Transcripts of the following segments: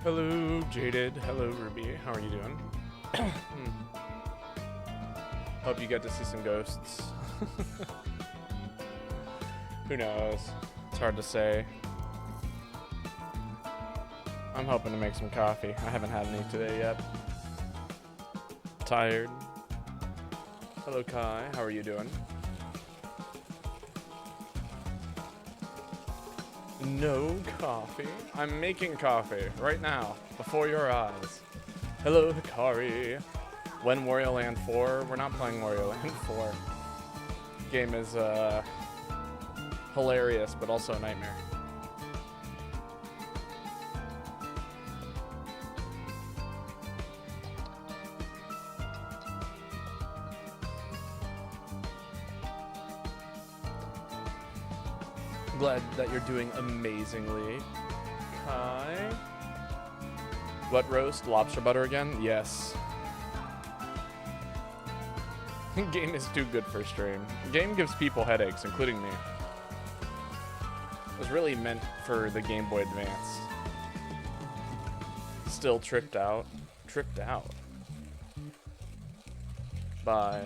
Hello, Jaded. Hello, Ruby. How are you doing? Hope you get to see some ghosts. Who knows? It's hard to say. I'm hoping to make some coffee. I haven't had any today yet. Tired. Hello, Kai. How are you doing? No coffee. I'm making coffee right now, before your eyes. Hello, Hikari. When Wario Land 4? We're not playing Wario Land 4. Game is hilarious, but also a nightmare. Glad that you're doing amazingly, Kai. What roast? Lobster butter again? Yes. Game is too good for stream. Game gives people headaches, including me. It was really meant for the Game Boy Advance. Still tripped out. Tripped out. By...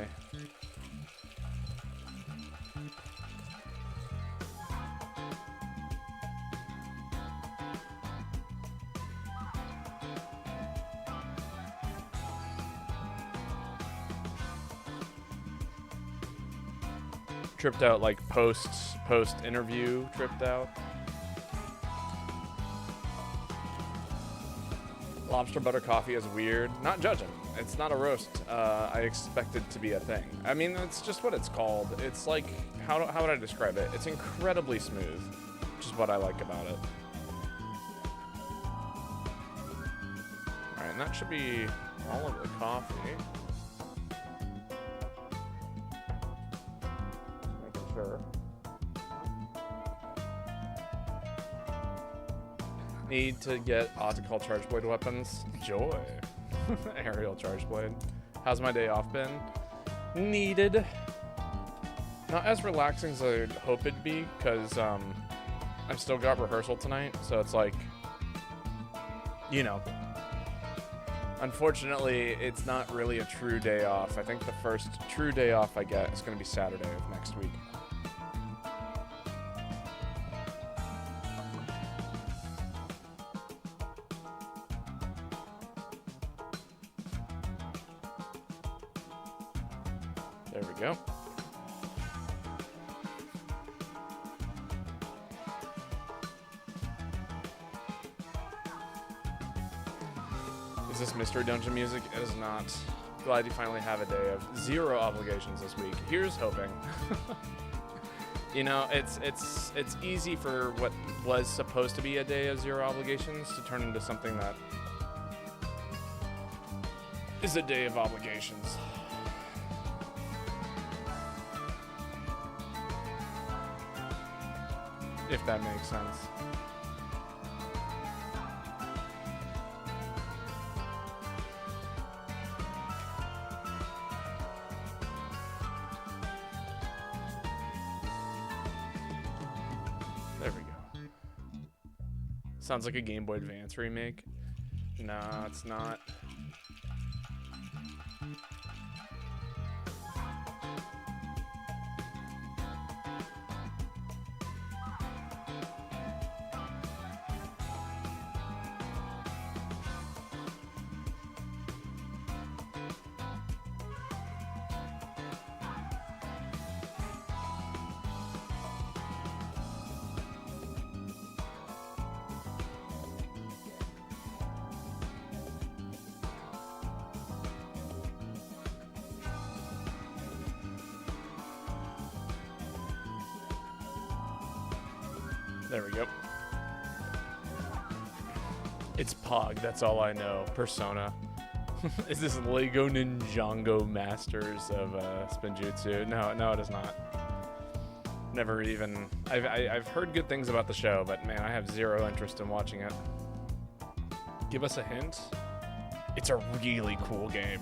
tripped out like post interview tripped out. Lobster butter coffee is weird. Not judging. It's not a roast. I expect it to be a thing. I mean, it's just what it's called. It's like, how would I describe it? It's incredibly smooth, which is what I like about it. Alright, and that should be all of the coffee. Sure. Need to get optical charge blade weapons. Joy. Aerial charge blade. How's my day off been? Needed. Not as relaxing as I'd hope it'd be, because I've still got rehearsal tonight, so it's like, you know. Unfortunately, it's not really a true day off. I think the first true day off I get is going to be Saturday of next week. There we go. Is this mystery dungeon music? It is not. Glad you finally have a day of zero obligations this week. Here's hoping. You know, it's easy for what was supposed to be a day of zero obligations to turn into something that is a day of obligations. If that makes sense. There we go. Sounds like a Game Boy Advance remake. Nah, it's not. There we go. It's Pog, that's all I know. Persona. Is this Lego Ninjago Masters of Spinjutzu? No, it is not. Never even... I've heard good things about the show, but man, I have zero interest in watching it. Give us a hint? It's a really cool game.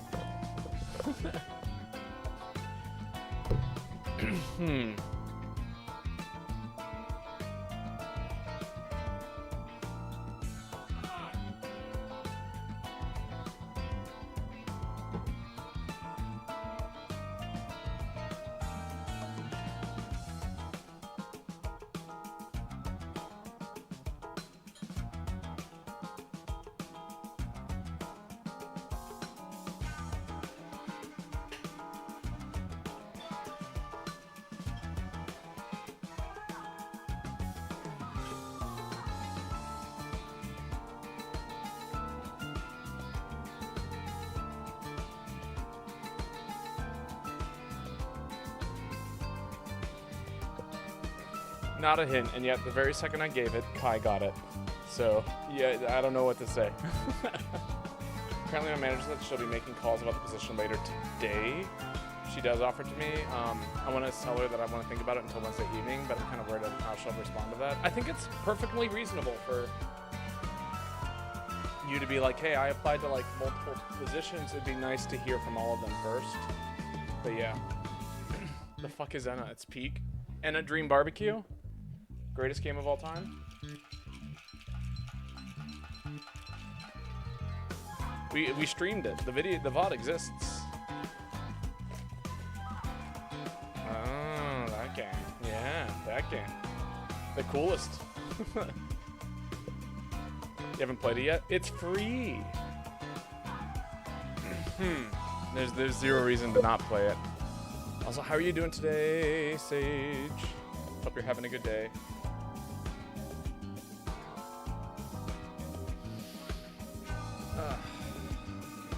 Not a hint, and yet the very second I gave it, Kai got it. So, yeah, I don't know what to say. Currently, my manager said she'll be making calls about the position later today. She does offer to me. I want to tell her that I want to think about it until Wednesday evening, but I'm kind of worried about how she'll respond to that. I think it's perfectly reasonable for you to be like, hey, I applied to like multiple positions. It'd be nice to hear from all of them first. But yeah. The fuck is Enna? It's peak. Enna Dream Barbecue? Greatest game of all time? We streamed it. The VOD exists. Oh, that game. Yeah, that game. The coolest. You haven't played it yet? It's free. There's zero reason to not play it. Also, how are you doing today, Sage? Hope you're having a good day.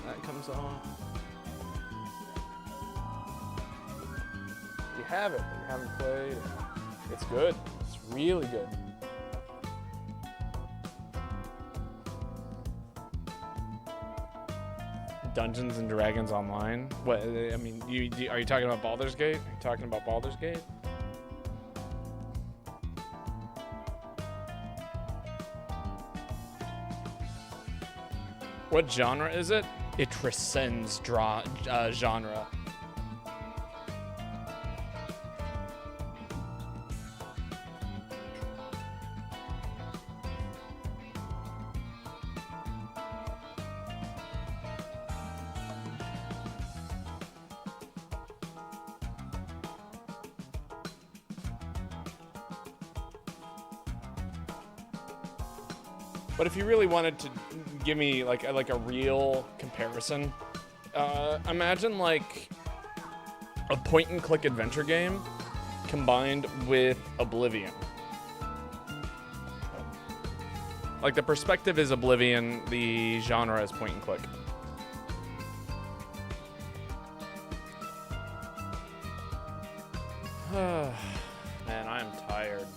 That comes on. You have it, but you haven't played. It's good. It's really good. Dungeons and Dragons Online? What? I mean, are you talking about Baldur's Gate? Are you talking about Baldur's Gate? What genre is it? It transcends genre. But if you really wanted to give me like a real comparison, imagine like a point-and-click adventure game combined with Oblivion. Like the perspective is Oblivion, the genre is point-and-click. Man, I am tired.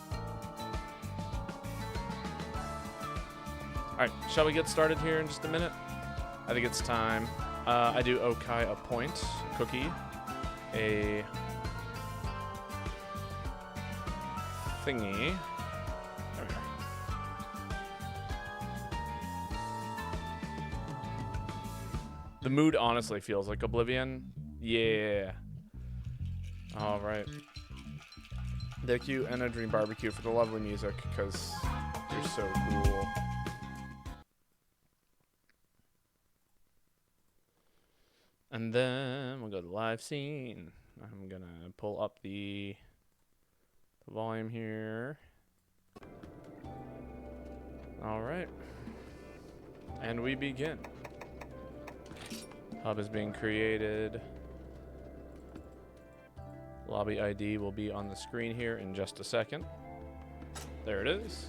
Alright, shall we get started here in just a minute? I think it's time. I do owe Kai a point, a cookie, a thingy. There we go. The mood honestly feels like Oblivion. Yeah. Alright. Thank you, Enna Dream Barbecue, for the lovely music, because you're so cool. And then we'll go to the live scene. I'm gonna pull up the volume here. All right. And we begin. Hub is being created. Lobby ID will be on the screen here in just a second. There it is.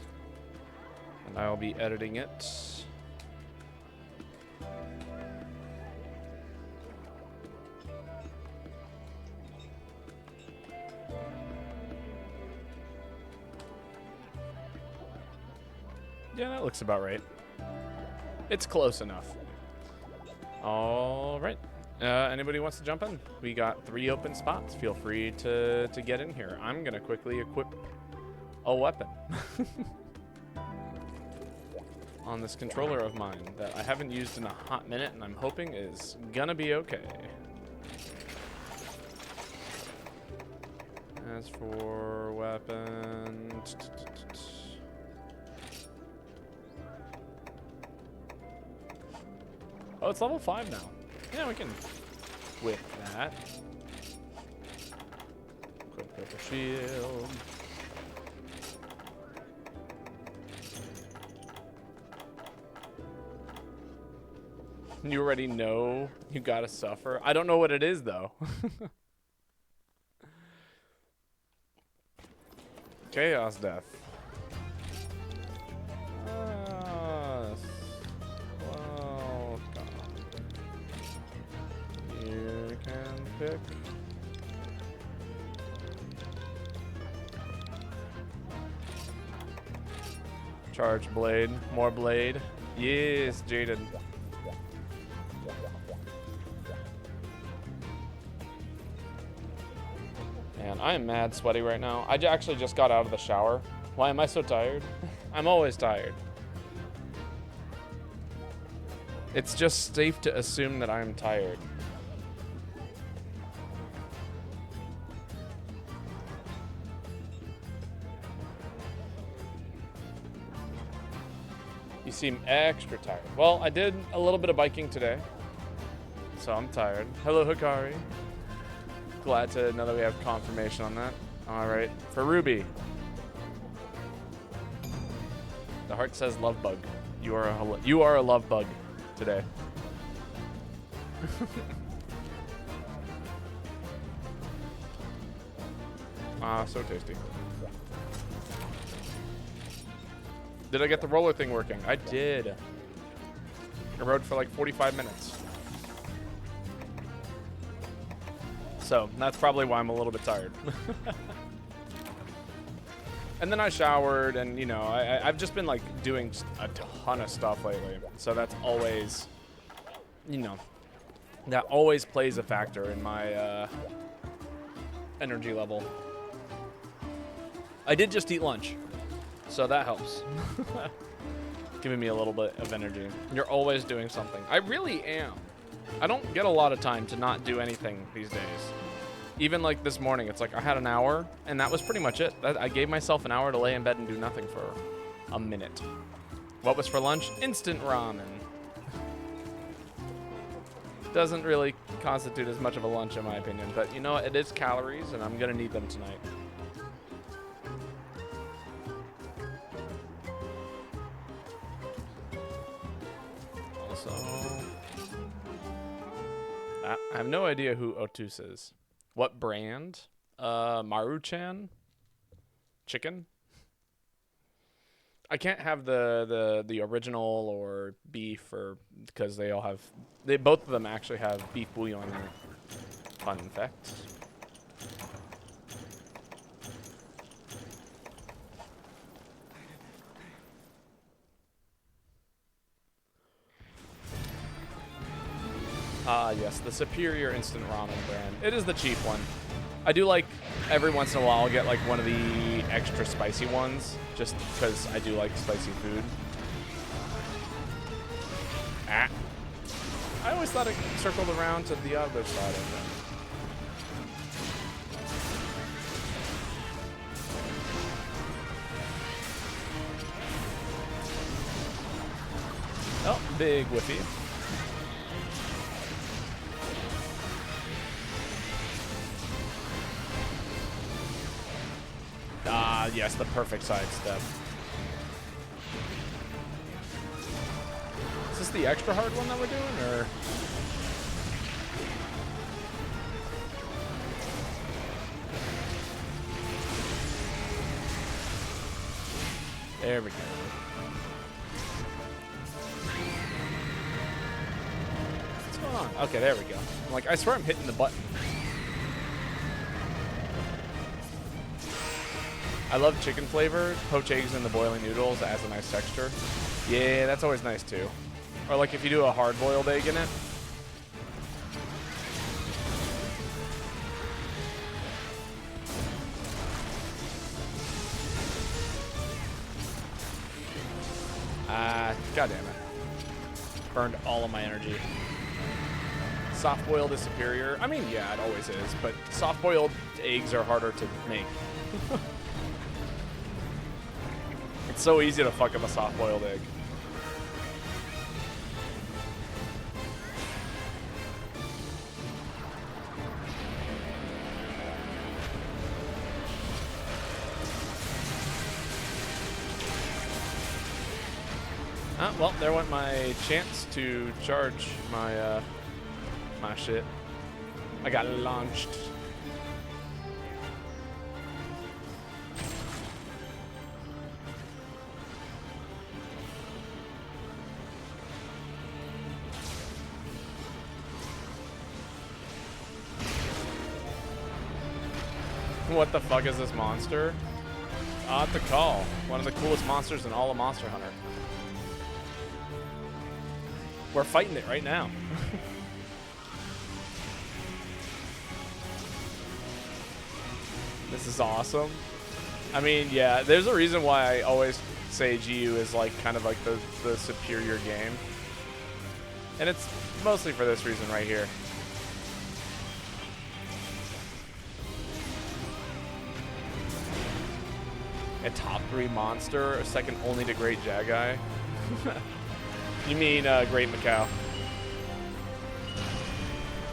And I'll be editing it. Yeah, that looks about right. It's close enough. All right. Anybody wants to jump in? We got 3 open spots. Feel free to get in here. I'm going to quickly equip a weapon on this controller of mine that I haven't used in a hot minute, and I'm hoping is going to be okay. As for weapons... Oh, it's level 5 now. Yeah, we can whip that. Equip purple shield. You already know you gotta suffer. I don't know what it is, though. Chaos Death. Pick. Charge blade. More blade. Yes, Jaden. Man, I am mad sweaty right now. I actually just got out of the shower. Why am I so tired? I'm always tired. It's just safe to assume that I'm tired. You seem extra tired. Well, I did a little bit of biking today, so I'm tired. Hello, Hikari. Glad to know that we have confirmation on that. All right, for Ruby. The heart says love bug. You are a love bug today. Ah, so tasty. Did I get the roller thing working? I did. I rode for like 45 minutes. So that's probably why I'm a little bit tired. And then I showered, and you know, I've just been like doing a ton of stuff lately. So that's always, you know, that always plays a factor in my energy level. I did just eat lunch, so that helps. Giving me a little bit of energy. You're always doing something. I really am. I don't get a lot of time to not do anything these days. Even like this morning, it's like I had an hour, and that was pretty much it. I gave myself an hour to lay in bed and do nothing for a minute. What was for lunch? Instant ramen. Doesn't really constitute as much of a lunch in my opinion, but you know what? It is calories, and I'm gonna need them tonight. Also, I have no idea who Otus is. What brand? Maruchan? Chicken? I can't have the original or beef, or because they all have, both of them actually have beef bouillon in it. Fun fact. Ah, yes, the superior instant ramen brand. It is the cheap one. I do like, every once in a while, I'll get like one of the extra spicy ones, just because I do like spicy food. Ah. I always thought it circled around to the other side of it. Oh, big whiffy. Ah, yes, the perfect sidestep. Is this the extra hard one that we're doing, or? There we go. What's going on? Okay, there we go. I'm like, I swear I'm hitting the button. I love chicken flavor. Poach eggs in the boiling noodles. It adds a nice texture. Yeah, that's always nice too. Or like if you do a hard-boiled egg in it. God damn it. Burned all of my energy. Soft-boiled is superior. I mean, yeah, it always is, but soft-boiled eggs are harder to make. It's so easy to fuck up a soft-boiled egg. Well, there went my chance to charge my my shit. I got launched. What the fuck is this monster? Odd to call. One of the coolest monsters in all of Monster Hunter. We're fighting it right now. This is awesome. I mean, yeah, there's a reason why I always say GU is like kind of like the superior game. And it's mostly for this reason right here. A top 3 monster, second only to Great Jagai. You mean Great Macau?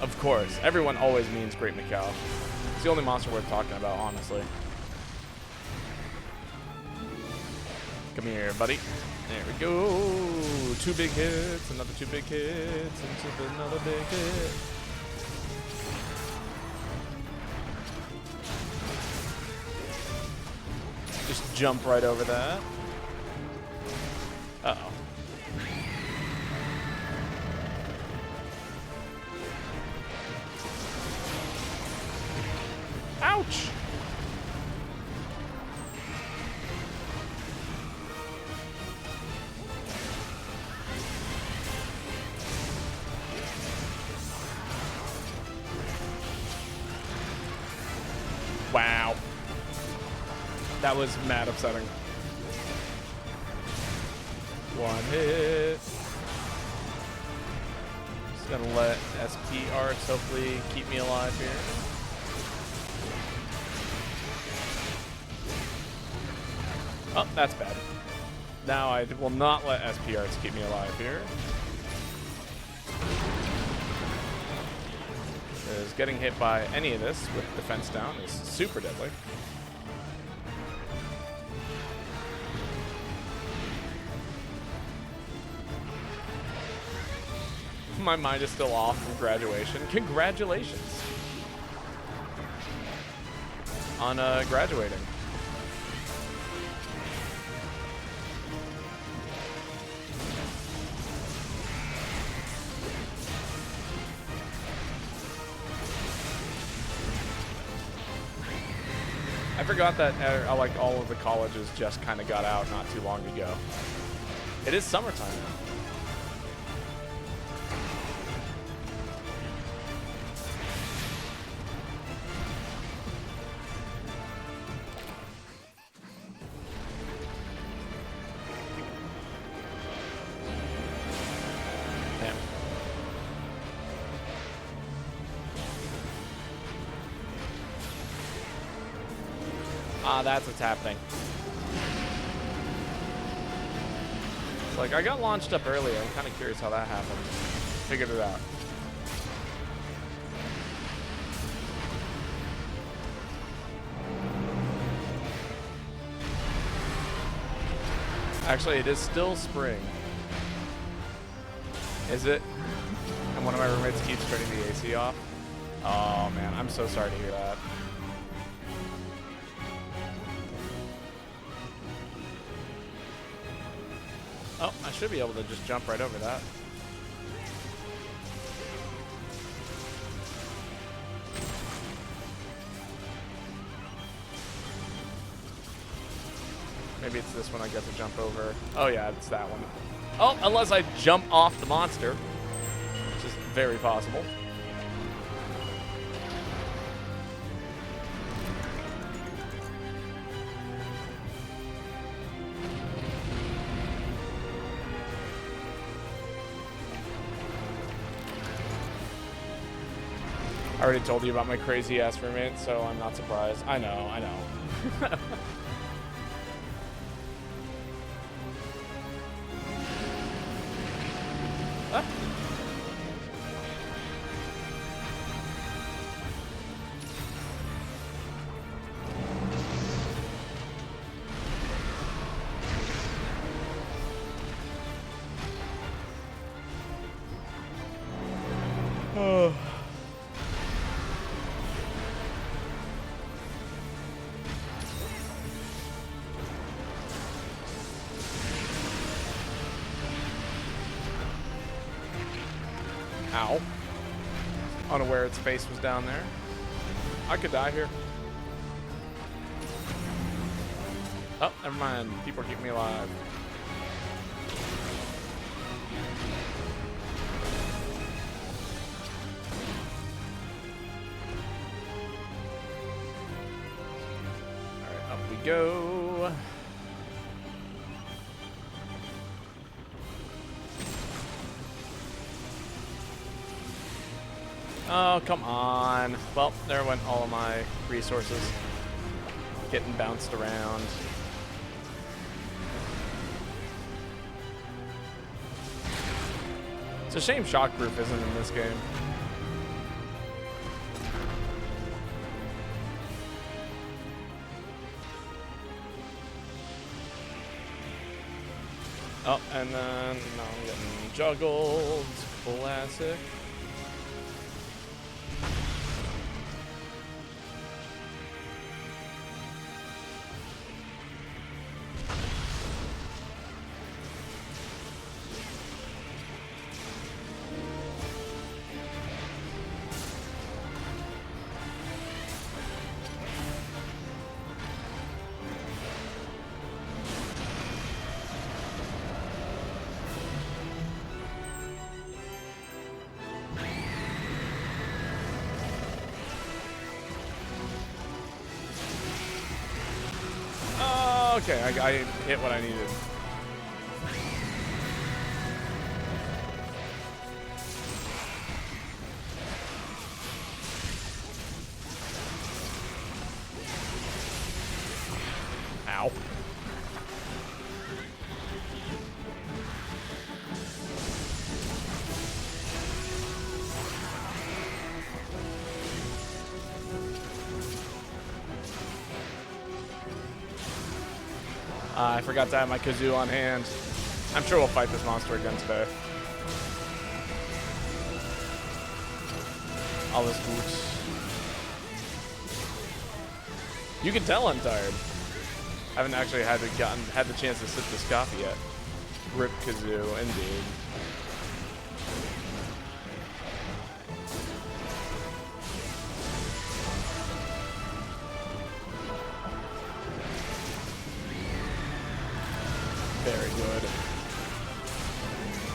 Of course, everyone always means Great Macau. It's the only monster worth talking about, honestly. Come here, buddy. There we go. 2 big hits, another 2 big hits, into another big hit. Just jump right over that. Uh-oh. Ouch! Wow. That was mad upsetting. 1 hit. Just gonna let SP arts hopefully keep me alive here. Oh, that's bad. Now I will not let SP arts keep me alive here. Because getting hit by any of this with defense down is super deadly. My mind is still off from graduation. Congratulations on graduating. I forgot that like all of the colleges just kind of got out not too long ago. It is summertime now. That's what's happening. Like, I got launched up earlier. I'm kind of curious how that happened. Figured it out. Actually, it is still spring. Is it? And one of my roommates keeps turning the AC off. Oh, man. I'm so sorry to hear that. Oh, I should be able to just jump right over that. Maybe it's this one I get to jump over. Oh yeah, it's that one. Oh, unless I jump off the monster, which is very possible. I already told you about my crazy ass roommate, so I'm not surprised. I know, I know. Ah. Oh. Ow. Unaware its face was down there. I could die here. Oh, never mind. People are keeping me alive. Alright, up we go. Oh, come on. Well, there went all of my resources. Getting bounced around. It's a shame Shockproof isn't in this game. Oh, and then now I'm getting juggled. Classic. Okay, I hit what I needed. Ow. I forgot to have my kazoo on hand. I'm sure we'll fight this monster again today. Alles gut. You can tell I'm tired. I haven't actually had the chance to sip this coffee yet. Rip kazoo, indeed. Very good.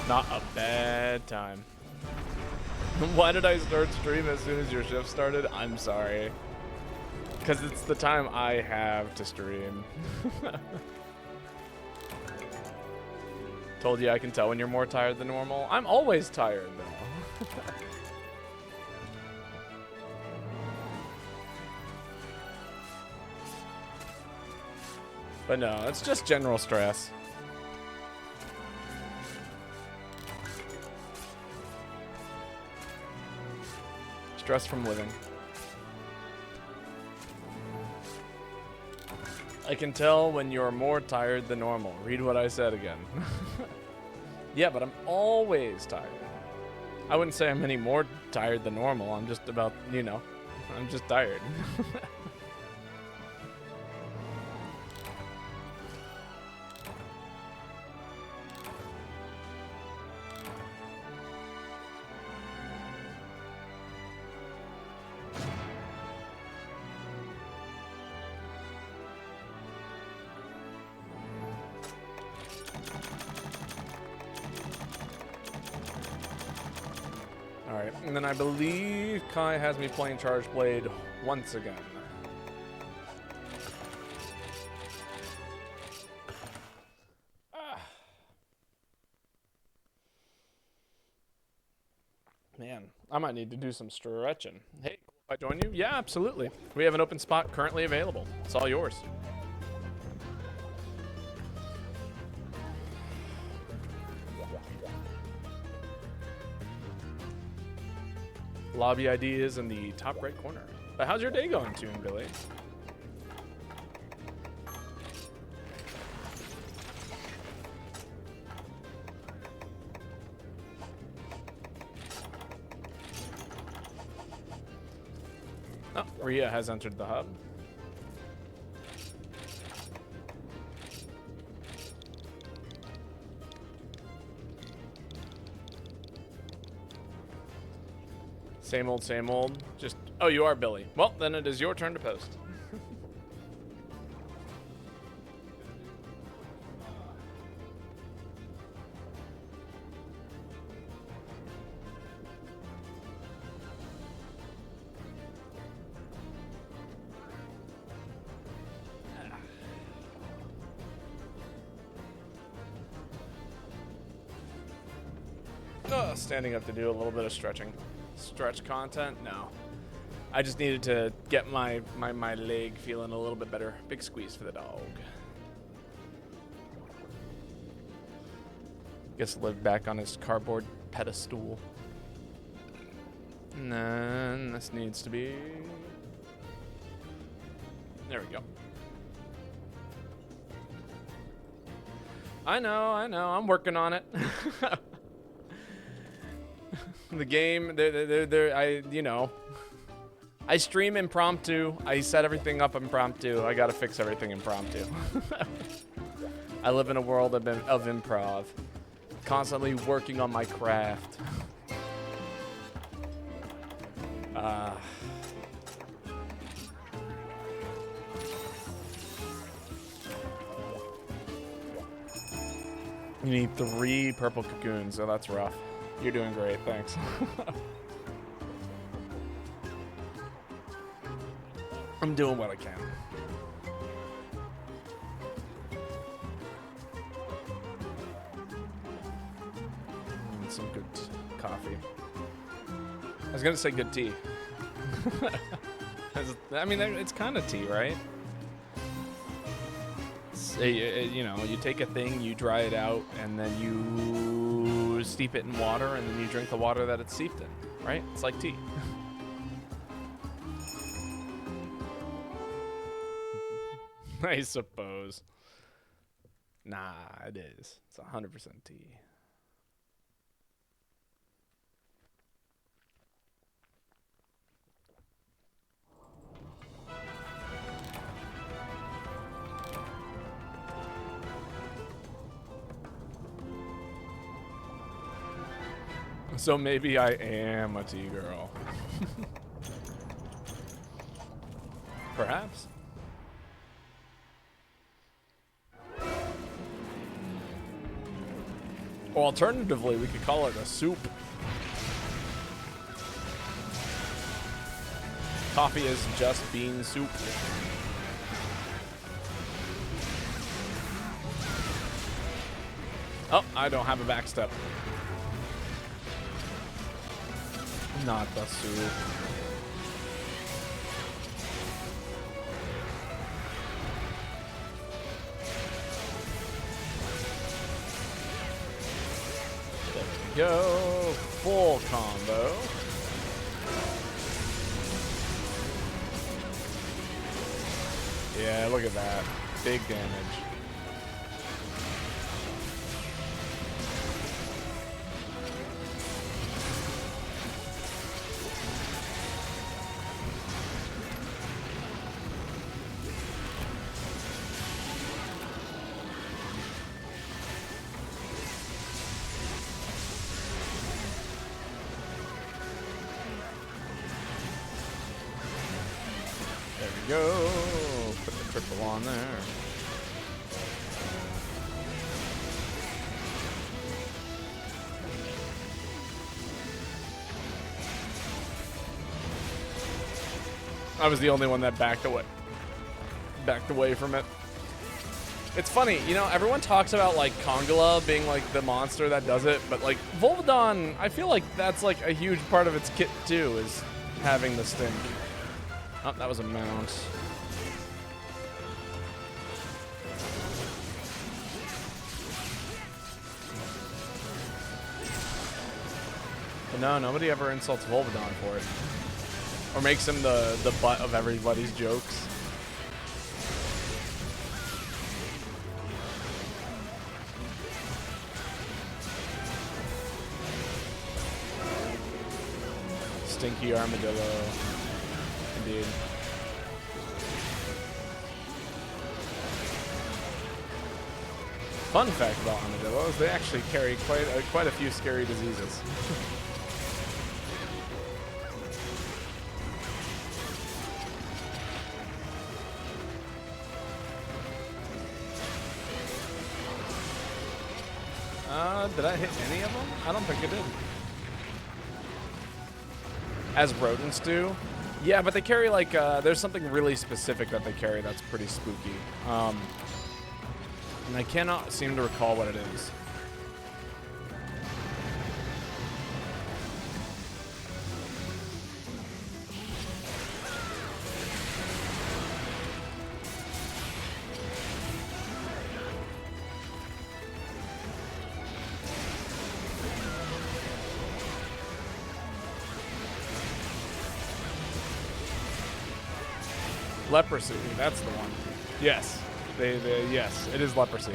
Not a bad time. Why did I start stream as soon as your shift started? I'm sorry. Because it's the time I have to stream. Told you I can tell when you're more tired than normal. I'm always tired though. But no, it's just general stress. Stress from living. I can tell when you're more tired than normal. Read what I said again. Yeah, but I'm always tired. I wouldn't say I'm any more tired than normal. I'm just about, you know, I'm just tired. Alright, and then I believe Kai has me playing Charge Blade once again. Man, I might need to do some stretching. Hey, cool if I join you? Yeah, absolutely. We have an open spot currently available. It's all yours. Lobby ID is in the top right corner. But how's your day going, Toon Billy? Oh, Rhea has entered the hub. Same old, same old. Just, oh, you are Billy. Well, then it is your turn to post. Standing up to do a little bit of stretching. Stretch content? No. I just needed to get my leg feeling a little bit better. Big squeeze for the dog. Gets to live back on his cardboard pedestal. And then this needs to be... There we go. I know, I'm working on it. The game, I stream impromptu. I set everything up impromptu. I gotta fix everything impromptu. I live in a world of improv. Constantly working on my craft. You need 3 purple cocoons, so that's rough. You're doing great, thanks. I'm doing what I can. And some good coffee. I was gonna say good tea. I mean, it's kind of tea, right? You know, you take a thing, you dry it out, and then you steep it in water, and then you drink the water that it's steeped in, right? It's like tea. I suppose. Nah, it is. It's 100% tea. So maybe I am a tea girl. Perhaps. Or alternatively, we could call it a soup. Coffee is just bean soup. Oh, I don't have a backstep. Not the soup. There we go. Full combo. Yeah, look at that. Big damage. Go. Put the triple on there. I was the only one that backed away from it. It's funny, you know, everyone talks about like Kongala being like the monster that does it, but like Volvidon, I feel like that's like a huge part of its kit too, is having the stink. Oh, that was a mount. But no, nobody ever insults Volvidon for it. Or makes him the butt of everybody's jokes. Stinky armadillo. Indeed. Fun fact about armadillos, they actually carry quite a few scary diseases. Did I hit any of them? I don't think I did. As rodents do? Yeah, but they carry like, there's something really specific that they carry that's pretty spooky. And I cannot seem to recall what it is. Leprosy. That's the one. Yes. Yes, it is leprosy.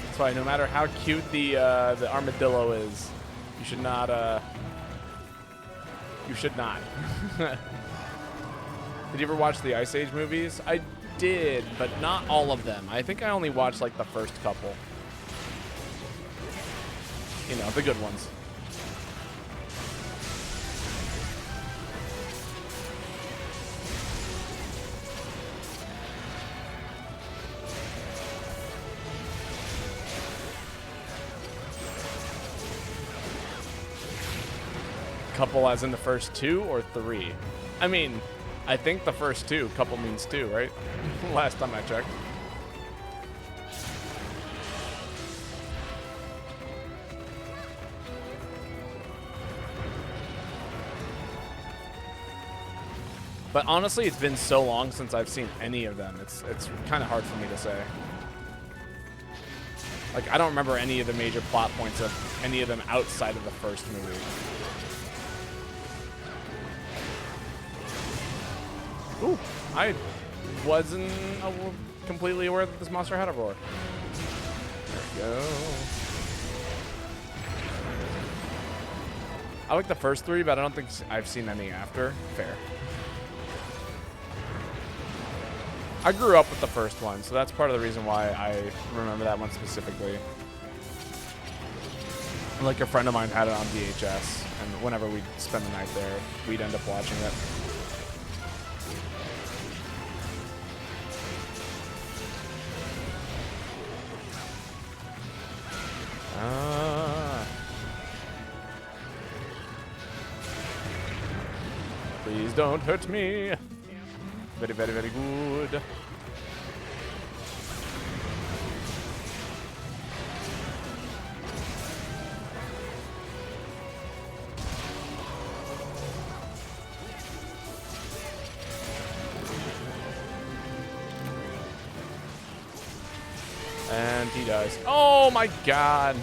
That's why no matter how cute the armadillo is, you should not. You should not. Did you ever watch the Ice Age movies? I did, but not all of them. I think I only watched like the first couple. You know, the good ones. Couple as in the first two or three? I mean, I think the first two. Couple means two, right? Last time I checked. But honestly, it's been so long since I've seen any of them. It's kind of hard for me to say. Like, I don't remember any of the major plot points of any of them outside of the first movie. Ooh, I wasn't completely aware that this monster had a roar. There we go. I like the first three, but I don't think I've seen any after. Fair. I grew up with the first one, so that's part of the reason why I remember that one specifically. Like a friend of mine had it on VHS, and whenever we'd spend the night there, we'd end up watching it. Please don't hurt me. Very, very, very good. And he dies. Oh my god.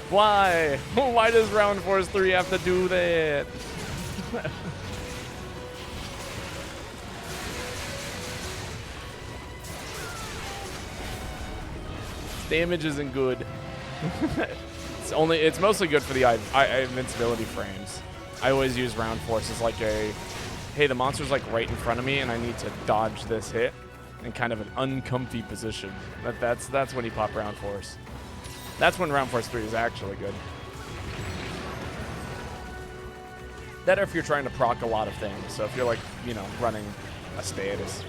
Why? Why does Round Force 3 have to do that? Damage isn't good. It's mostly good for the invincibility frames. I always use Round Force as like a, hey, the monster's like right in front of me and I need to dodge this hit in kind of an uncomfy position. That's when you pop Round Force. That's when Round Force 3 is actually good. That or if you're trying to proc a lot of things. So if you're like, you know, running a status,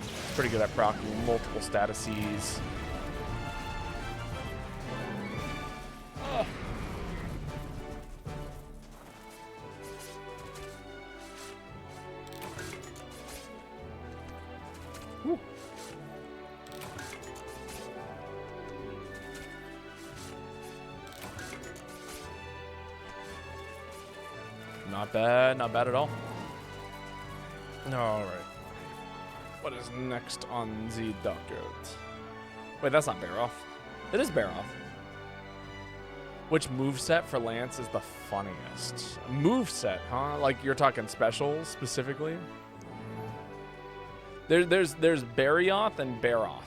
it's pretty good at proccing multiple statuses. Not bad at all. All right. What is next on the docket? Wait, that's not Bear Off. It is Bear Off. Which moveset for Lance is the funniest? Moveset, huh? Like you're talking specials specifically? There's Barioth and Baroth.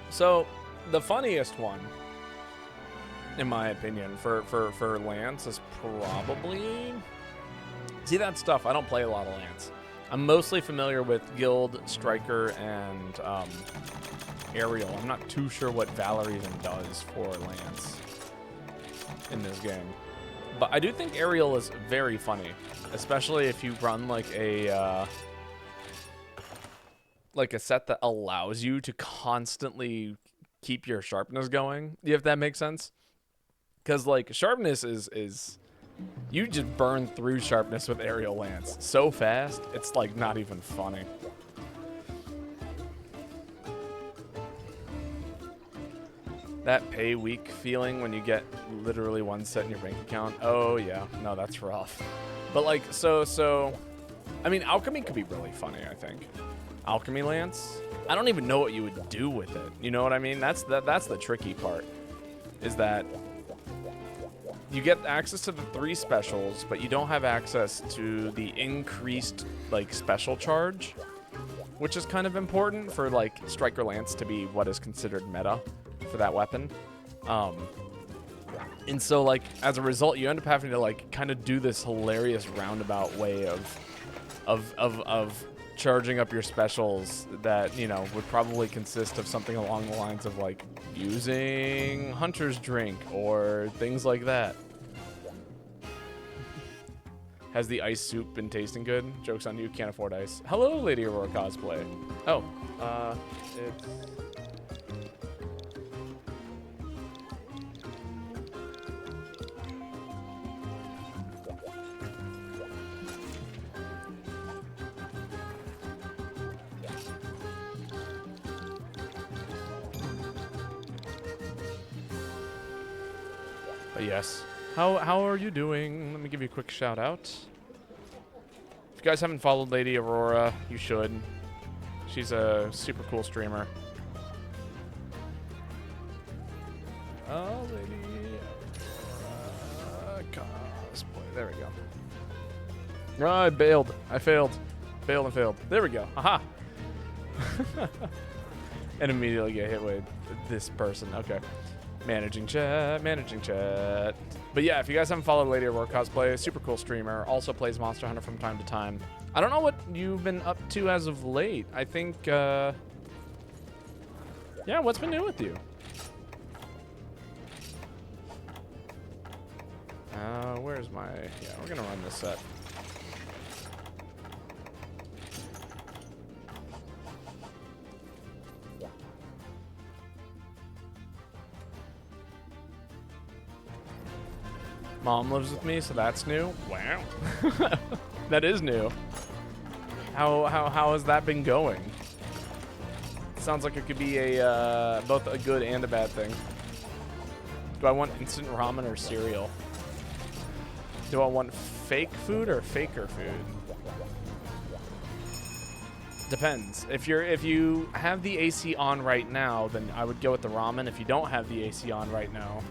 So, the funniest one, in my opinion, for Lance is probably... See, that stuff, I don't play a lot of Lance. I'm mostly familiar with Guild, Striker, and Aerial. I'm not too sure what Valor even does for Lance in this game. But I do think Aerial is very funny, especially if you run like a set that allows you to constantly keep your sharpness going, if that makes sense. Because like sharpness is you just burn through sharpness with Aerial Lance so fast, it's like not even funny. That pay week feeling when you get literally one set in your bank account. Oh yeah, no, that's rough. But like, so, I mean, alchemy could be really funny, I think. Alchemy Lance, I don't even know what you would do with it. You know what I mean? That's the tricky part, is that you get access to the 3 specials, but you don't have access to the increased like special charge, which is kind of important for like Striker Lance to be what is considered meta for that weapon. And so like as a result, you end up having to like kind of do this hilarious roundabout way of charging up your specials that, you know, would probably consist of something along the lines of like using Hunter's Drink or things like that. Has the ice soup been tasting good? Joke's on you, can't afford ice. Hello, Lady Aurora cosplay. Oh, it's... But yes. How are you doing? Let me give you a quick shout out. If you guys haven't followed Lady Aurora, you should. She's a super cool streamer. Oh, Lady Aurora cosplay. There we go. Oh, I bailed. I failed. Bailed and failed. There we go. Aha. And immediately get hit with this person. Okay. Managing chat, managing chat. But yeah, if you guys haven't followed Lady Aurora cosplay, super cool streamer, also plays Monster Hunter from time to time. I don't know what you've been up to as of late. I think, yeah, what's been new with you? Where's my, yeah, we're gonna run this set. Mom lives with me, so that's new. Wow. That is new. How has that been going? Sounds like it could be a both a good and a bad thing. Do I want instant ramen or cereal? Do I want fake food or faker food? Depends. If you have the AC on right now, then I would go with the ramen. If you don't have the AC on right now,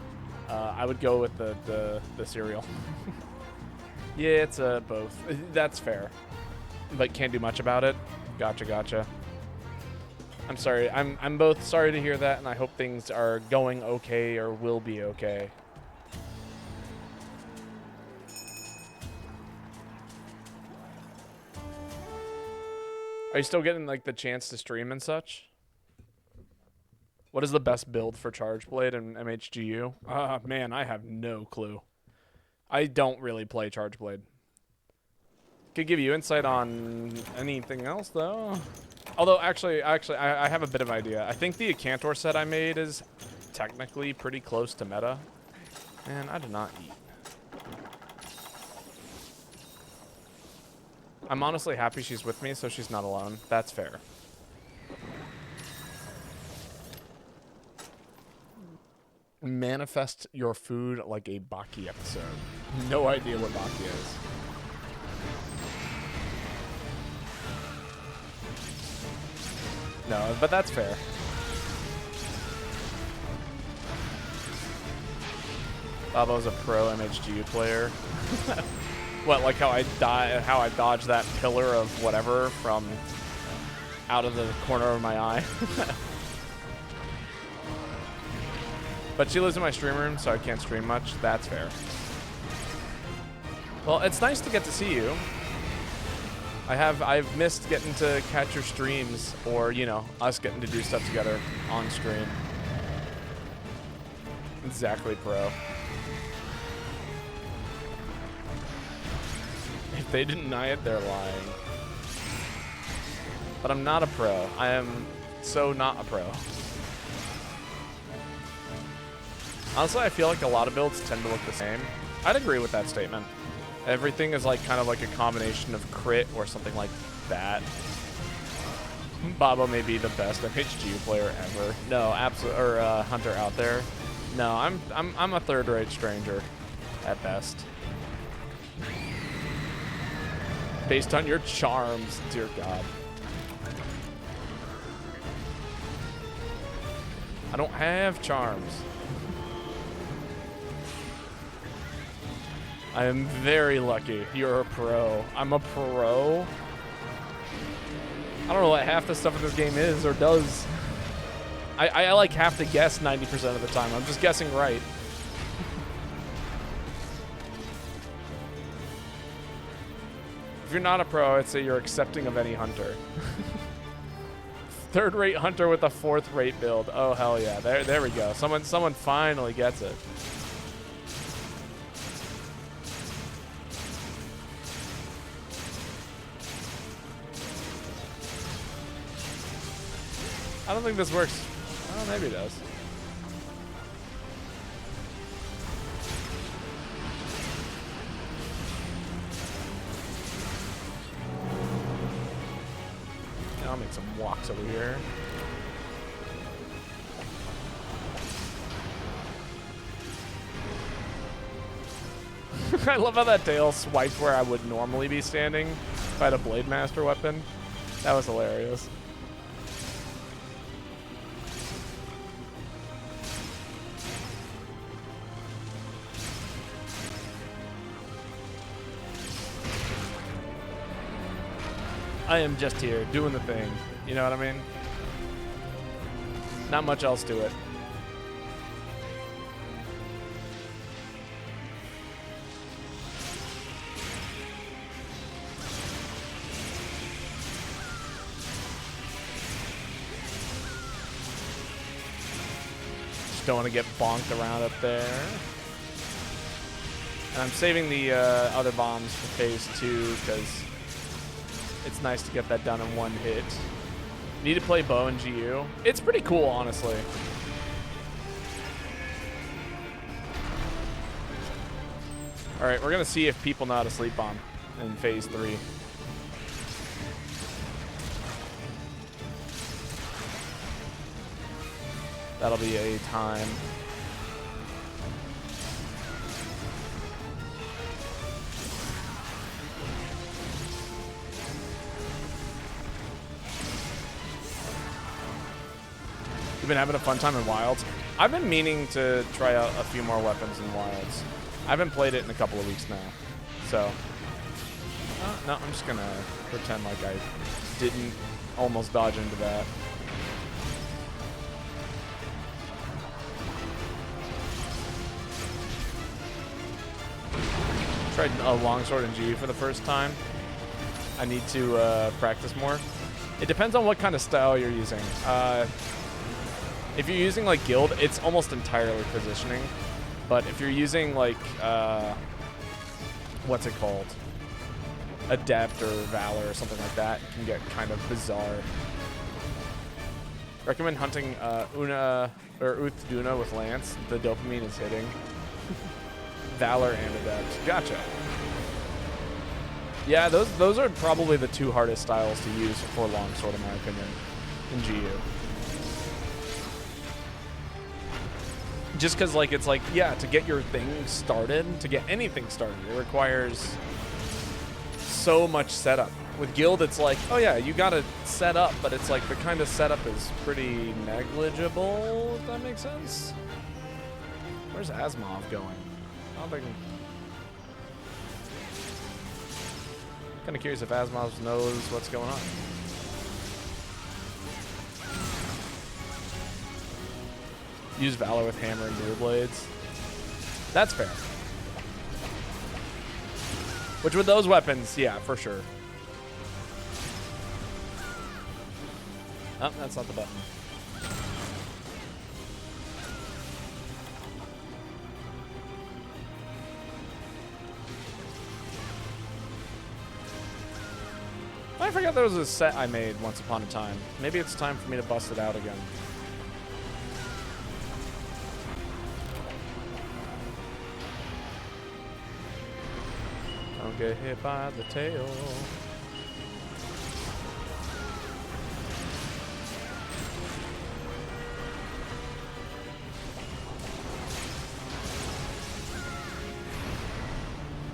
I would go with the cereal. Yeah, it's both. That's fair, but can't do much about it. Gotcha. I'm sorry. I'm both sorry to hear that, and I hope things are going okay or will be okay. Are you still getting like the chance to stream and such? What is the best build for Charge Blade and MHGU? Man, I have no clue. I don't really play Charge Blade. Could give you insight on anything else, though. Although, actually, I have a bit of idea. I think the Acantor set I made is technically pretty close to meta. Man, I did not eat. I'm honestly happy she's with me, so she's not alone. That's fair. Manifest your food like a Baki episode. No idea what Baki is. No, but that's fair. Babo's a pro MHGU player. What, like how I dodged that pillar of whatever from out of the corner of my eye? But she lives in my stream room, so I can't stream much. That's fair. Well, it's nice to get to see you. I've missed getting to catch your streams, or, you know, us getting to do stuff together on stream. Exactly, pro. If they deny it, they're lying. But I'm not a pro. I am so not a pro. Honestly, I feel like a lot of builds tend to look the same. I'd agree with that statement. Everything is like kind of like a combination of crit or something like that. Babo may be the best MHGU player ever. No, absolute or hunter out there. No, I'm a third-rate stranger, at best. Based on your charms, dear God. I don't have charms. I am very lucky. You're a pro. I'm a pro. I don't know what half the stuff in this game is or does. I like have to guess 90% of the time. I'm just guessing right. If you're not a pro, I'd say you're accepting of any hunter. Third-rate hunter with a fourth-rate build. Oh hell yeah! There we go. Someone finally gets it. I don't think this works. Oh, maybe it does. Yeah, I'll make some walks over here. I love how that tail swiped where I would normally be standing if I had a Blade Master weapon. That was hilarious. I am just here doing the thing. You know what I mean? Not much else to it. Just don't want to get bonked around up there. And I'm saving the other bombs for phase 2 because it's nice to get that done in one hit. Need to play bow and GU. It's pretty cool, honestly. All right, we're gonna see if people know how to sleep bomb in phase 3. That'll be a time. You've been having a fun time in Wilds. I've been meaning to try out a few more weapons in Wilds. I haven't played it in a couple of weeks now. So, no, I'm just gonna pretend like I didn't almost dodge into that. Tried a longsword in GU for the first time. I need to practice more. It depends on what kind of style you're using. If you're using like guild, it's almost entirely positioning. But if you're using like, what's it called? Adept or Valor or something like that, it can get kind of bizarre. Recommend hunting Una or Uth Duna with Lance. The dopamine is hitting. Valor and Adept. Gotcha. Yeah, those are probably the two hardest styles to use for longsword, in my opinion, in GU. Just because, like, it's like, yeah, to get your thing started, to get anything started, it requires so much setup. With Guild, it's like, oh yeah, you gotta set up, but it's like the kind of setup is pretty negligible, if that makes sense. Where's Asimov going? I don't think... Kind of curious if Asimov knows what's going on. Use Valor with hammer and dual blades. That's fair. Which with those weapons, yeah, for sure. Oh, that's not the button. I forgot there was a set I made once upon a time. Maybe it's time for me to bust it out again. Don't get hit by the tail.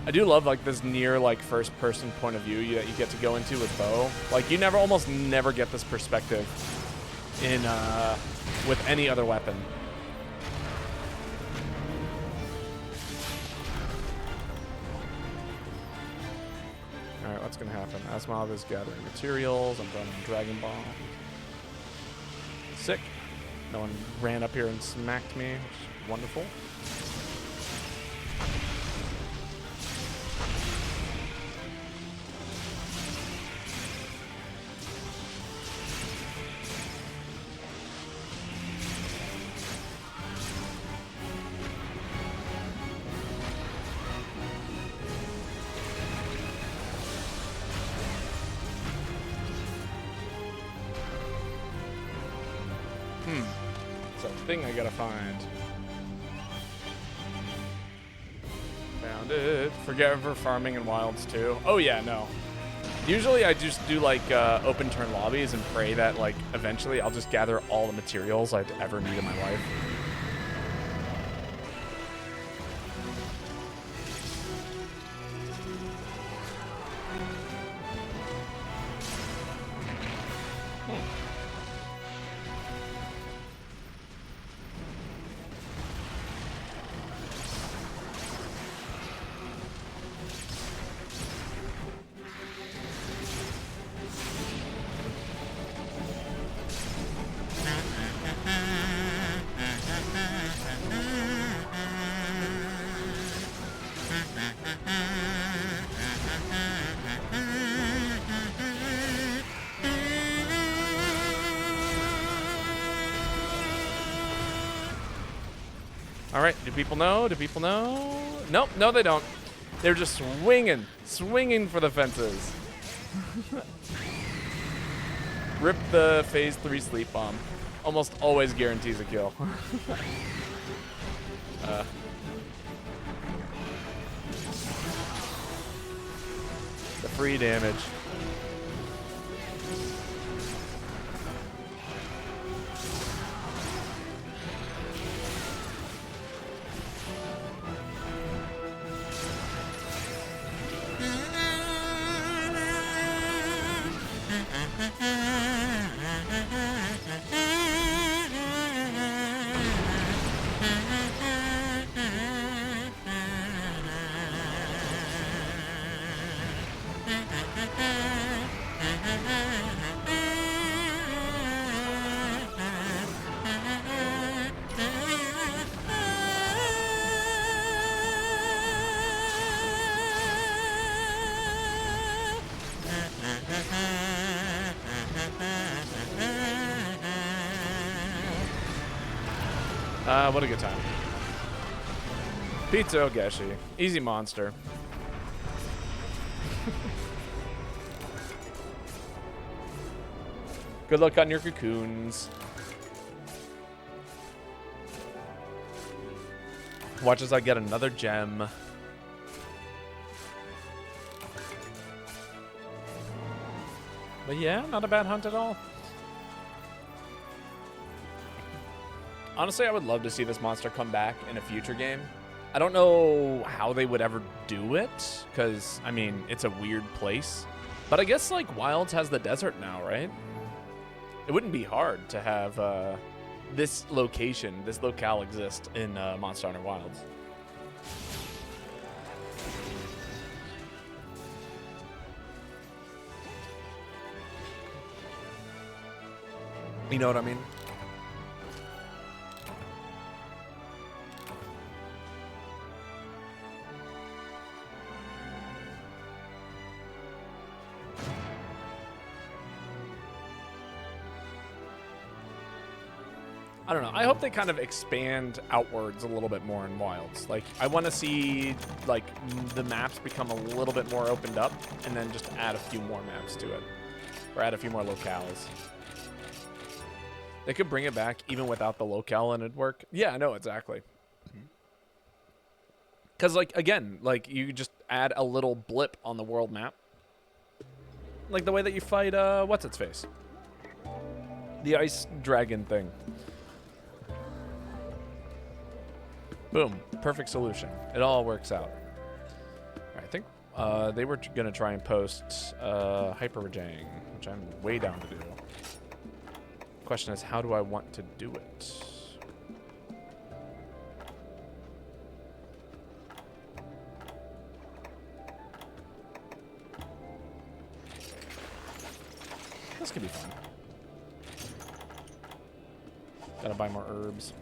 I do love like this near like first person point of view that you get to go into with Bo. Like you almost never get this perspective in with any other weapon. All right, what's gonna happen? Asmov is gathering materials. I'm running Dragon Ball. Sick. No one ran up here and smacked me, which is wonderful. It's a thing I gotta find. Found it. Forget for farming in wilds too. Oh yeah, no. Usually I just do like open turn lobbies and pray that like eventually I'll just gather all the materials I'd ever need in my life. All right, do people know? Do people know? Nope, no they don't. They're just swinging for the fences. Rip the phase 3 sleep bomb. Almost always guarantees a kill. The free damage. What a good time. Pizza Ogeshi. Easy monster. Good luck on your cocoons. Watch as I get another gem. But yeah, not a bad hunt at all. Honestly, I would love to see this monster come back in a future game. I don't know how they would ever do it, because, I mean, it's a weird place. But I guess, like, Wilds has the desert now, right? It wouldn't be hard to have this location, this locale exist in Monster Hunter Wilds. You know what I mean? I don't know. I hope they kind of expand outwards a little bit more in Wilds. Like, I want to see, like, the maps become a little bit more opened up and then just add a few more maps to it. Or add a few more locales. They could bring it back even without the locale and it'd work. Yeah, I know, exactly. Because, like, again, like, you just add a little blip on the world map. Like the way that you fight, what's-its-face? The ice dragon thing. Boom. Perfect solution. It all works out. All They were gonna try and post Hyperjang, which I'm way down to do. Question is, how do I want to do it? This could be fun. Gotta buy more herbs.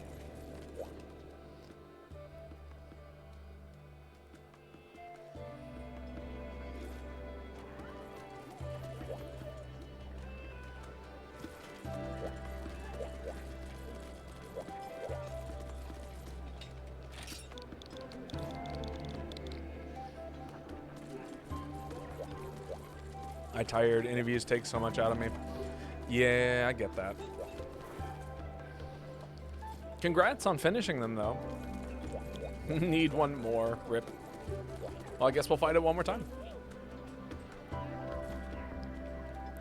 I tired. Interviews take so much out of me. Yeah, I get that. Congrats on finishing them, though. Need one more. Rip. Well, I guess we'll fight it one more time.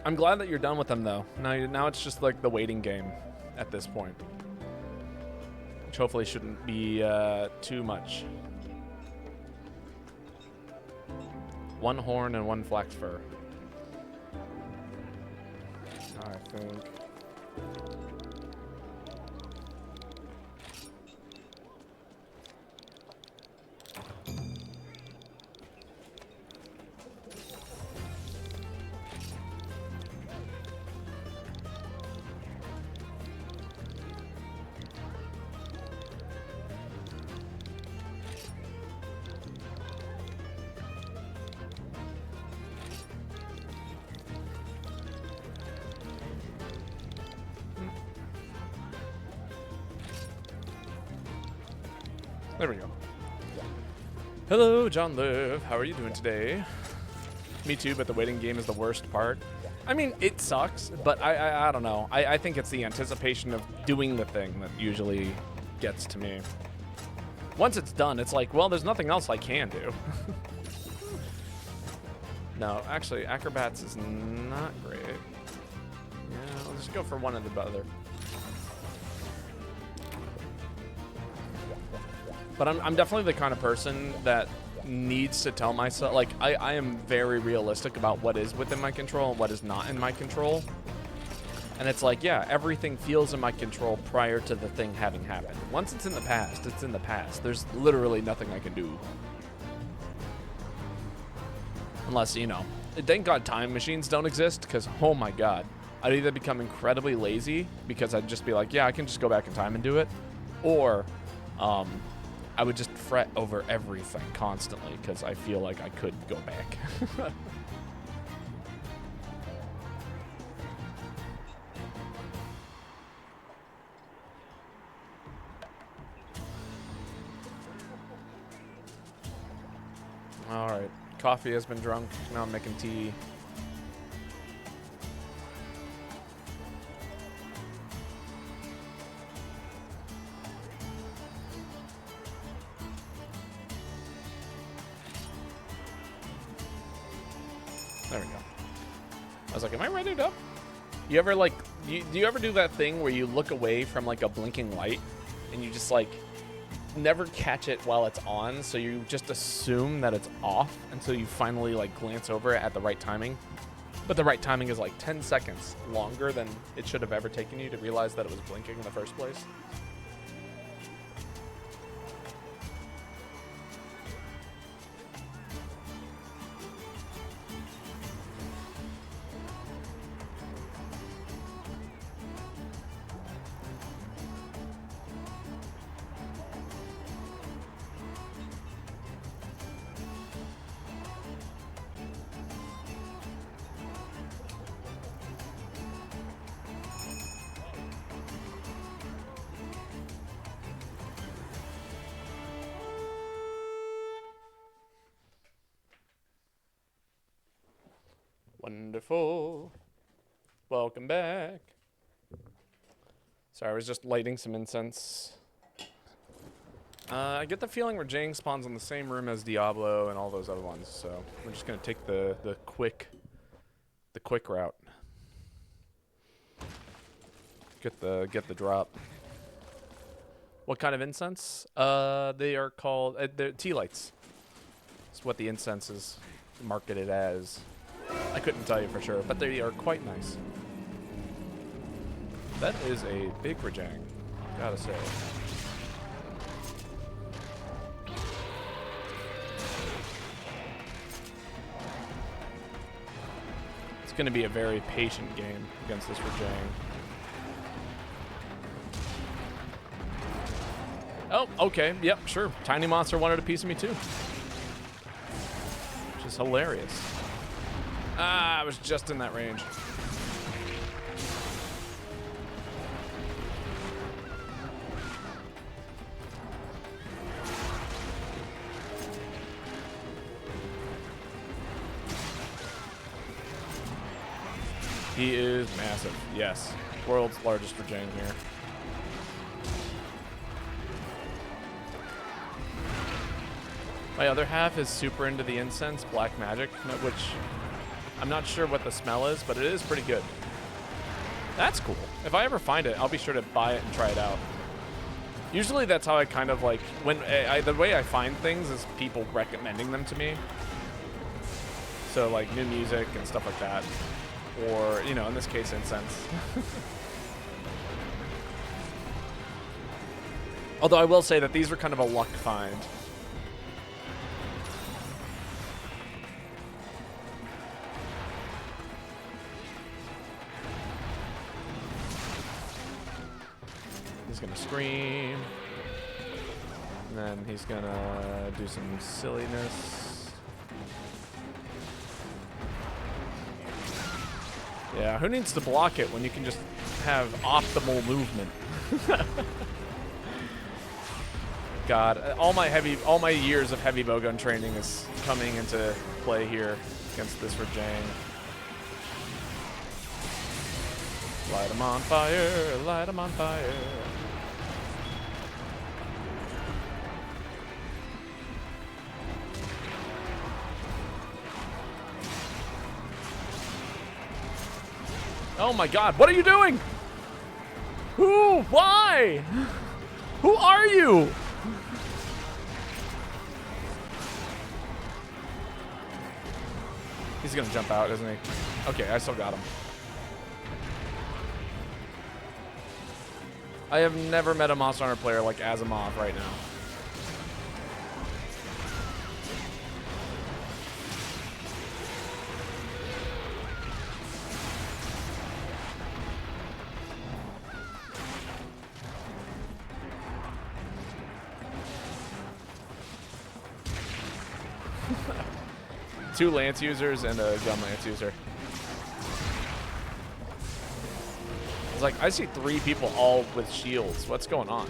I'm glad that you're done with them, though. Now it's just like the waiting game at this point. Which hopefully shouldn't be too much. One horn and one flax fur. I think. There we go. Hello, John Liv. How are you doing today? Me too, but the waiting game is the worst part. I mean, it sucks, but I don't know. I think it's the anticipation of doing the thing that usually gets to me. Once it's done, it's like, well, there's nothing else I can do. No, actually, acrobats is not great. Yeah, I'll just go for one of the other. But I'm definitely the kind of person that needs to tell myself, like, I am very realistic about what is within my control and what is not in my control. And it's like, yeah, everything feels in my control prior to the thing having happened. Once it's in the past, it's in the past. There's literally nothing I can do. Unless, you know, thank God time machines don't exist, because, oh my God, I'd either become incredibly lazy because I'd just be like, yeah, I can just go back in time and do it, or, I would just fret over everything constantly because I feel like I could go back. All right, coffee has been drunk. Now I'm making tea. There we go. I was like, am I ready to go? You ever like, do you ever do that thing where you look away from like a blinking light and you just like never catch it while it's on, so you just assume that it's off until you finally like glance over it at the right timing? But the right timing is like 10 seconds longer than it should have ever taken you to realize that it was blinking in the first place. Wonderful. Welcome back. Sorry, I was just lighting some incense. I get the feeling Rajang spawns in the same room as Diablo and all those other ones, so we're just gonna take the quick route. Get the drop. What kind of incense? They are called they're tea lights. That's what the incense is. marketed as. I couldn't tell you for sure, but they are quite nice. That is a big Rajang, gotta say. It's gonna be a very patient game against this Rajang. Oh, okay, yep, sure. Tiny Monster wanted a piece of me too. Which is hilarious. Ah, I was just in that range. He is massive, yes. World's largest Rajang here. My other half is super into the incense, black magic, which I'm not sure what the smell is, but it is pretty good. That's cool. If I ever find it, I'll be sure to buy it and try it out. Usually that's how I kind of like, when the way I find things is people recommending them to me. So like new music and stuff like that. Or, you know, in this case, incense. Although I will say that these were kind of a luck find. He's gonna scream. And then he's gonna do some silliness. Yeah, who needs to block it when you can just have optimal movement? God, all my years of heavy bowgun training is coming into play here against this Rajang. Light him on fire, light him on fire. Oh my God, what are you doing? Who? Why? Who are you? He's gonna jump out, isn't he? Okay, I still got him. I have never met a Monster Hunter player like Asimov right now. Two lance users and a gun lance user. It's like, I see three people all with shields. What's going on?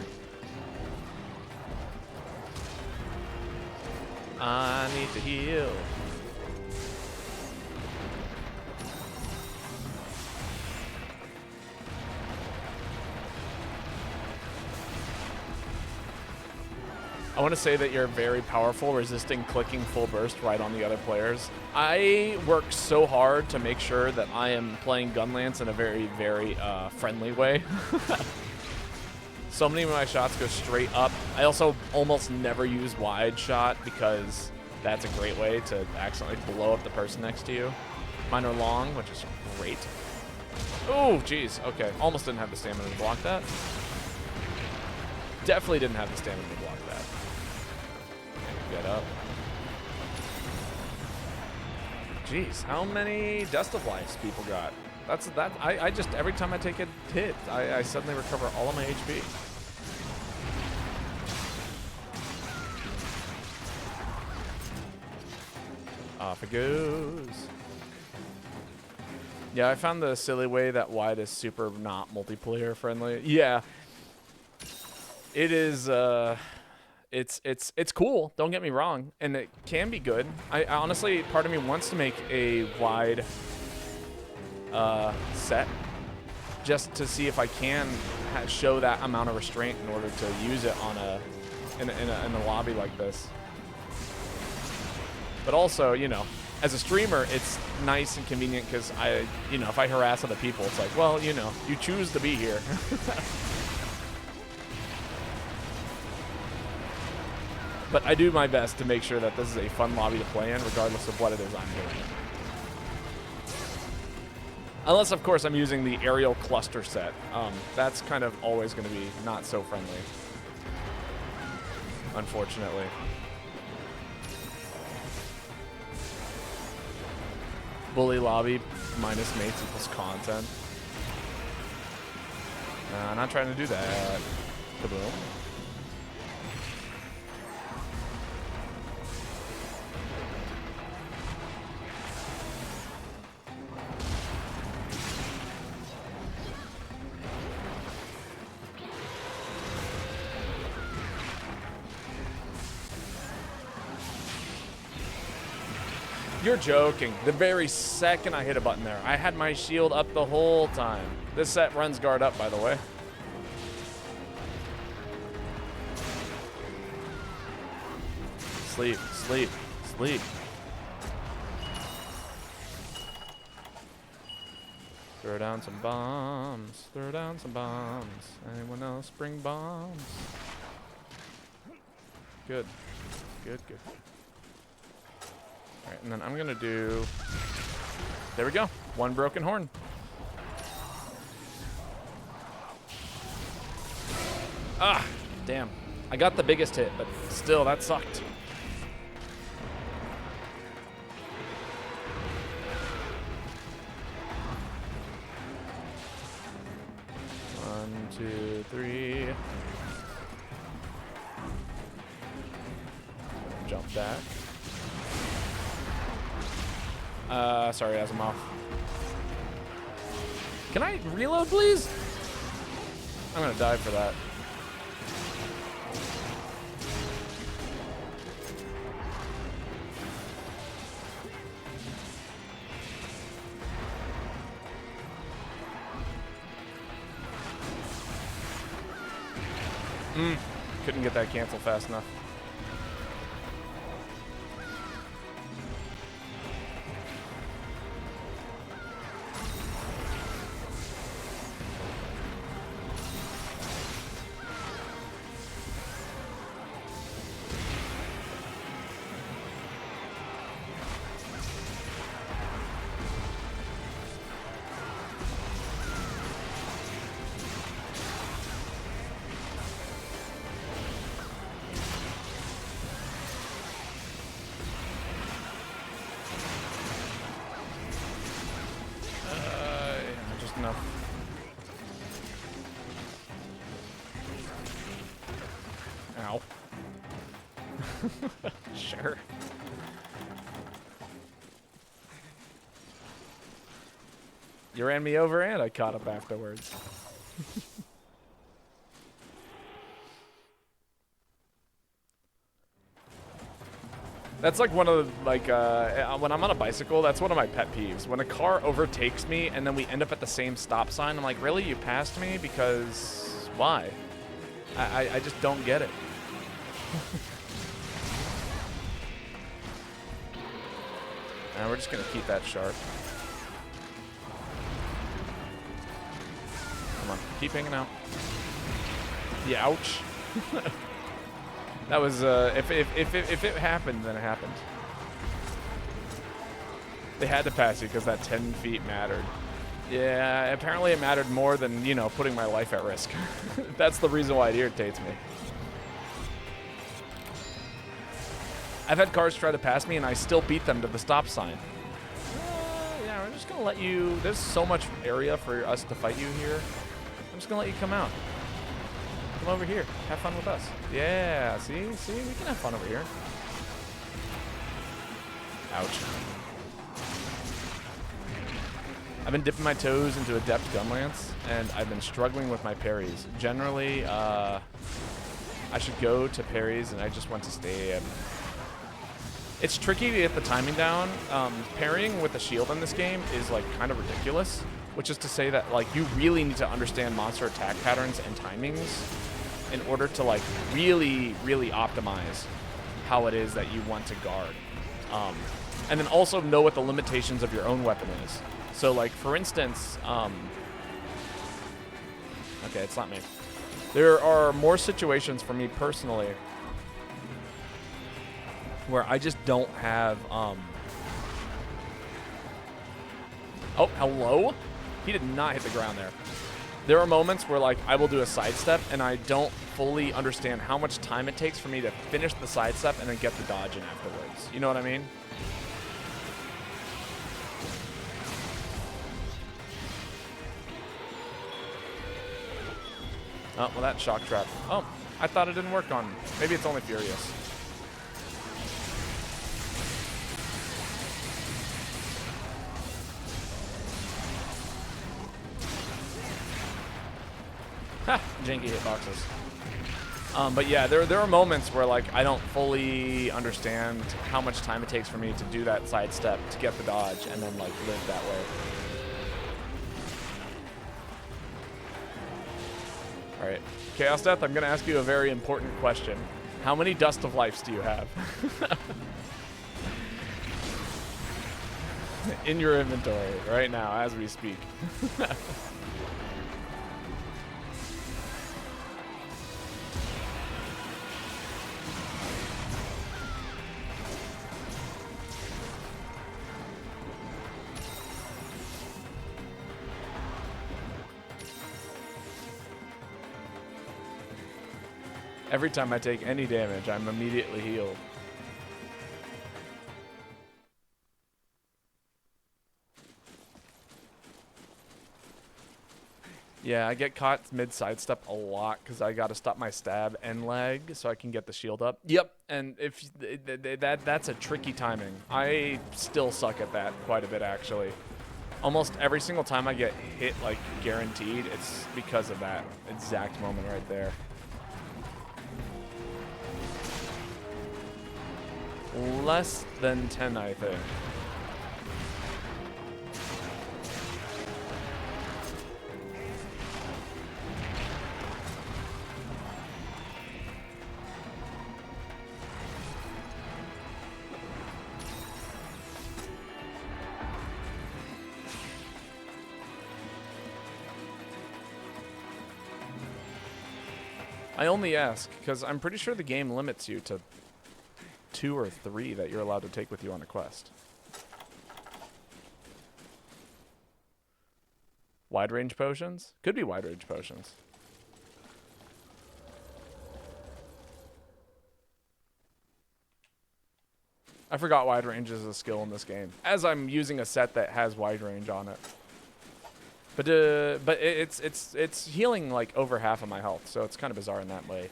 I need to heal. I want to say that you're very powerful, resisting clicking full burst right on the other players. I work so hard to make sure that I am playing Gunlance in a very, very friendly way. So many of my shots go straight up. I also almost never use wide shot because that's a great way to accidentally blow up the person next to you. Mine are long, which is great. Oh, geez. Okay, almost didn't have the stamina to block that. Definitely didn't have the stamina to block that. Get up. Jeez, how many Dust of Lives people got? I just, every time I take a hit, I suddenly recover all of my HP. Off it goes. Yeah, I found the silly way that wide is super not multiplayer friendly. Yeah. It is, it's cool, don't get me wrong, and it can be good. I honestly, part of me wants to make a wide set just to see if I can show that amount of restraint in order to use it on in a lobby like this. But also, you know, as a streamer, it's nice and convenient because you know, if I harass other people, it's like, well, you know, you choose to be here. But I do my best to make sure that this is a fun lobby to play in, regardless of what it is I'm doing. Unless, of course, I'm using the aerial cluster set. That's kind of always going to be not so friendly, unfortunately. Bully lobby minus mates equals content. Nah, not trying to do that. Kaboom. You're joking. The very second I hit a button there, I had my shield up the whole time. This set runs guard up, by the way. Sleep, sleep, sleep. Throw down some bombs. Throw down some bombs. Anyone else bring bombs? Good. Good, good. All right, and then I'm gonna do, there we go, one broken horn. Ah, damn. I got the biggest hit, but still, that sucked. One, two, three. Jump back. Sorry, Asimov. Can I reload, please? I'm gonna die for that. Couldn't get that cancel fast enough. Ow. Sure. You ran me over and I caught up afterwards. That's like one of the, like, when I'm on a bicycle, that's one of my pet peeves. When a car overtakes me and then we end up at the same stop sign, I'm like, really? You passed me? Because why? I just don't get it. And we're just gonna keep that sharp. Come on, keep hanging out. Yeah, ouch. That was if it happened, then it happened. They had to pass you because that 10 feet mattered. Yeah, apparently it mattered more than, you know, putting my life at risk. That's the reason why it irritates me. I've had cars try to pass me and I still beat them to the stop sign. Yeah, we're just gonna let you, there's so much area for us to fight you here. I'm just gonna let you come out. Come over here, have fun with us. Yeah, see, we can have fun over here. Ouch. I've been dipping my toes into Adept Gunlance, and I've been struggling with my parries. Generally, I should go to parries, and I just want to stay. It's tricky to get the timing down. Parrying with the shield in this game is like kind of ridiculous, which is to say that like you really need to understand monster attack patterns and timings in order to like really optimize how it is that you want to guard. And then also know what the limitations of your own weapon is. So like for instance, okay, it's not me. There are more situations for me personally where I just don't have, oh, hello? He did not hit the ground there. There are moments where, like, I will do a sidestep, and I don't fully understand how much time it takes for me to finish the sidestep and then get the dodge in afterwards. You know what I mean? Oh, well, that shock trap. Oh, I thought it didn't work on. Maybe it's only Furious. Ha! Janky hitboxes. But yeah, there are moments where, like, I don't fully understand how much time it takes for me to do that sidestep to get the dodge and then, like, live that way. All right, Chaos Death, I'm going to ask you a very important question. How many Dust of Lives do you have? In your inventory right now as we speak. Every time I take any damage, I'm immediately healed. Yeah, I get caught mid-sidestep a lot because I got to stop my stab and leg so I can get the shield up. Yep, and if that's a tricky timing. I still suck at that quite a bit, actually. Almost every single time I get hit, like, guaranteed, it's because of that exact moment right there. Less than 10, I think. I only ask because I'm pretty sure the game limits you to 2 or 3 that you're allowed to take with you on a quest. Wide range potions? Could be wide range potions. I forgot wide range is a skill in this game, as I'm using a set that has wide range on it. But it's healing like over half of my health, so it's kind of bizarre in that way.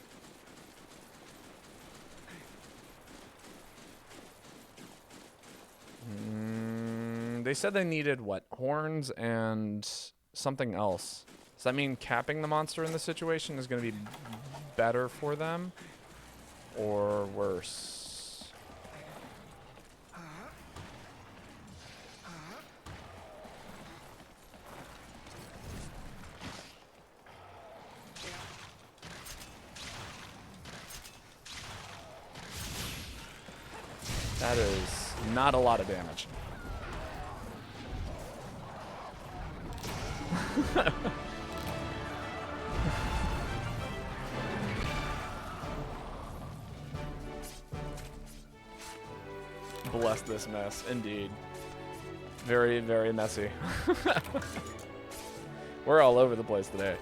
They said they needed, what, horns and something else. Does that mean capping the monster in this situation is going to be better for them? Or worse? That is not a lot of damage. Bless this mess, indeed. Very, very messy. We're all over the place today.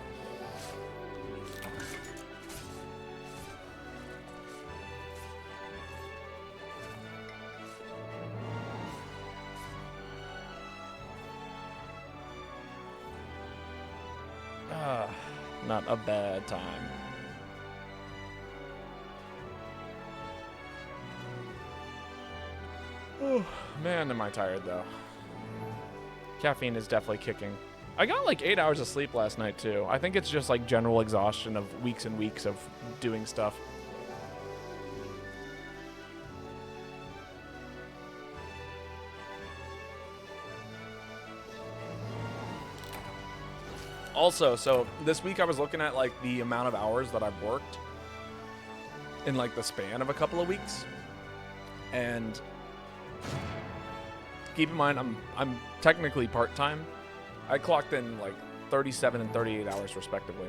Not a bad time. Oh, man, am I tired, though. Caffeine is definitely kicking. I got like 8 hours of sleep last night, too. I think it's just like general exhaustion of weeks and weeks of doing stuff. Also, so this week I was looking at like the amount of hours that I've worked in like the span of a couple of weeks, and keep in mind I'm technically part-time. I clocked in like 37 and 38 hours respectively.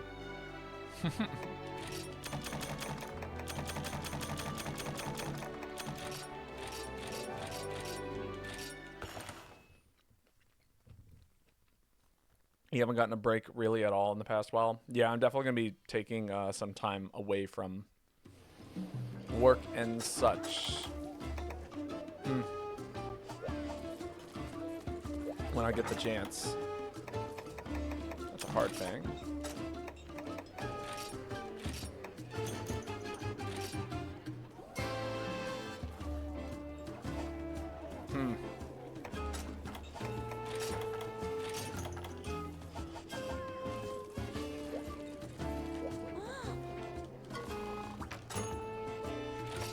You haven't gotten a break really at all in the past while. Yeah, I'm definitely going to be taking some time away from work and such. When I get the chance. That's a hard thing.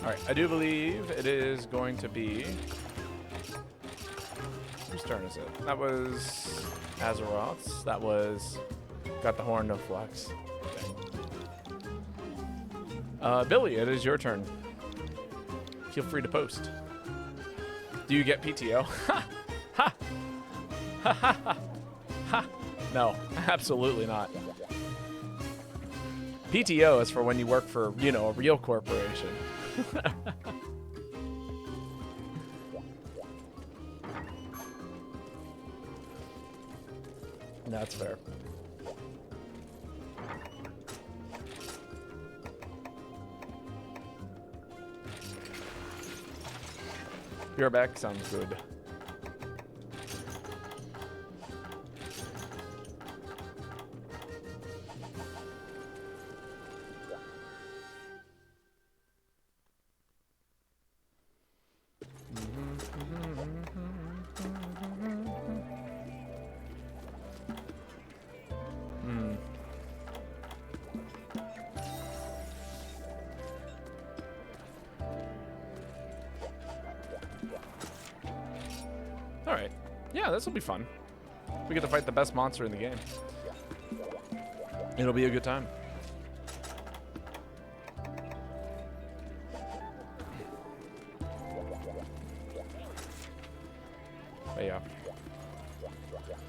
Alright, I do believe it is going to be... Whose turn is it? That was Azeroth's. That was... Got the horn, no flex. Billy, it is your turn. Feel free to post. Do you get PTO? Ha! Ha! Ha ha ha! Ha! No, absolutely not. PTO is for when you work for, you know, a real corporation. That's fair. You're back, sounds good. Alright. Yeah, this will be fun. We get to fight the best monster in the game. It'll be a good time. But yeah.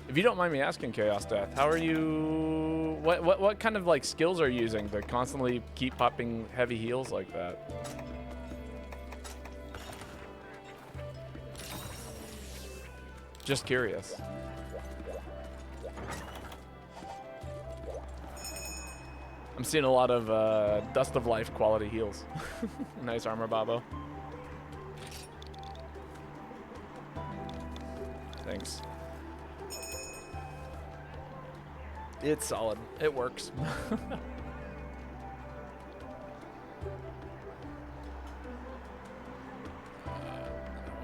If you don't mind me asking, Chaos Death, how are you... What kind of, like, skills are you using to constantly keep popping heavy heals like that? Just curious. I'm seeing a lot of Dust of Life quality heals. Nice armor, Babo. Thanks. It's solid. It works.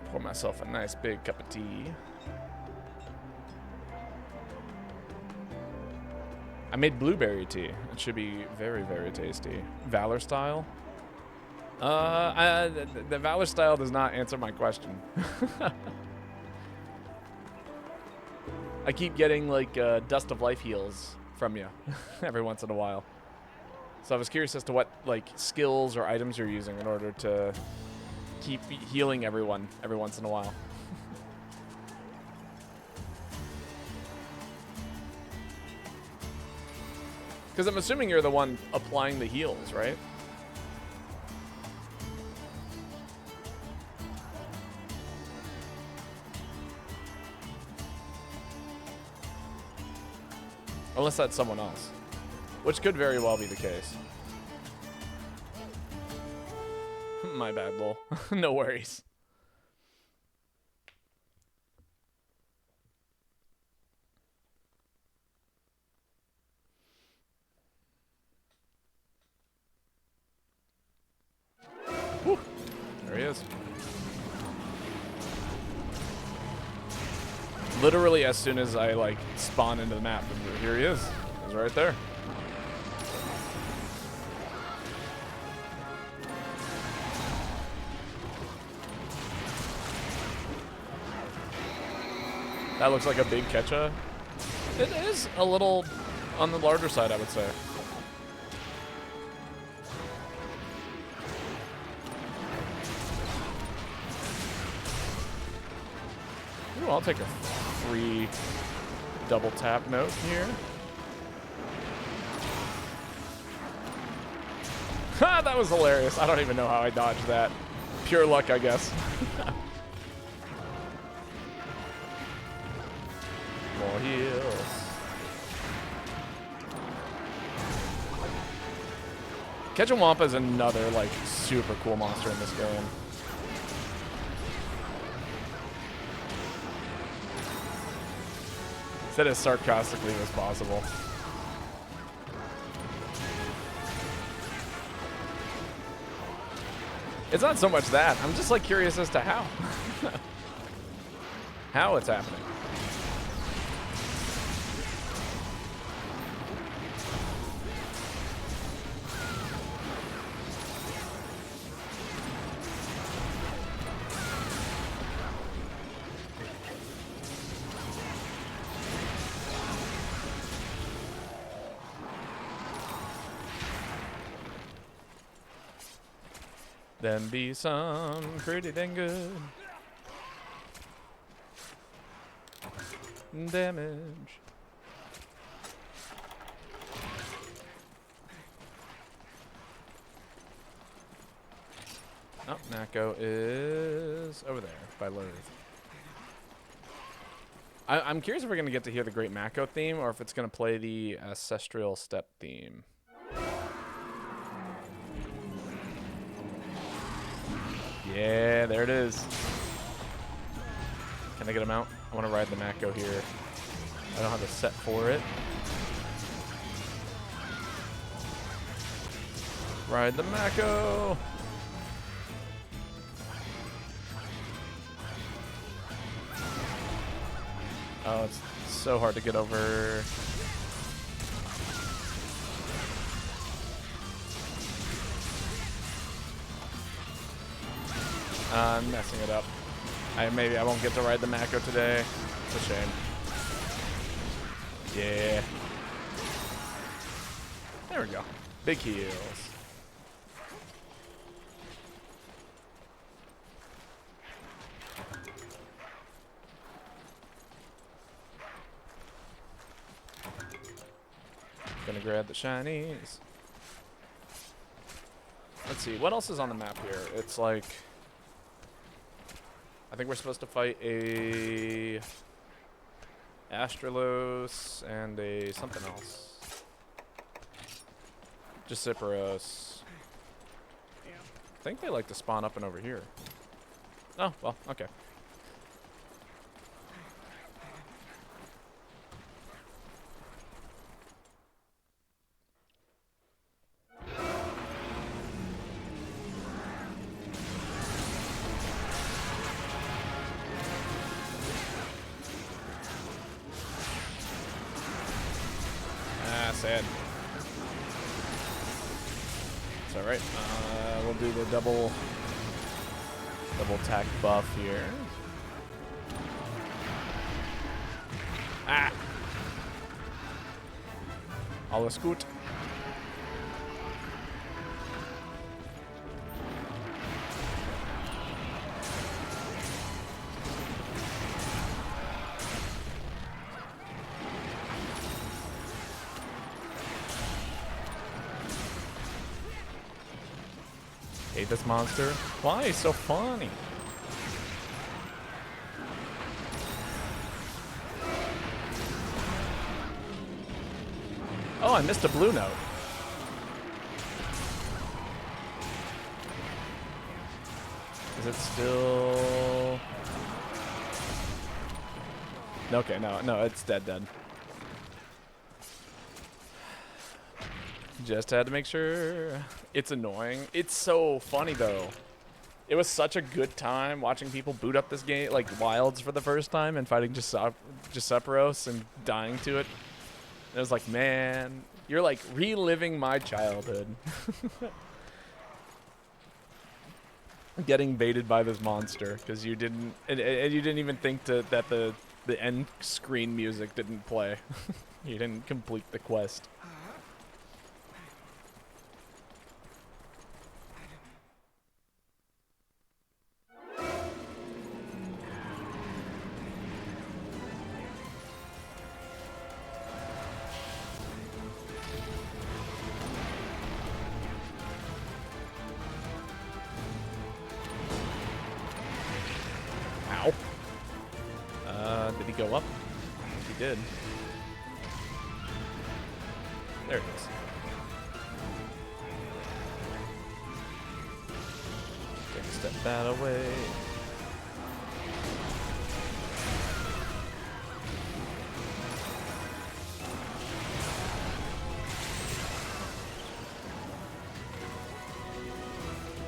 Pour myself a nice big cup of tea. I made blueberry tea. It should be very, very tasty. Valor style? The Valor style does not answer my question. I keep getting, like, Dust of Life heals from you every once in a while. So I was curious as to what, like, skills or items you're using in order to keep healing everyone every once in a while. Because I'm assuming you're the one applying the heals, right? Unless that's someone else. Which could very well be the case. My bad, lol. No worries. Whew. There he is. Literally as soon as I, like, spawn into the map, and here he is. He's right there. That looks like a big Ketcha. It is a little on the larger side, I would say. Ooh, I'll take a free double tap note here. Ha! That was hilarious. I don't even know how I dodged that. Pure luck, I guess. More heals. Ketchawampa is another, like, super cool monster in this game. Said as sarcastically as possible. It's not so much that. I'm just, like, curious as to how. How it's happening. Then be some pretty dang good damage. Oh, Nako is over there by Lurth. I'm curious if we're going to get to hear the Great Mako theme or if it's going to play the Ancestral Step theme. Yeah, there it is. Can I get him out? I want to ride the Mako here. I don't have a set for it. Ride the Mako. Oh, it's so hard to get over. I'm messing it up. Maybe I won't get to ride the Mako today. It's a shame. Yeah. There we go. Big heals. Gonna grab the shinies. Let's see, what else is on the map here? It's like, I think we're supposed to fight a Astralos and a something else. Juciferos. I think they like to spawn up and over here. Oh, well, okay. Sad. It's all right. We'll do the double attack buff here. Ah! Alles gut. Hate this monster. Why? He's so funny. Oh, I missed a blue note. Is it still... Okay, no, it's dead. Just had to make sure. It's annoying. It's so funny, though. It was such a good time watching people boot up this game, like Wilds for the first time and fighting Juciferos and dying to it. And it was like, man, you're like reliving my childhood. Getting baited by this monster because you didn't, and you didn't even think that the end screen music didn't play. You didn't complete the quest. Did he go up? I think he did. There it is. Step that away.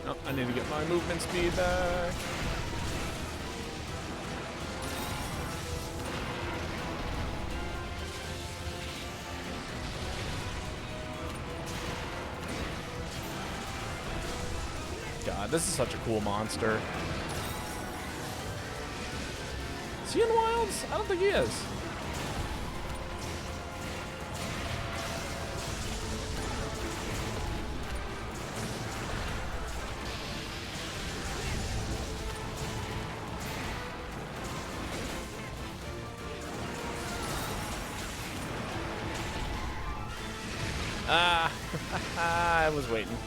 Oh, I need to get my movement speed back. God, this is such a cool monster. Is he in Wilds? I don't think he is. Ah, I was waiting.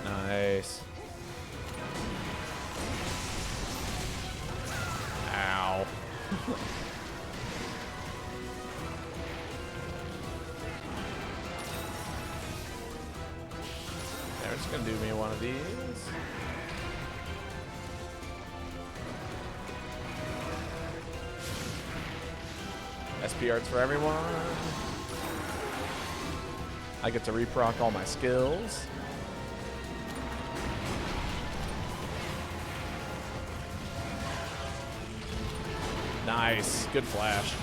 Nice. Ow. They're just gonna do me one of these. SP arts for everyone. I get to reproc all my skills. Nice. Good flash.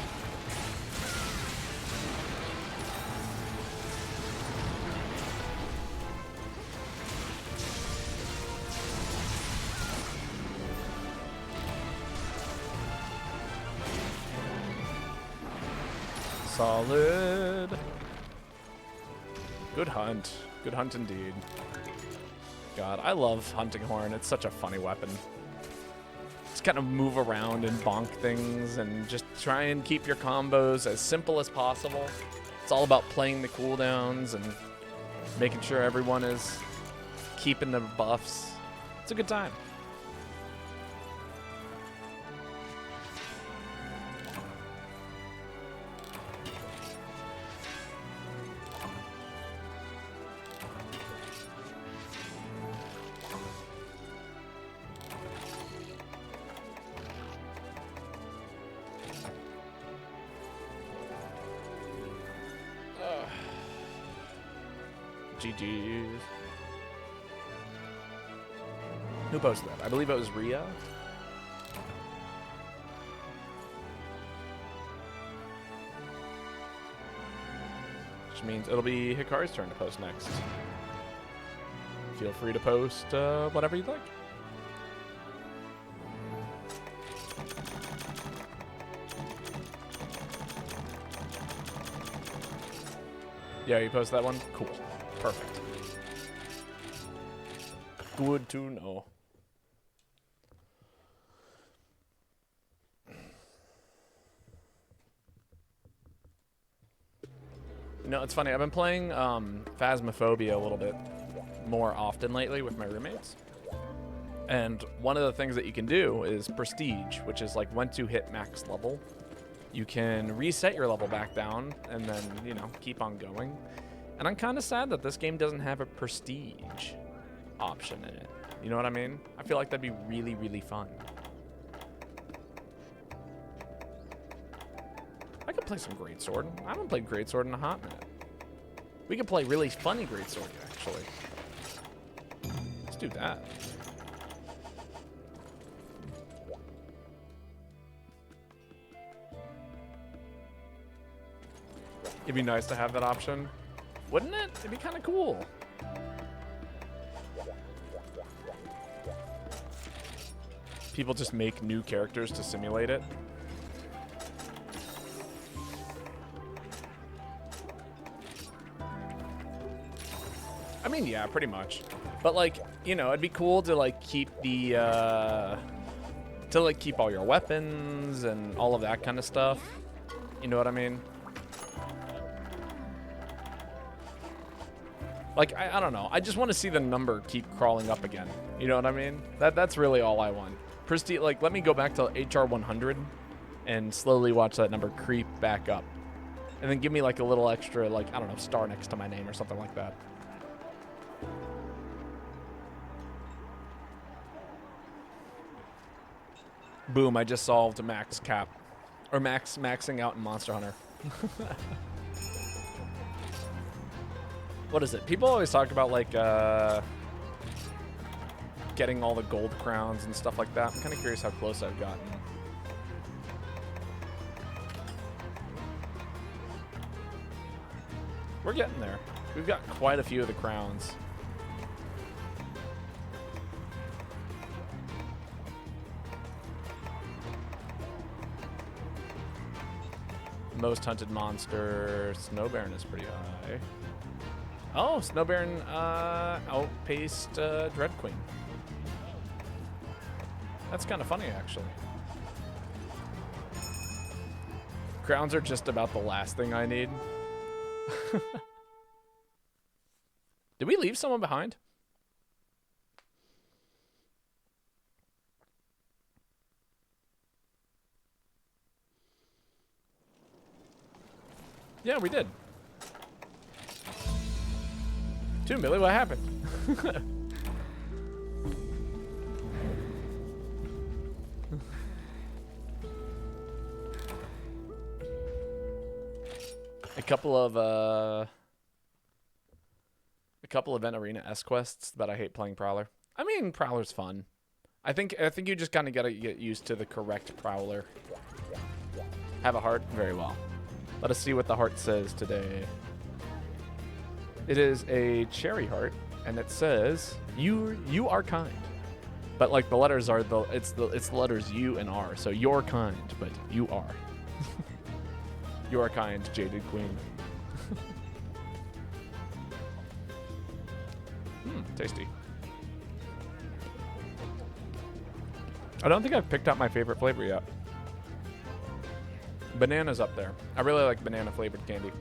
Solid. Good hunt. Good hunt indeed. God, I love Hunting Horn. It's such a funny weapon. Just kind of move around and bonk things and just try and keep your combos as simple as possible. It's all about playing the cooldowns and making sure everyone is keeping the buffs. It's a good time. GG's. Who posted that? I believe it was Rhea. Which means it'll be Hikaru's turn to post next. Feel free to post whatever you'd like. Yeah, you post that one? Cool. Perfect. Good to know. You know, it's funny. I've been playing Phasmophobia a little bit more often lately with my roommates. And one of the things that you can do is Prestige, which is like once you hit max level, you can reset your level back down and then, you know, keep on going. And I'm kind of sad that this game doesn't have a prestige option in it. You know what I mean? I feel like that'd be really, really fun. I could play some Greatsword. I haven't played Greatsword in a hot minute. We could play really funny Greatsword, actually. Let's do that. It'd be nice to have that option. Wouldn't it? It'd be kind of cool. People just make new characters to simulate it. I mean, yeah, pretty much. But like, you know, it'd be cool to like keep the keep all your weapons and all of that kind of stuff. You know what I mean? Like, I don't know. I just want to see the number keep crawling up again. You know what I mean? That's really all I want. Prestige, like, let me go back to HR 100 and slowly watch that number creep back up. And then give me like a little extra, like, I don't know, star next to my name or something like that. Boom, I just solved max cap. Or maxing out in Monster Hunter. What is it? People always talk about, like, getting all the gold crowns and stuff like that. I'm kind of curious how close I've gotten. We're getting there. We've got quite a few of the crowns. Most hunted monster, Snow Baron is pretty high. Oh, Snow Baron outpaced Dread Queen. That's kind of funny, actually. Crowns are just about the last thing I need. Did we leave someone behind? Yeah, we did. 2 Millie, what happened? A couple of Event Arena S quests, but I hate playing Prowler. I mean, Prowler's fun. I think you just kind of gotta get used to the correct Prowler. Have a heart? Very well. Let us see what the heart says today. It is a cherry heart, and it says, "You are kind." But like the letters are it's the letters U and R. So you're kind, but you are. You are kind, jaded queen. Tasty. I don't think I've picked out my favorite flavor yet. Banana's up there. I really like banana flavored candy.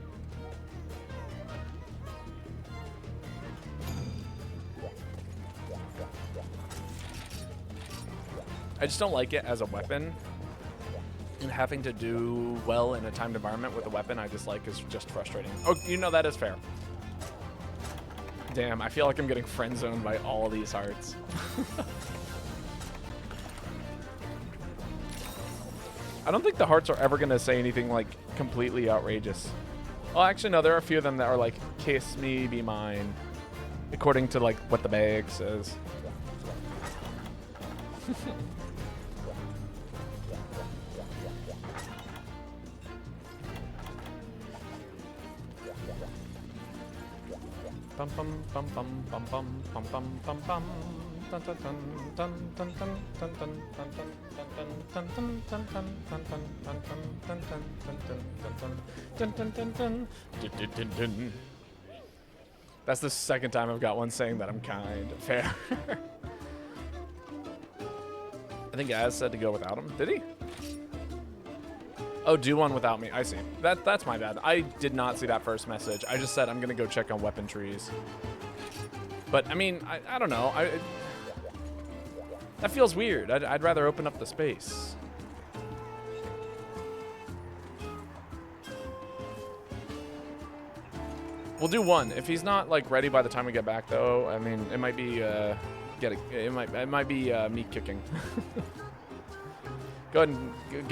I just don't like it as a weapon. And having to do well in a timed environment with a weapon I dislike is just frustrating. Oh, you know, that is fair. Damn, I feel like I'm getting friend zoned by all these hearts. I don't think the hearts are ever going to say anything like completely outrageous. Oh, actually, no, there are a few of them that are like, kiss me, be mine. According to like what the bag says. Bum bum bum bum bum bum bum bum bum bum. Dun dun dun dun dun dun dun dun dun dun dun dun dun. That's the second time I've got one saying that I'm kind. Fair. I think Az said to go without him. Did he? Oh, do one without me. I see. That's my bad. I did not see that first message. I just said I'm gonna go check on weapon trees. But I mean, I don't know. That feels weird. I'd rather open up the space. We'll do one. If he's not like ready by the time we get back, though, I mean, it might be it might be me kicking. Go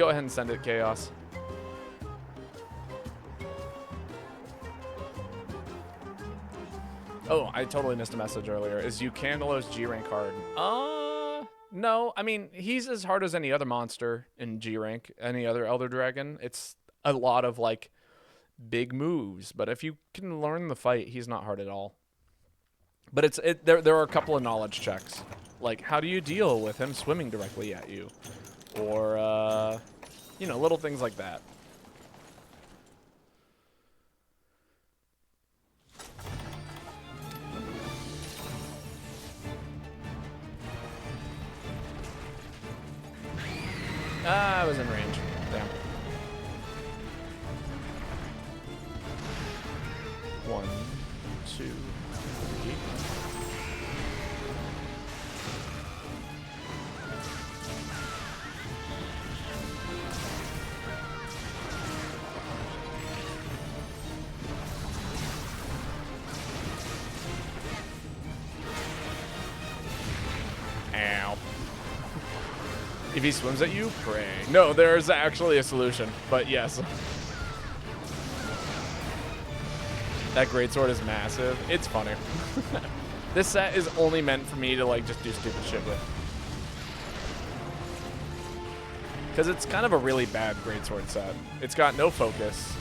ahead and send it, Chaos. Oh, I totally missed a message earlier. Is Eucandalo's G rank hard? No. I mean, he's as hard as any other monster in G rank, any other Elder Dragon. It's a lot of like big moves, but if you can learn the fight, he's not hard at all. But there are a couple of knowledge checks. Like, how do you deal with him swimming directly at you? Or, you know, little things like that. I was in range. Damn. 1, 2, 3. Ow. If he swims at you, pray. No, there's actually a solution, but yes. That greatsword is massive. It's funny. This set is only meant for me to like just do stupid shit with. Because it's kind of a really bad greatsword set. It's got no focus.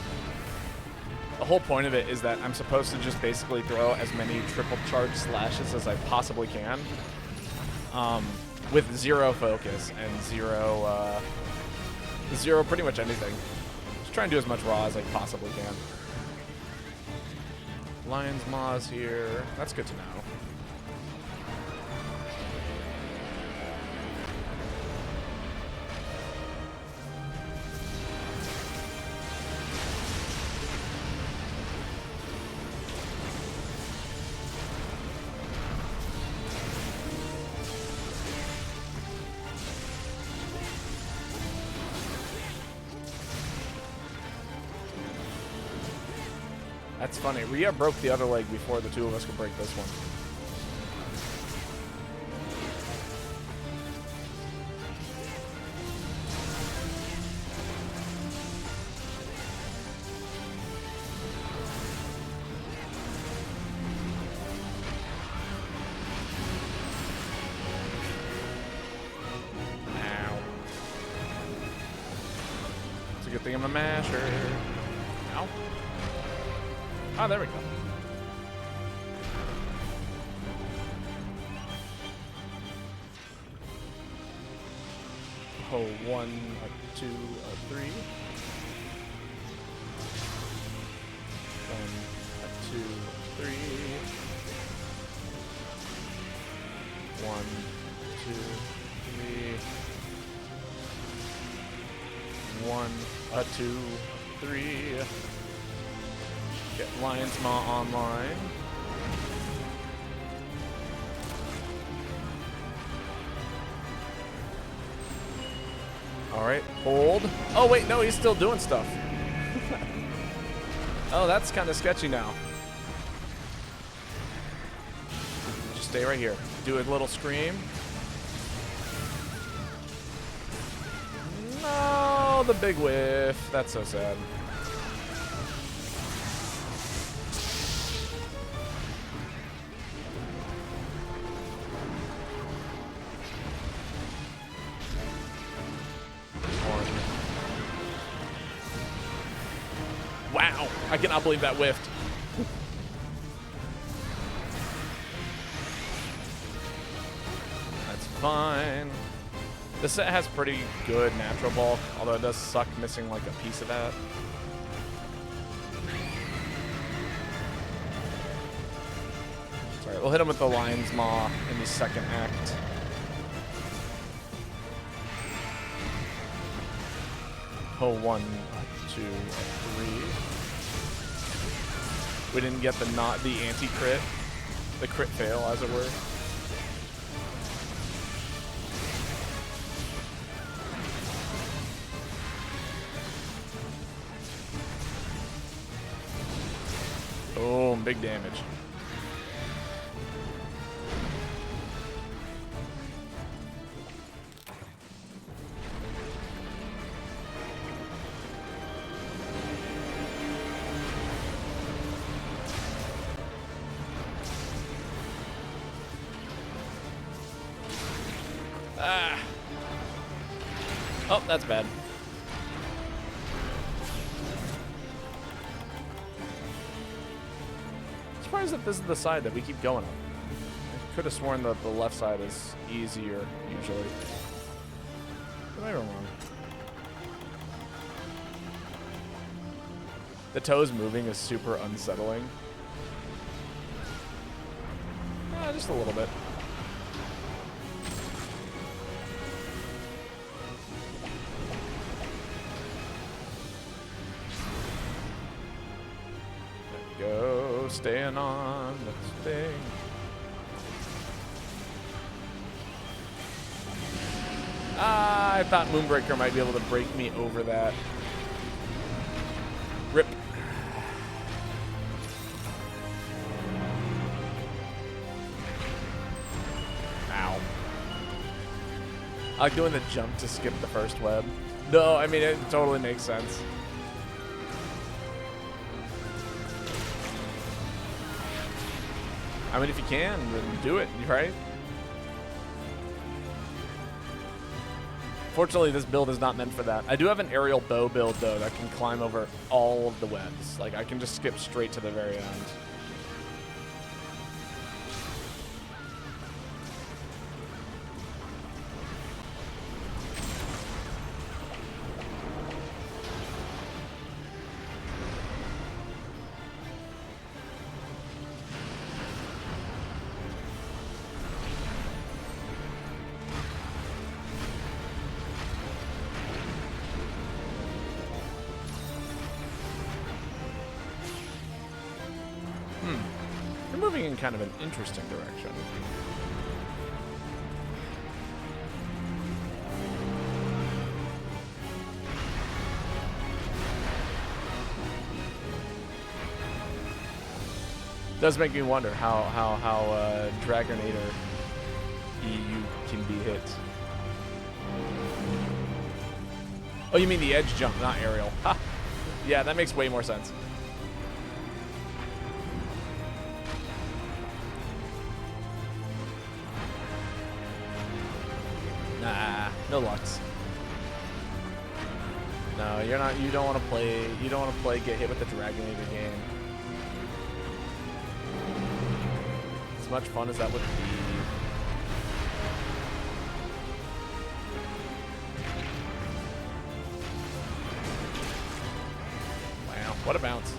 The whole point of it is that I'm supposed to just basically throw as many triple charge slashes as I possibly can. With zero focus and zero pretty much anything. Just try and do as much raw as I possibly can. Lion's Maws here. That's good to know. That's funny. Rhea broke the other leg before the two of us could break this one. Ow. It's a good thing I'm a masher. Ow. Oh, there we go. Oh, 1, a 2, a 3. 1, a 2, 3. 1, 2, 3. 1, a 2, 3. Get Lion's Maw online. Alright, hold. Oh wait, no, he's still doing stuff. Oh, that's kind of sketchy now. Just stay right here. Do a little scream. No, the big whiff. That's so sad. Wow, I cannot believe that whiffed. That's fine. This set has pretty good natural bulk, although it does suck missing like a piece of that. Sorry, we'll hit him with the Lion's Maw in the second act. Oh, 1, 2, 3. We didn't get the anti-crit, the crit fail, as it were. Boom, big damage. Ah. Oh, that's bad. Surprised that this is the side that we keep going on. I could have sworn that the left side is easier, usually. Am I wrong? The toes moving is super unsettling. Just a little bit. Go, staying on the thing. I thought Moonbreaker might be able to break me over that. Rip. Ow. I like doing the jump to skip the first web. No, I mean, it totally makes sense. I mean, if you can, then do it, right? Fortunately, this build is not meant for that. I do have an aerial bow build, though, that can climb over all of the webs. Like, I can just skip straight to the very end. You're moving in kind of an interesting direction. Does make me wonder how Dragonator you can be hit. Oh, you mean the edge jump, not aerial. Ha! Yeah, that makes way more sense. Nah, no Lux. No, you're not. You don't want to play. You don't want to play. Get hit with the Dragonator game. As much fun as that would be. Wow, what a bounce.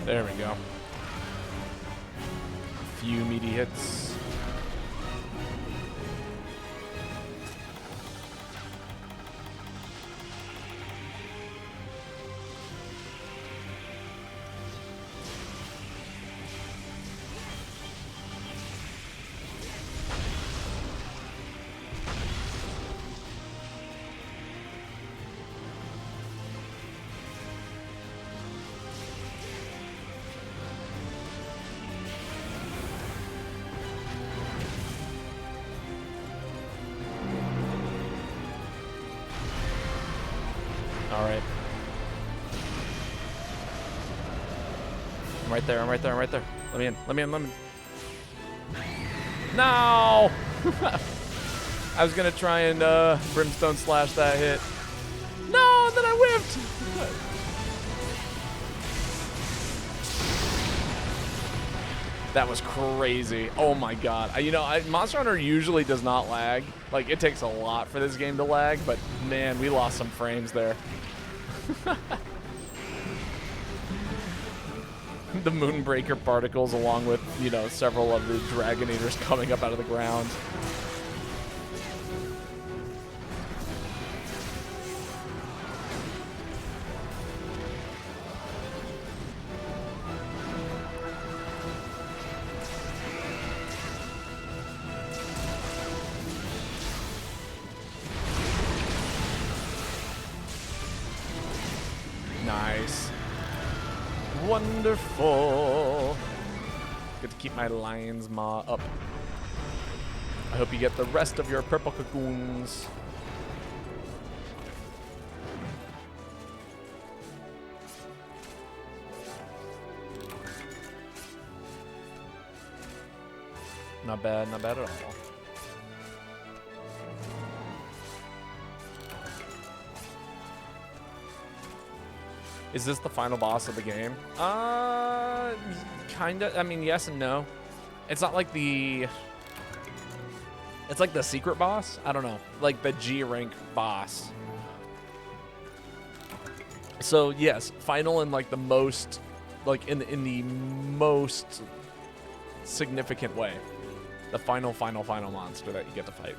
There we go. Few meaty hits. All right. I'm right there. I'm right there. I'm right there. Let me in. Let me in. Let me in. No! I was going to try and Brimstone Slash that hit. No! Then I whiffed! That was crazy. Oh my god. You know, Monster Hunter usually does not lag. Like, it takes a lot for this game to lag, but man, we lost some frames there. The Moonbreaker particles, along with, you know, several of the Dragonators coming up out of the ground. Nice. Wonderful. Get to keep my lion's maw up. I hope you get the rest of your purple cocoons. Not bad at all. Is this the final boss of the game? Kinda. I mean, yes and no. It's not like the... It's like the secret boss? I don't know. Like the G rank boss. So yes, final in like the most, like in the most significant way. The final monster that you get to fight.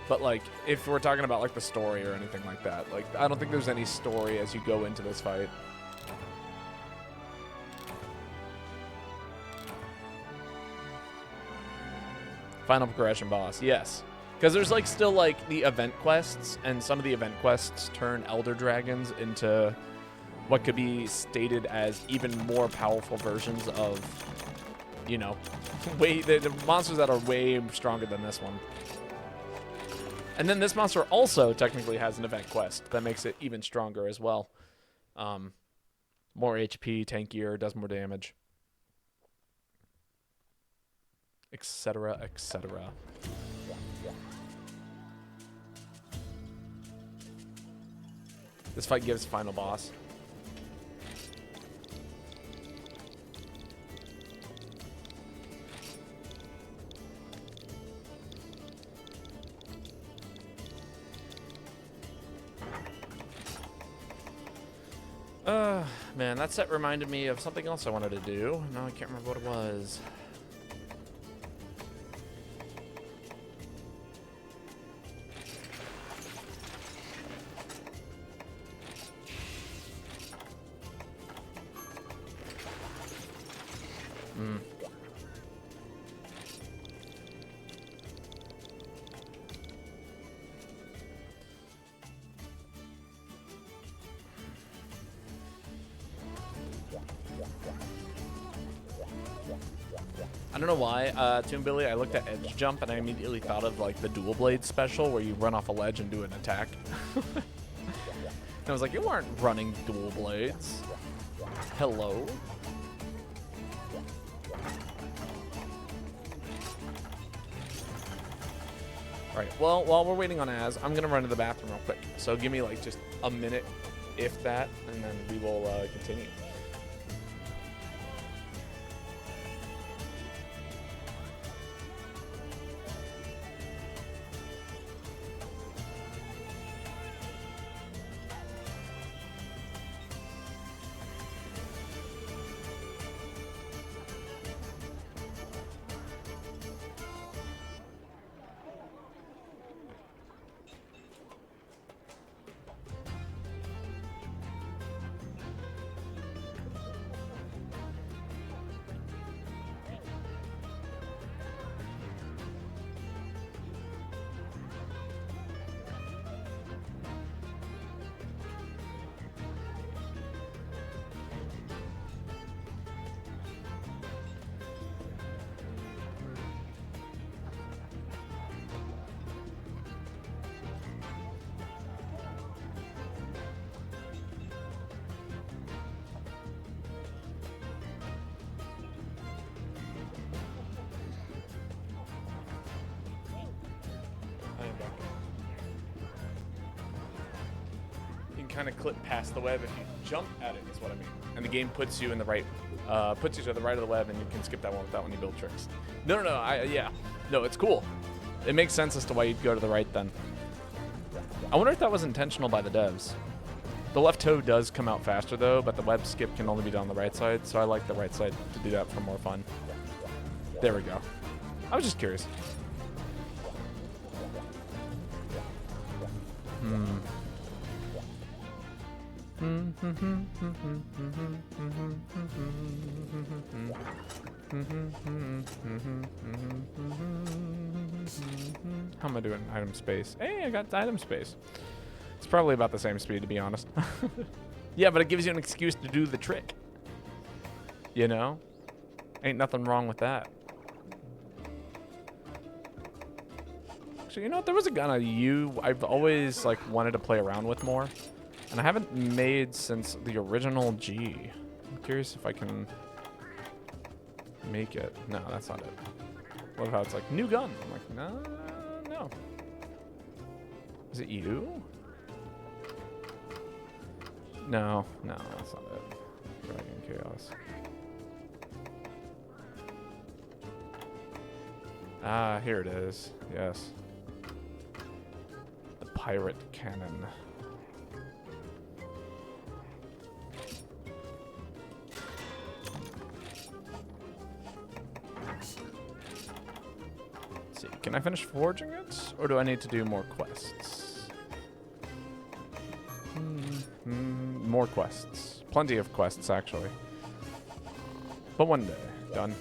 But like, if we're talking about like the story or anything like that, like I don't think there's any story as you go into this fight. Final progression boss, yes. Because there's like still like the event quests, and some of the event quests turn Elder Dragons into what could be stated as even more powerful versions of, you know, the monsters that are way stronger than this one. And then this monster also technically has an event quest that makes it even stronger as well. More HP, tankier, does more damage, etc., etc. This fight gives final boss. Man, that set reminded me of something else I wanted to do. No, I can't remember what it was. I don't know why, Toon Billy, I looked at Edge Jump and I immediately thought of like the Dual Blade special where you run off a ledge and do an attack. And I was like, you weren't running Dual Blades. Hello? Alright, well, while we're waiting on Az, I'm gonna run to the bathroom real quick. So give me like just a minute, if that, and then we will continue. Kind of clip past the web if you jump at it is what I mean, and the game puts you in the right, puts you to the right of the web, and you can skip that one without when you build tricks. No, yeah, no, it's cool. It makes sense as to why you'd go to the right then. I wonder if that was intentional by the devs. The left toe does come out faster though, but the web skip can only be done on the right side, so I like the right side to do that for more fun. There we go. I was just curious. How am I doing? Item space. Hey, I got item space. It's probably about the same speed, to be honest. Yeah, but it gives you an excuse to do the trick. You know? Ain't nothing wrong with that. Actually, you know what? There was a gun I've always like wanted to play around with more. And I haven't made since the original G. I'm curious if I can make it. No, that's not it. Love how it's like, new gun. I'm like, no. Is it you? No, that's not it. Dragon Chaos. Ah, here it is. Yes. The pirate cannon. Can I finish forging it? Or do I need to do more quests? More quests. Plenty of quests, actually. But one day. Done.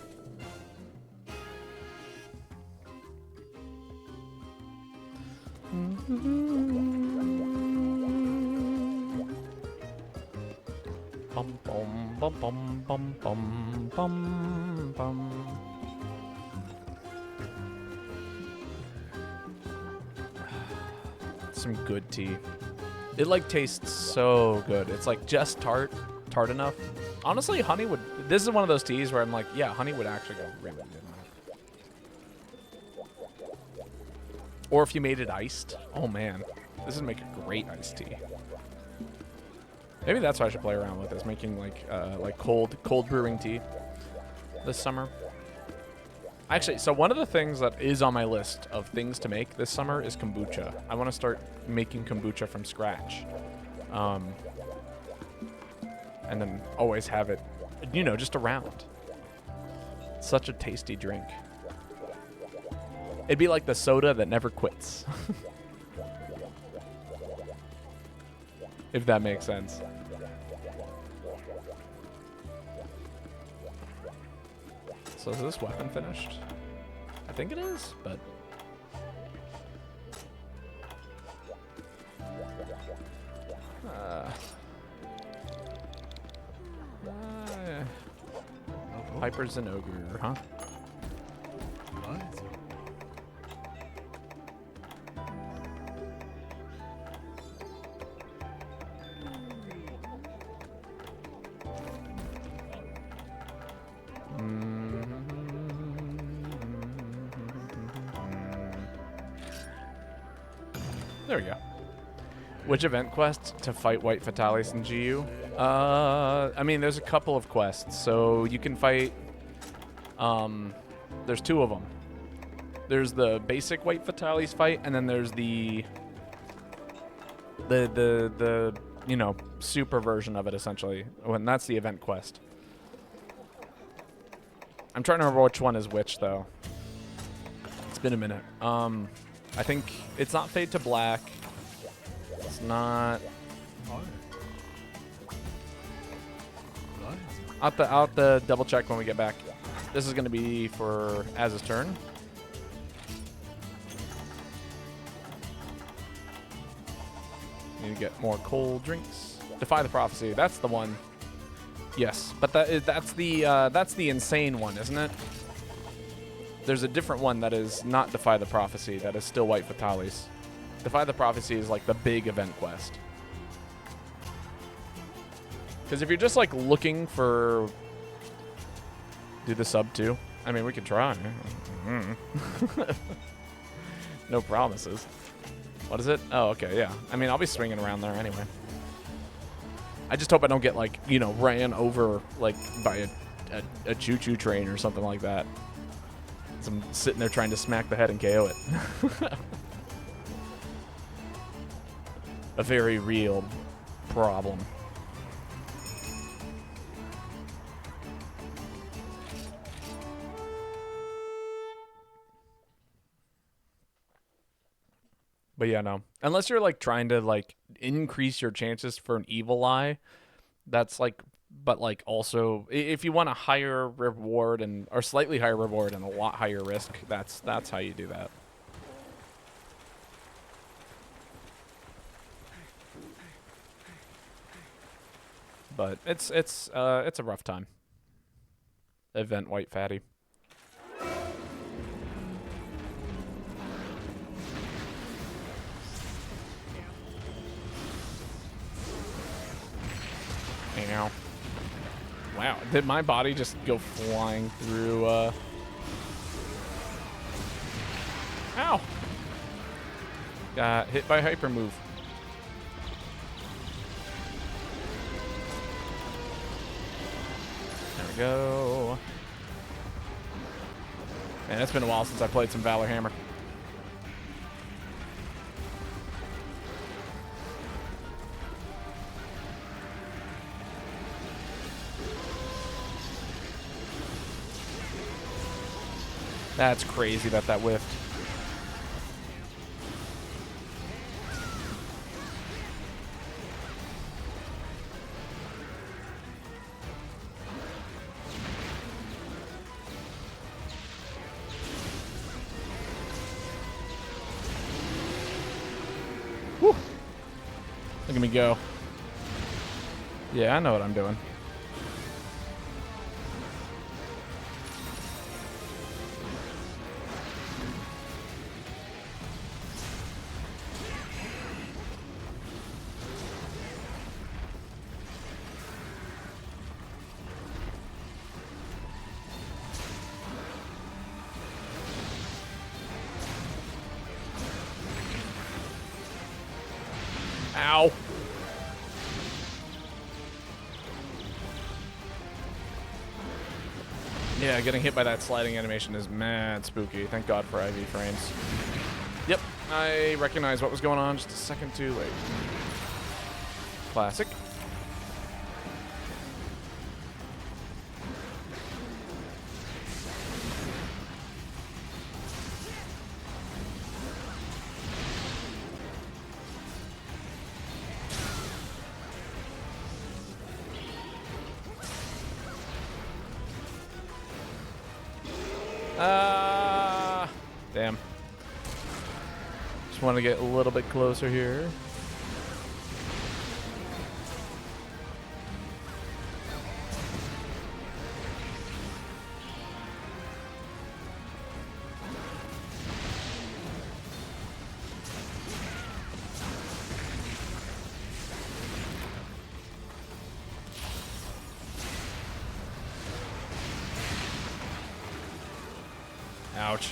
Bum bum bum bum bum bum bum bum. Some good tea. It like tastes so good. It's like just tart enough. Honestly, honey would. This is one of those teas where I'm like, yeah, honey would actually go really good in it. Or if you made it iced. Oh man, this would make a great iced tea. Maybe that's what I should play around with, is making like cold brewing tea this summer. Actually, so one of the things that is on my list of things to make this summer is kombucha. I want to start making kombucha from scratch. And then always have it, you know, just around. Such a tasty drink. It'd be like the soda that never quits. If that makes sense. So is this weapon finished? I think it is, but... Piper's an ogre, huh? There we go. Which event quest to fight White Fatalis in GU? I mean, there's a couple of quests. So you can fight... there's two of them. There's the basic White Fatalis fight, and then there's the you know, super version of it, essentially. And that's the event quest. I'm trying to remember which one is which, though. It's been a minute. I think it's not Fade to Black. It's not... I'll have to double check when we get back. This is going to be for Az's turn. Need to get more cold drinks. Defy the Prophecy. That's the one. Yes, but that's the insane one, isn't it? There's a different one that is not Defy the Prophecy, that is still White Fatalis. Defy the Prophecy is like the big event quest. Because if you're just like looking for... Do the sub too? I mean, we could try. No promises. What is it? Oh, okay, yeah. I mean, I'll be swinging around there anyway. I just hope I don't get like, you know, ran over like by a choo-choo train or something like that. So I'm sitting there trying to smack the head and KO it. A very real problem. But yeah, no. Unless you're like trying to like increase your chances for an evil eye, that's like, but like also if you want a higher reward and or slightly higher reward and a lot higher risk, that's how you do that. But it's a rough time. Event White Fatty. Ow. Wow, did my body just go flying through, Ow! Got hit by hyper move. There we go. Man, it's been a while since I played some Valor Hammer. That's crazy that whiffed. Look at me go. Yeah, I know what I'm doing. Ow. Yeah, getting hit by that sliding animation is mad spooky. Thank God for IV frames. Yep, I recognize what was going on just a second too late. Classic. Damn. Just want to get a little bit closer here. Ouch.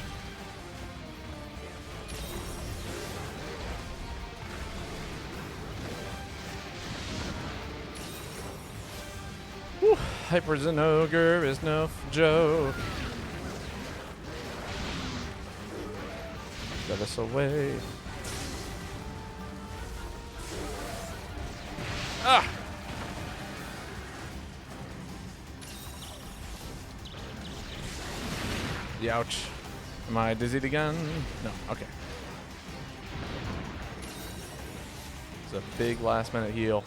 Whew. Hyper's an ogre is no joke. Get us away. Ah! Ouch. Am I dizzied again? No. Okay. It's a big last minute heal.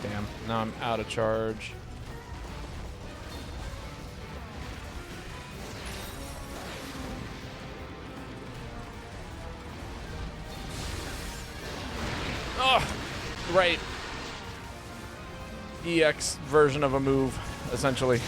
Damn. Now I'm out of charge. Oh! Right. EX version of a move, essentially.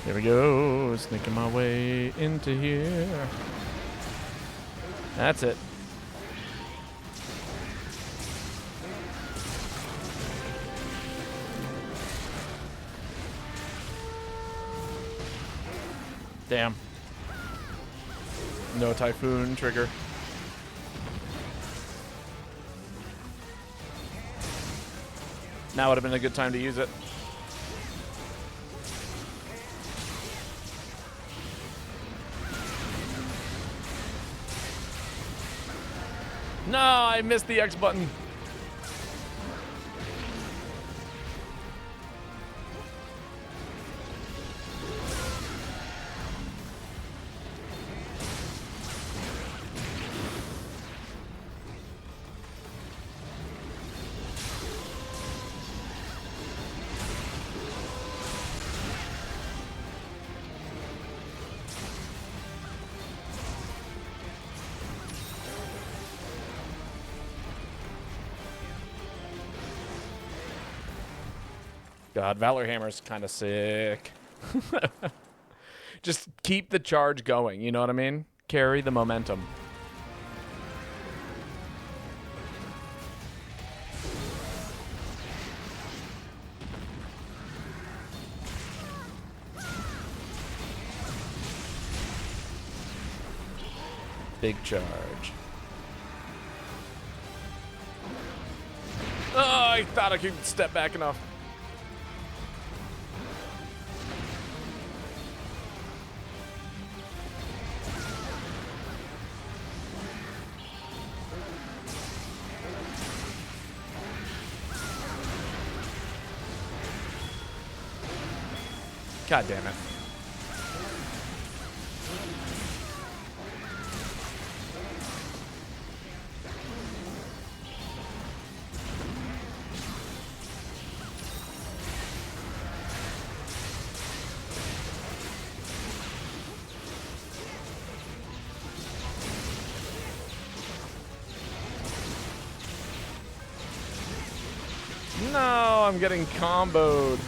Here we go, sneaking my way into here. That's it. Damn. No typhoon trigger. Now would have been a good time to use it. No, I missed the X button. God, Valor Hammer's kind of sick. Just keep the charge going, you know what I mean? Carry the momentum. Big charge. Oh, I thought I could step back enough. God damn it. No, I'm getting comboed.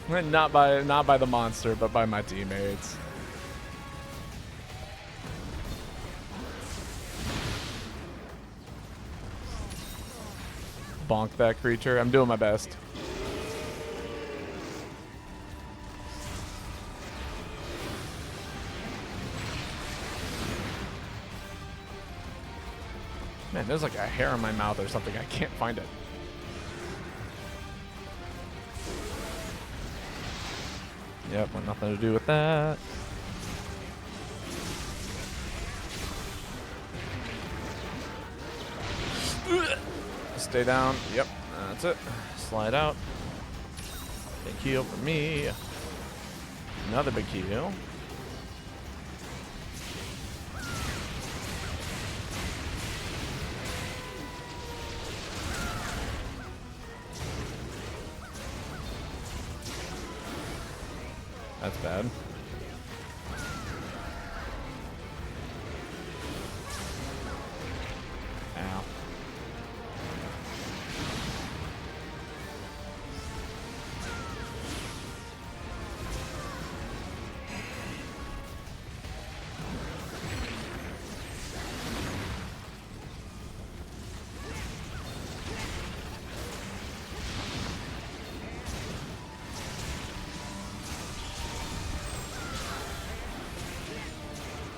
Not by the monster, but by my teammates. Bonk that creature. I'm doing my best. Man, there's like a hair in my mouth or something. I can't find it. Yep, want nothing to do with that. Stay down. Yep, that's it. Slide out. Big heal for me. Another big heal. That's bad. Ow.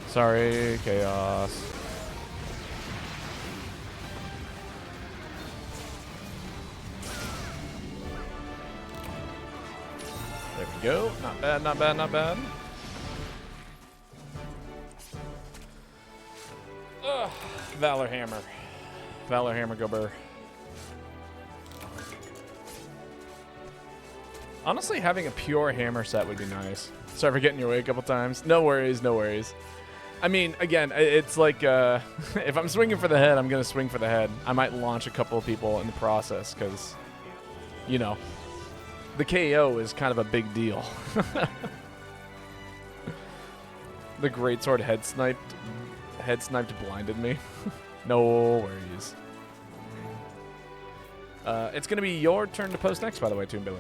Sorry, chaos. There we go. Not bad, not bad, not bad. Ugh. Valor Hammer. Valor Hammer, go burr. Honestly, having a pure hammer set would be nice. Sorry for getting your way a couple times. No worries, no worries. I mean, again, it's like, if I'm swinging for the head, I'm going to swing for the head. I might launch a couple of people in the process because, you know, the KO is kind of a big deal. The greatsword head sniped blinded me. No worries. It's going to be your turn to post next, by the way, Toon Billy.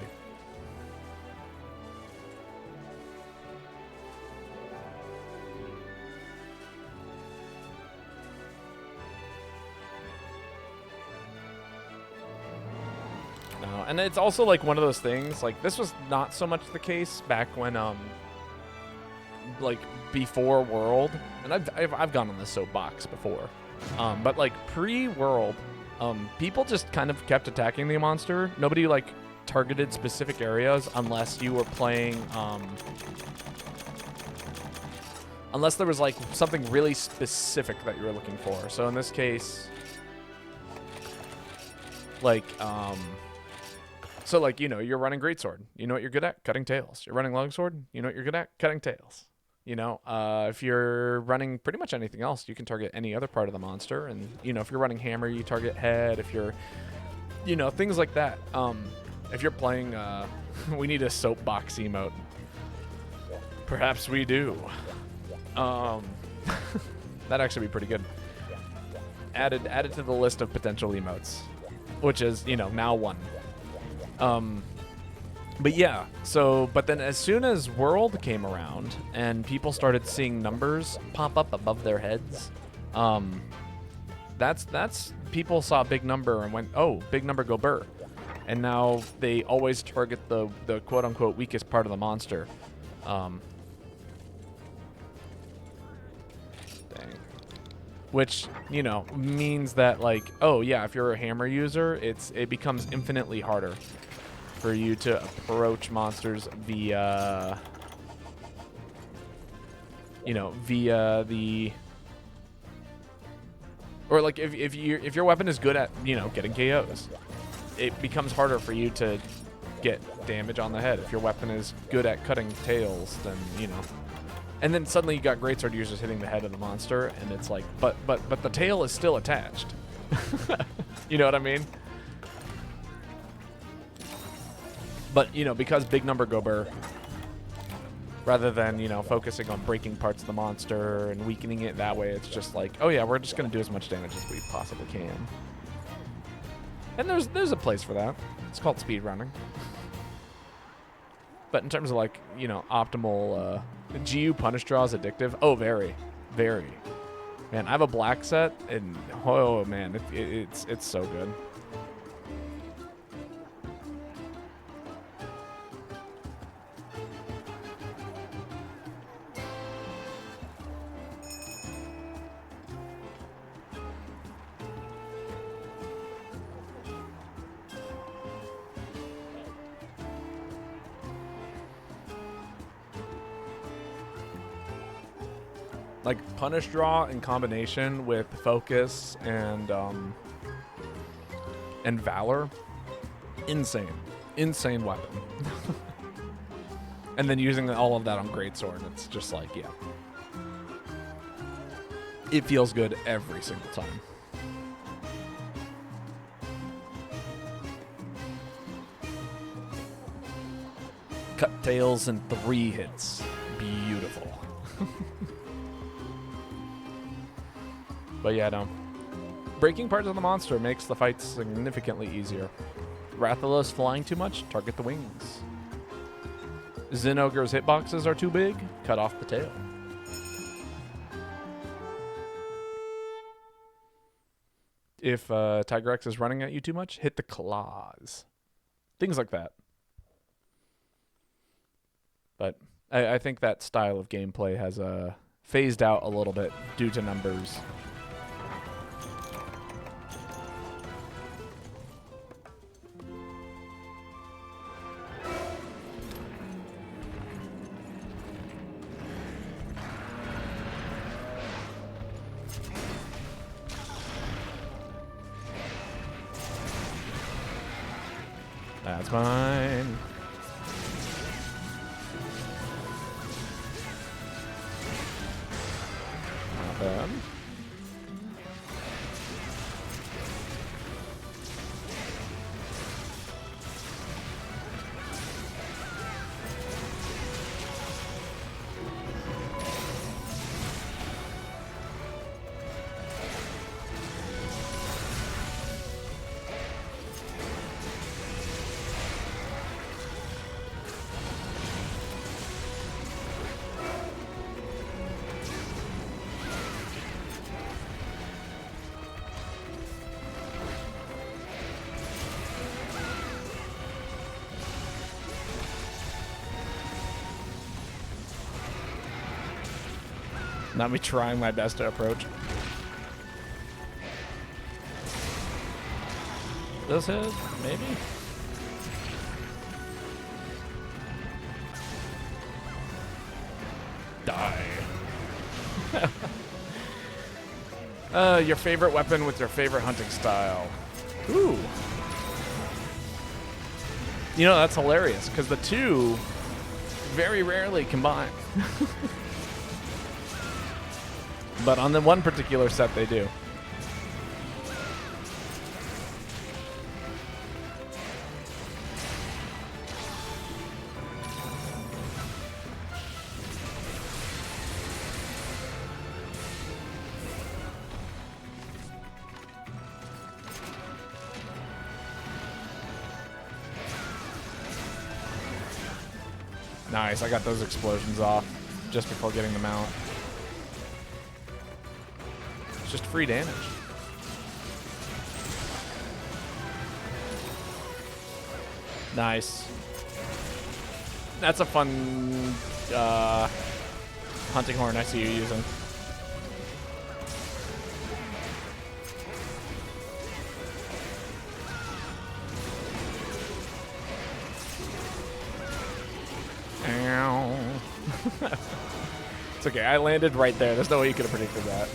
And it's also like one of those things, like this was not so much the case back when, like before World, and I've gone on this soapbox before, but like pre-World, people just kind of kept attacking the monster. Nobody like targeted specific areas unless you were playing, unless there was like something really specific that you were looking for. So in this case, like, so, like, you know, you're running Greatsword. You know what you're good at? Cutting tails. You're running Longsword. You know what you're good at? Cutting tails. You know, if you're running pretty much anything else, you can target any other part of the monster. And, you know, if you're running Hammer, you target head. If you're, you know, things like that. If you're playing, we need a soapbox emote. Perhaps we do. That'd actually be pretty good. Added to the list of potential emotes, which is, you know, now one. But yeah, so, but then as soon as World came around and people started seeing numbers pop up above their heads, that's people saw a big number and went, oh, big number, go burr. And now they always target the quote unquote weakest part of the monster. Dang. Which, you know, means that like, oh yeah, if you're a hammer user, it becomes infinitely harder for you to approach monsters via, you know, via the Or like if your weapon is good at, you know, getting KOs, it becomes harder for you to get damage on the head. If your weapon is good at cutting tails, then, you know. And then suddenly you got greatsword users hitting the head of the monster, and it's like, but the tail is still attached. You know what I mean? But, you know, because big number gober, rather than, you know, focusing on breaking parts of the monster and weakening it that way, it's just like, oh yeah, we're just going to do as much damage as we possibly can. And there's a place for that. It's called speedrunning. But in terms of, like, you know, optimal, GU punish draw is addictive. Oh, very, very. Man, I have a black set, and oh man, it's so good. Like, punish draw in combination with focus and valor, insane weapon. And then using all of that on greatsword, it's just like, yeah, it feels good every single time. Cut tails in 3 hits, beautiful. But yeah, no. Breaking parts of the monster makes the fights significantly easier. Rathalos flying too much, target the wings. Zinogre's hitboxes are too big, cut off the tail. If Tigrex is running at you too much, hit the claws. Things like that. But I think that style of gameplay has phased out a little bit due to numbers. That's mine. Not bad. Not me trying my best to approach. This hit? Maybe? Die. Your favorite weapon with your favorite hunting style. Ooh. You know, that's hilarious, because the two very rarely combine. But on the one particular set, they do. Nice, I got those explosions off just before getting them out. It's just free damage. Nice. That's a fun hunting horn I see you using. Ow. It's okay, I landed right there. There's no way you could have predicted that.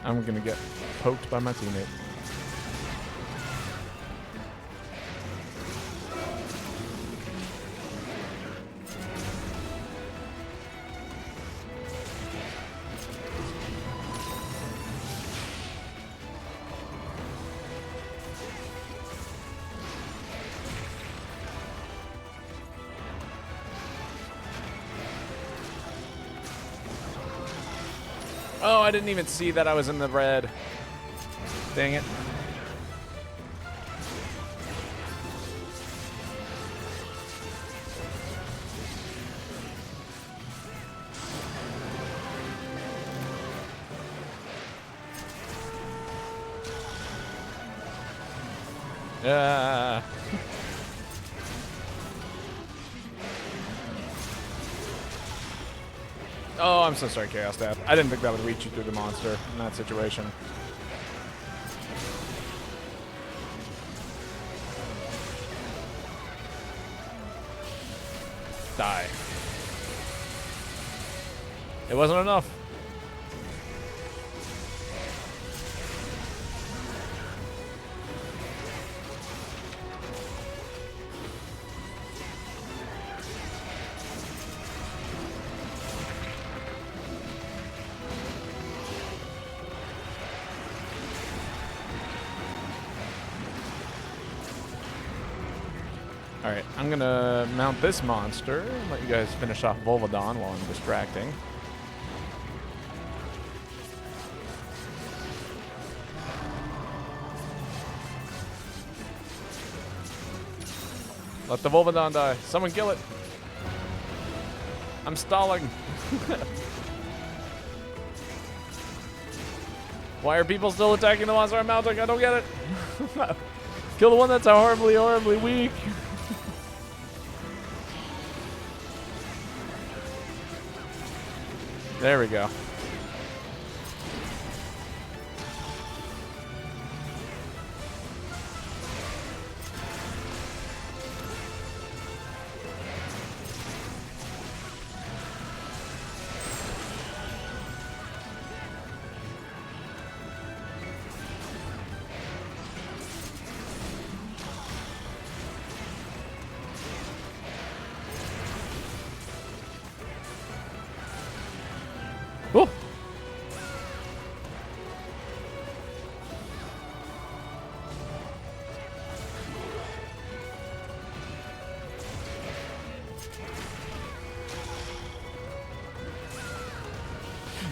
I'm gonna get poked by my teammate. Oh, I didn't even see that I was in the red. Dang it. Yeah. Oh, I'm so sorry, Chaos Dad. I didn't think that would reach you through the monster in that situation. Die. It wasn't enough. Alright, I'm gonna mount this monster and let you guys finish off Volvodon while I'm distracting. Let the Volvodon die. Someone kill it. I'm stalling. Why are people still attacking the monster I'm mounting? I don't get it. Kill the one that's horribly, horribly weak. There we go. Woo!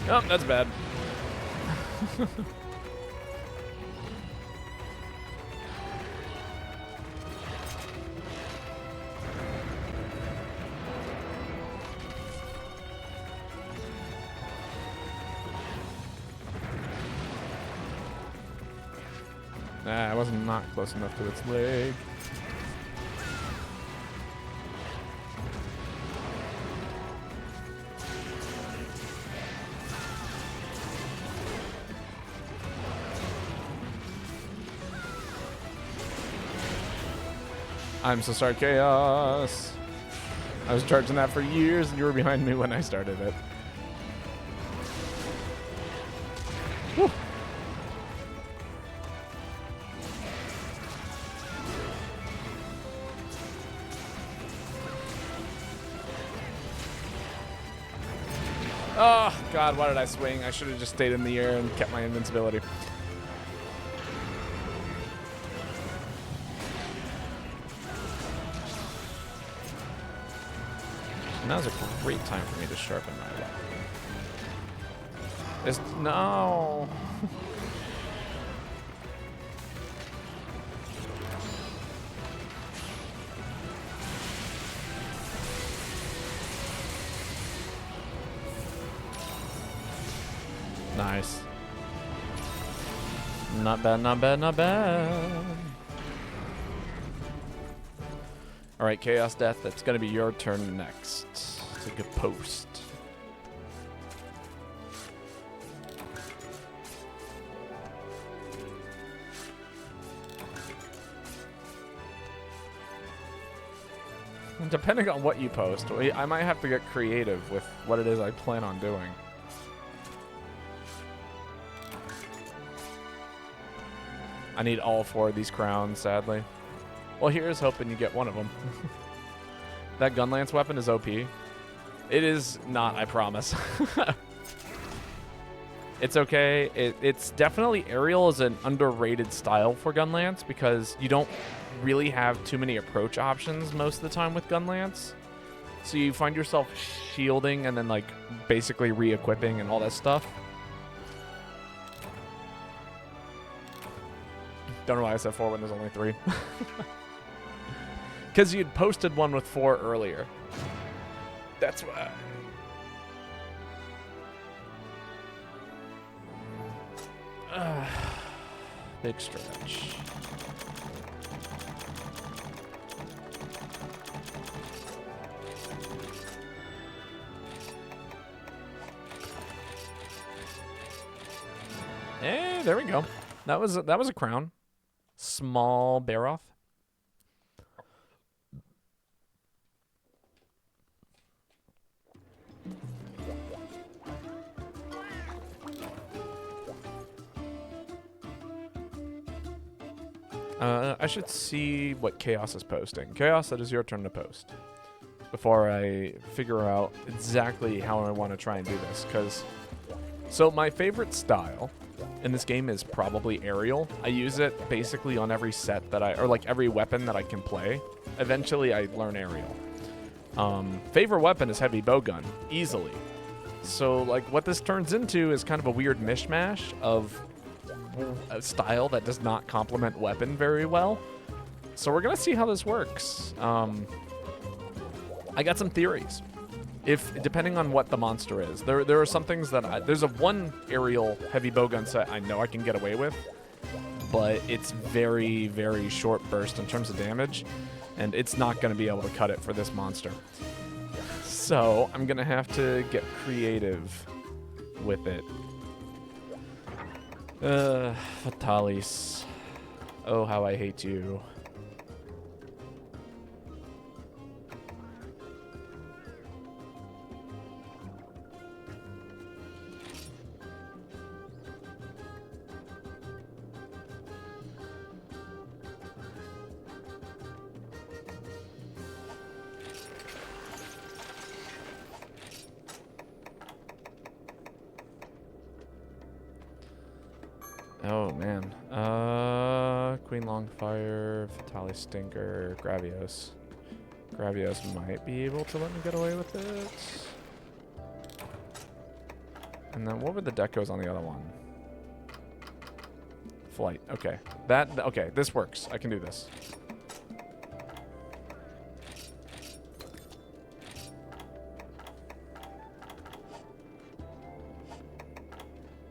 Oh, that's bad. Nah, I was not close enough to its leg. I'm so sorry, Chaos. I was charging that for years, and you were behind me when I started it. Woo. Oh, God, why did I swing? I should have just stayed in the air and kept my invincibility. Now's a great time for me to sharpen my weapon. No. Nice. Not bad, not bad, not bad. All right, Chaos Death, that's going to be your turn next. Take a post. And depending on what you post, I might have to get creative with what it is I plan on doing. I need all 4 of these crowns, sadly. Well, here's hoping you get one of them. That gun lance weapon is OP. It is not, I promise. It's okay. It's definitely aerial is an underrated style for gun lance because you don't really have too many approach options most of the time with gun lance. So you find yourself shielding and then like basically re-equipping and all that stuff. Don't know why I said 4 when there's only 3. Because you'd posted one with 4 earlier. That's why. Big stretch. Hey, there we go. That was a crown. Small bear off. I should see what Chaos is posting. Chaos, it is your turn to post. Before I figure out exactly how I want to try and do this. So my favorite style in this game is probably aerial. I use it basically on every set that or like every weapon that I can play. Eventually I learn aerial. Favorite weapon is heavy bowgun, easily. So like what this turns into is kind of a weird mishmash of a style that does not complement weapon very well. So we're gonna see how this works. I got some theories. Depending on what the monster is, there are some things that there's one aerial heavy bowgun set I know I can get away with, but it's very, very short burst in terms of damage, and it's not going to be able to cut it for this monster. So I'm going to have to get creative with it. Fatalis. Oh, how I hate you. Oh, man. Queen Longfire, Fatali Stinker, Gravios. Gravios might be able to let me get away with it. And then what were the decos on the other one? Flight. Okay. Okay, this works. I can do this.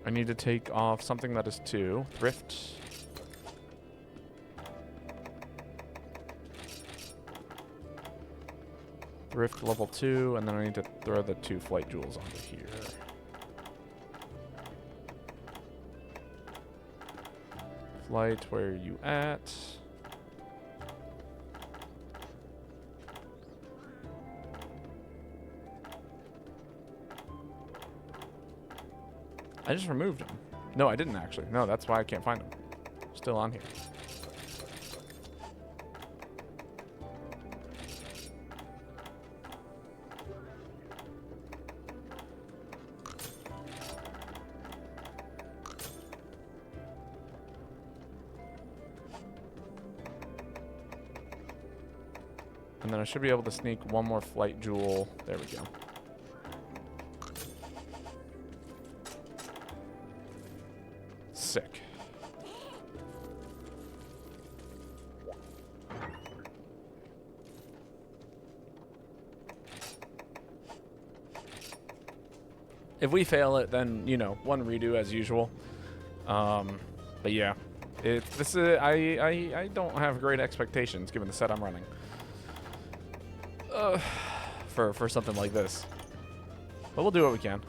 I need to take off something that is 2. Thrift. Thrift level 2, and then I need to throw the 2 flight jewels onto here. Flight, where are you at? I just removed him. No, I didn't actually. No, that's why I can't find him. Still on here. And then I should be able to sneak one more flight jewel. There we go. Sick. If we fail it, then, you know, one redo as usual. But yeah, I don't have great expectations given the set I'm running. For something like this. But we'll do what we can.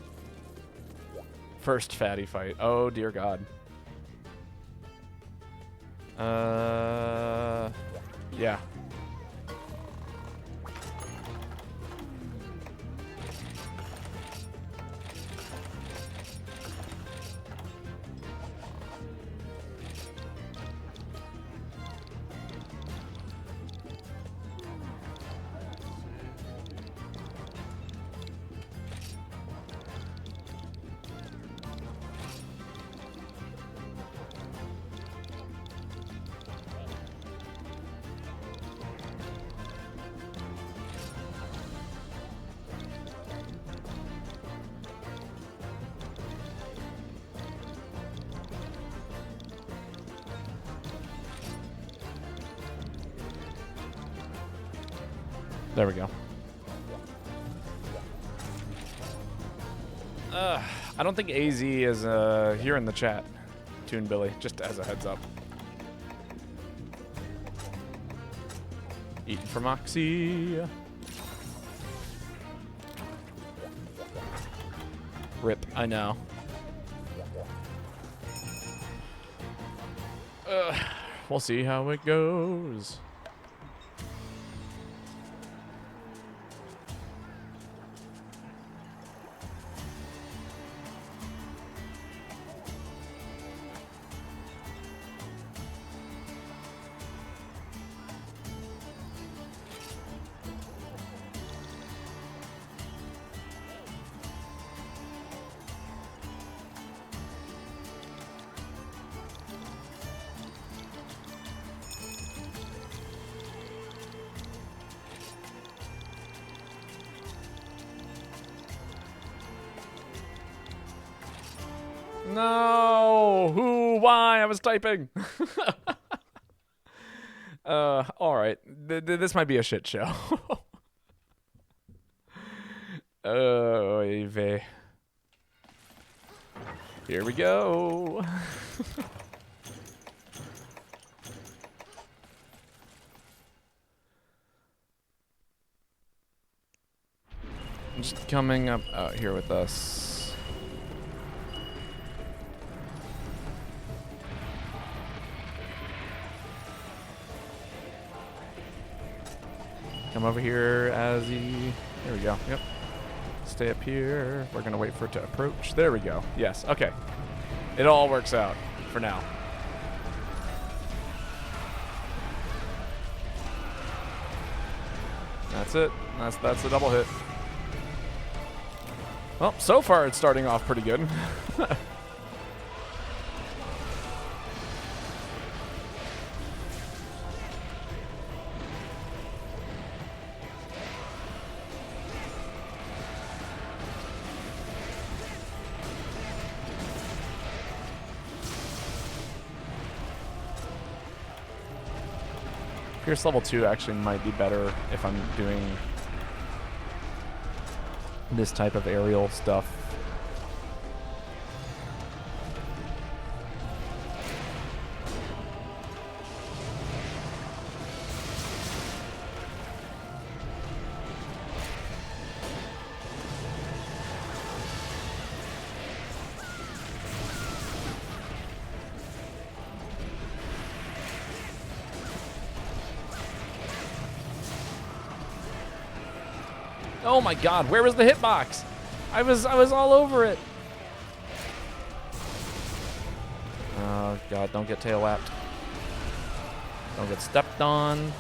First fatty fight. Oh, dear God. Yeah. There we go. I don't think AZ is here in the chat. Toon Billy, just as a heads up. Eating for Moxie. Rip, I know. We'll see how it goes. No! Who? Why? I was typing. All right. This might be a shit show. Oh, Eve. Here we go. Just coming up out here with us. Come over here, Azzy. There we go. Yep. Stay up here. We're gonna wait for it to approach. There we go. Yes. Okay. It all works out for now. That's it. That's the double hit. Well, so far it's starting off pretty good. Pierce level 2 actually might be better if I'm doing this type of aerial stuff. Oh my god, where was the hitbox? I was all over it. Oh god, don't get tail lapped. Don't get stepped on.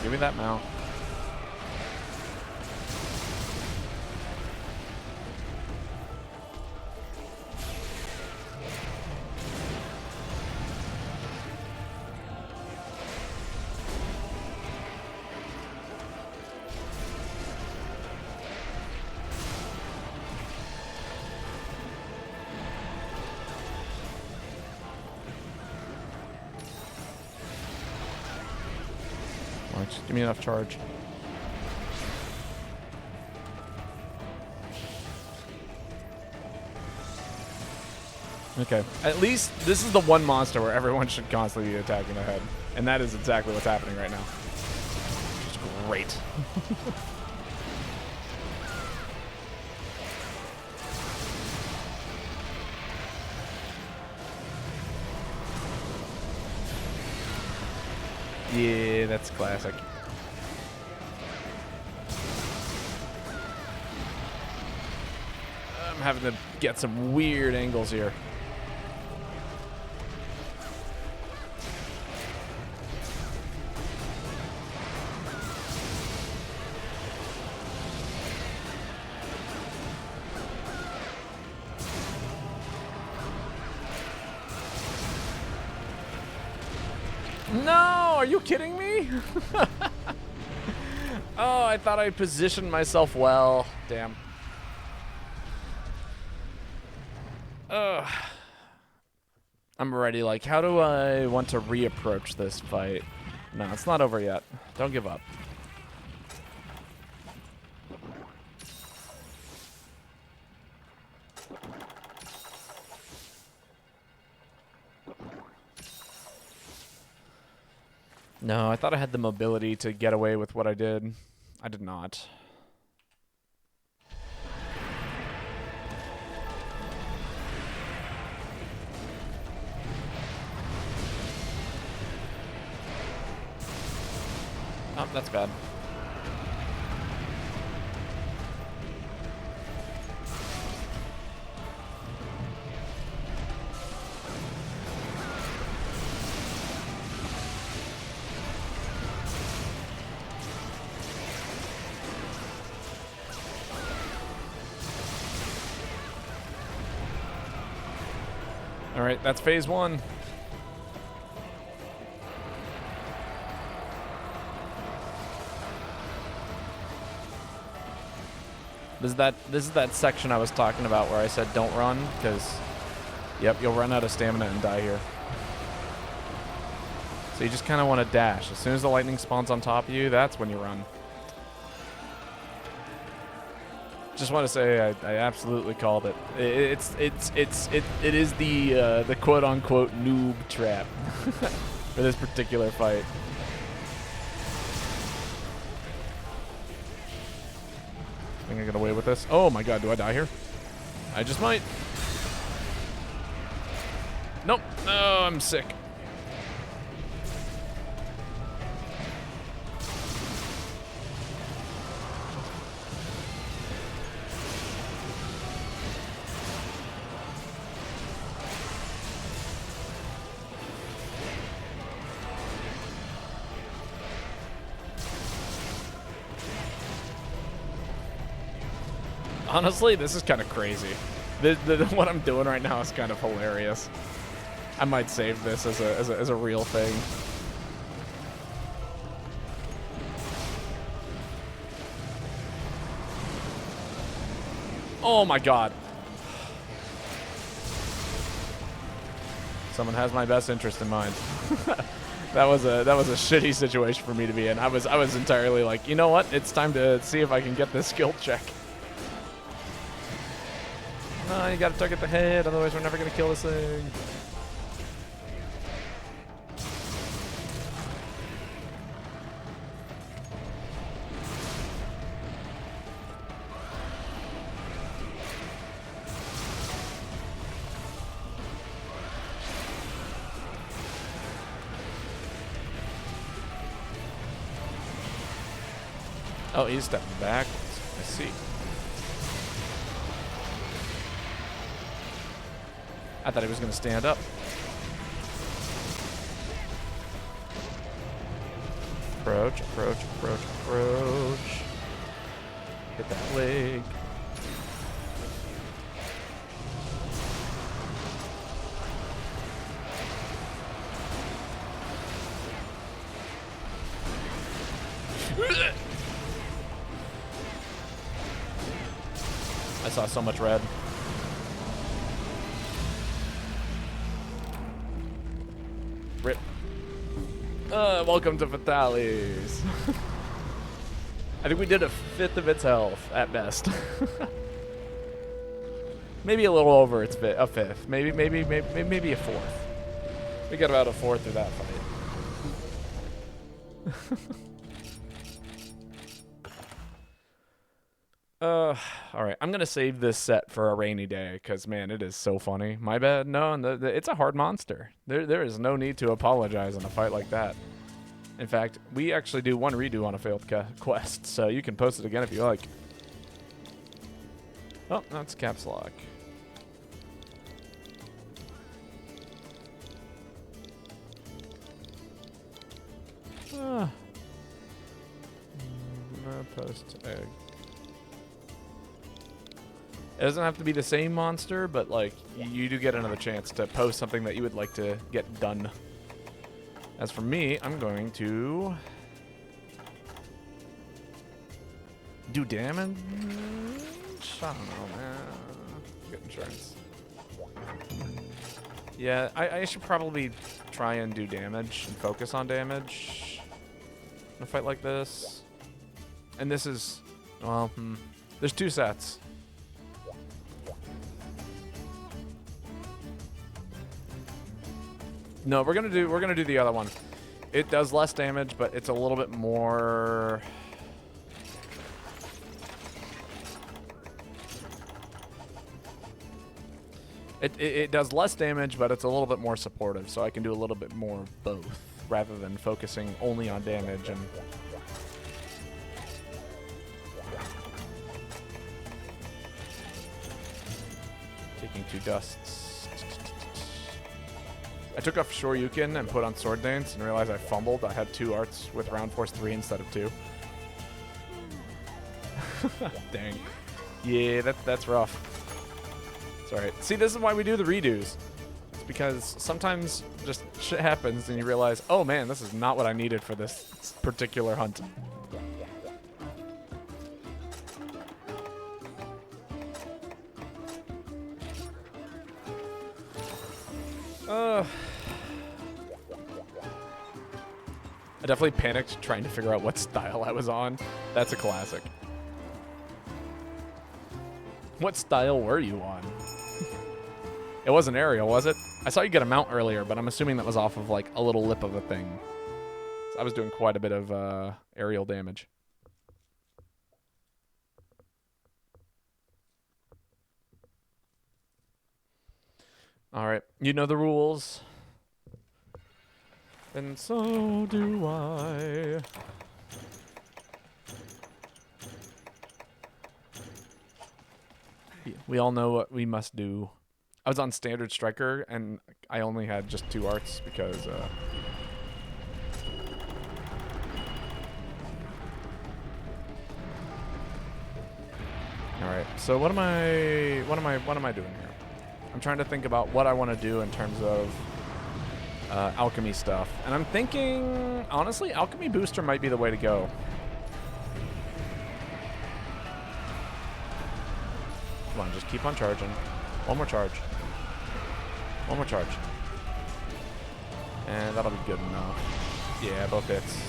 Give me that mount. Just give me enough charge. Okay. At least this is the one monster where everyone should constantly be attacking the head. And that is exactly what's happening right now. It's great. Yeah, that's classic. I'm having to get some weird angles here. No, are you kidding me? Oh, I thought I positioned myself well. Damn. Ugh. I'm ready. Like, how do I want to reapproach this fight? No, it's not over yet. Don't give up. No, I thought I had the mobility to get away with what I did. I did not. Oh, that's bad. All right, that's phase one. This is that section I was talking about where I said don't run, because yep, you'll run out of stamina and die here. So you just kind of want to dash. As soon as the lightning spawns on top of you, that's when you run. Just want to say I absolutely called it. It is the quote unquote noob trap for this particular fight. I think I get away with this. Oh my god, do I die here? I just might. Nope. No, I'm sick. Honestly, this is kind of crazy. What I'm doing right now is kind of hilarious. I might save this as a real thing. Oh my god. Someone has my best interest in mind. That was a shitty situation for me to be in. I was entirely like, you know what? It's time to see if I can get this skill check. No, you gotta target the head, otherwise we're never gonna kill this thing. Oh, he's stepping backwards. I see. I thought he was going to stand up. Approach, approach, approach, approach. Hit that leg. I saw so much red. Rip. Welcome to Fatales. I think we did a fifth of its health at best. Maybe a little over its a fifth. Maybe a fourth. We got about a fourth of that fight. All right. I'm gonna save this set for a rainy day, cause man, it is so funny. My bad. No, it's a hard monster. There is no need to apologize in a fight like that. In fact, we actually do one redo on a failed quest, so you can post it again if you like. Oh, that's caps lock. Post egg. It doesn't have to be the same monster, but like you do get another chance to post something that you would like to get done. As for me, I'm going to do damage. I don't know, man. Get insurance. Yeah, I should probably try and do damage and focus on damage in a fight like this. And this is, well, there's 2 sets. No, we're gonna do the other one. It does less damage, but it's a little bit more. It does less damage, but it's a little bit more supportive, so I can do a little bit more of both, rather than focusing only on damage and. Taking 2 dusts. I took off Shoryuken and put on Sword Dance and realized I fumbled. I had 2 arts with Round Force 3 instead of 2. Dang. Yeah, that's rough. It's alright. See, this is why we do the redos. It's because sometimes just shit happens and you realize, oh man, this is not what I needed for this particular hunt. I definitely panicked trying to figure out what style I was on. That's a classic. What style were you on? It wasn't aerial, was it? I saw you get a mount earlier, but I'm assuming that was off of like a little lip of a thing. So I was doing quite a bit of aerial damage. All right, you know the rules. And so do I. We all know what we must do. I was on standard striker, and I only had just 2 arts because. All right. So what am I doing here? I'm trying to think about what I want to do in terms of alchemy stuff. And I'm thinking, honestly, alchemy booster might be the way to go. Come on, just keep on charging. One more charge. One more charge. And that'll be good enough. Yeah, both hits.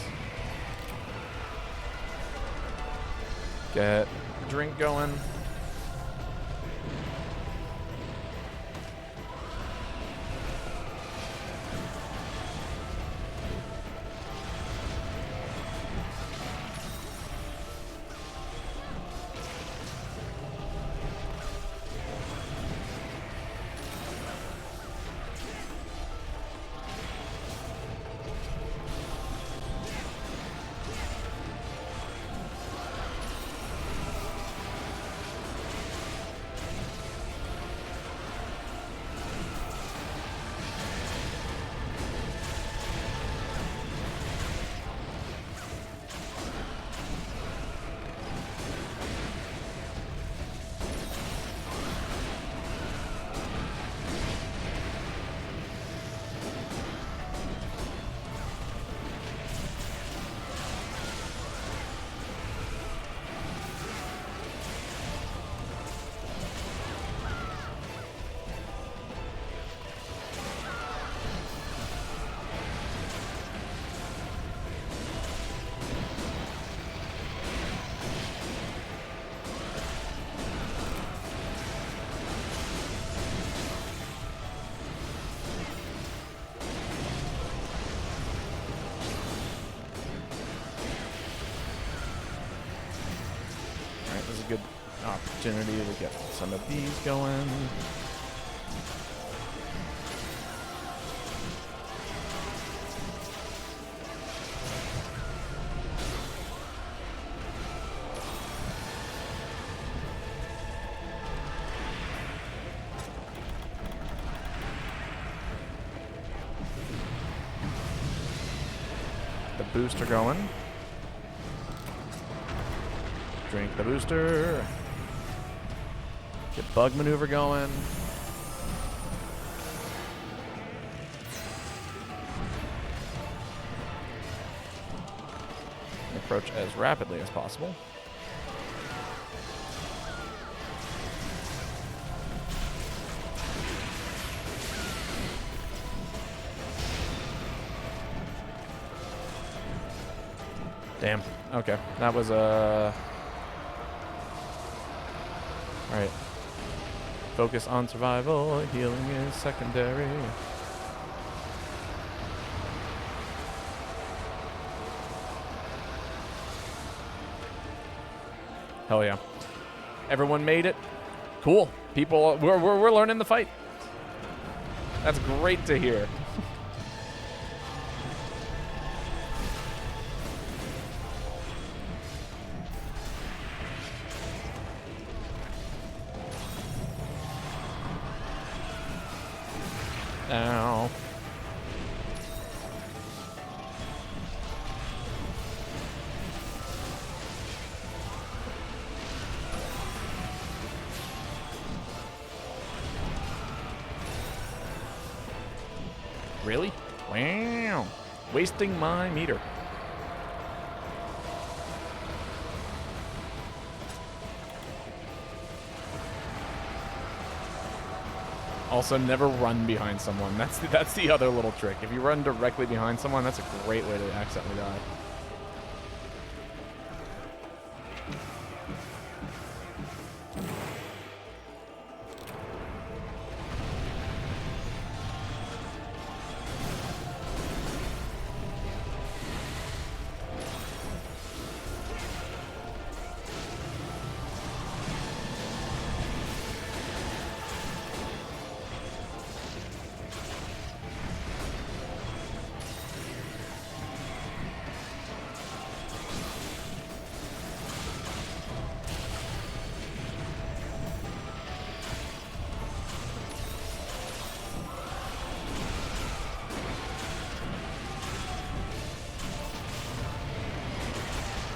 Get a drink going. Good opportunity to get some of these going. The booster going. Drink the booster. Get bug maneuver going. approach as rapidly as possible. Damn. Okay. That was Alright. Focus on survival. Healing is secondary. Hell yeah. Everyone made it. Cool. People, we're learning the fight. That's great to hear. Ow. Really? Wow. Wasting my meter. Also, never run behind someone. That's the other little trick. If you run directly behind someone, that's a great way to accidentally die.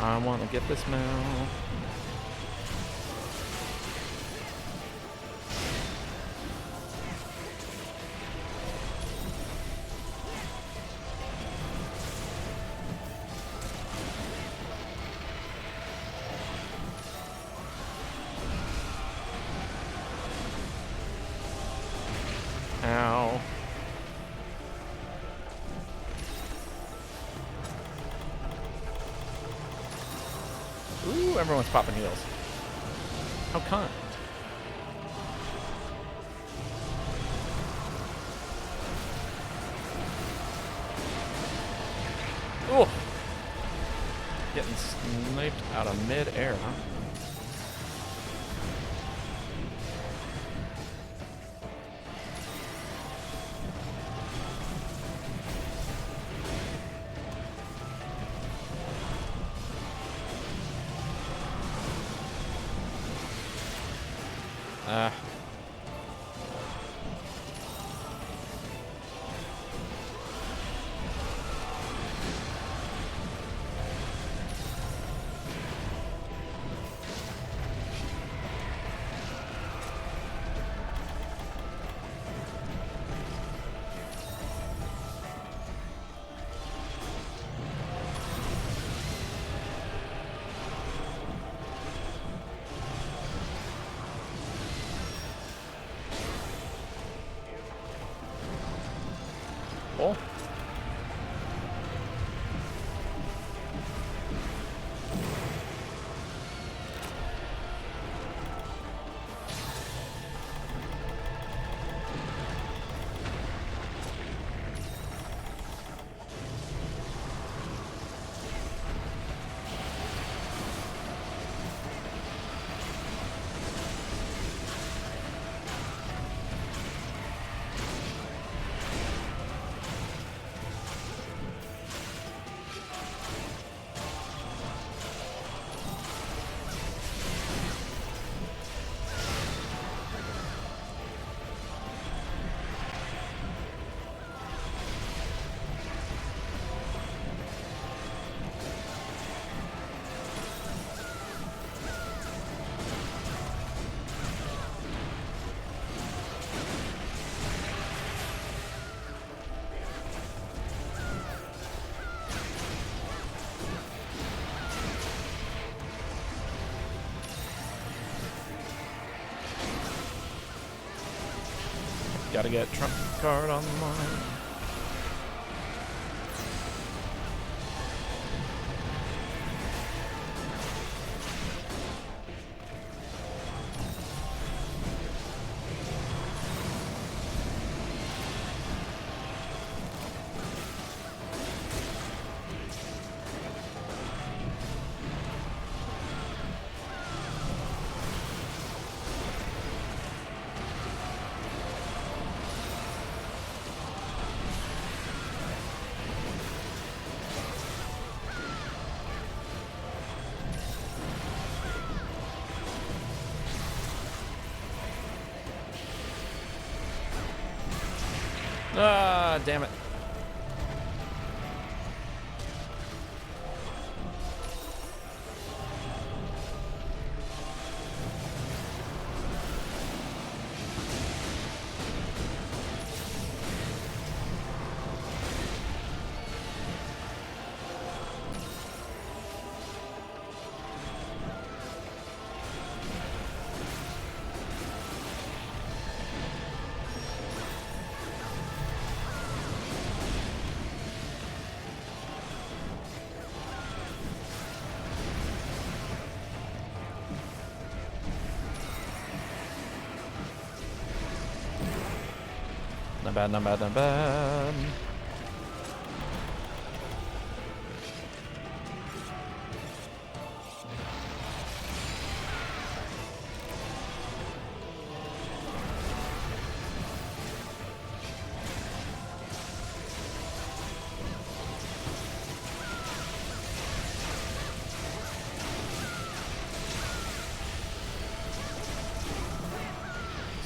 I want to get this now. Ow. Ooh, everyone's popping heals. How kind. Ooh. Getting sniped out of mid-air, huh? Cool. Gotta get trump card on the line. Ah, damn it. Not bad, not bad, not bad.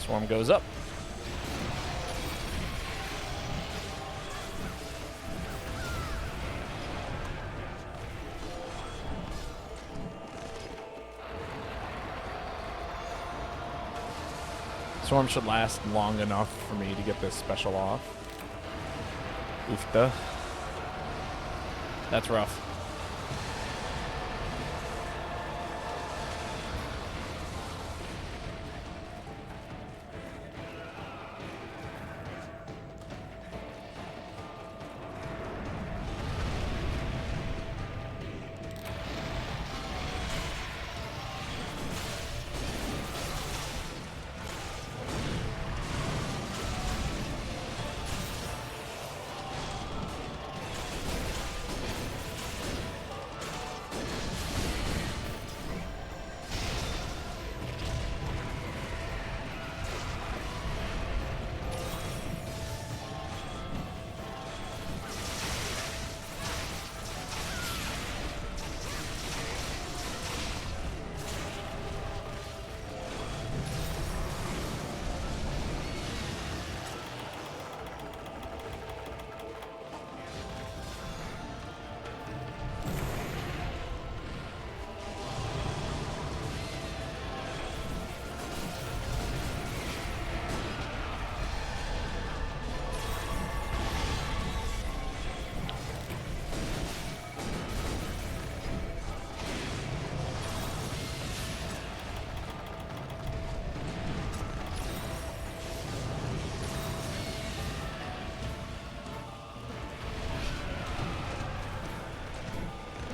Swarm goes up. Swarm should last long enough for me to get this special off. Oofta. That's rough.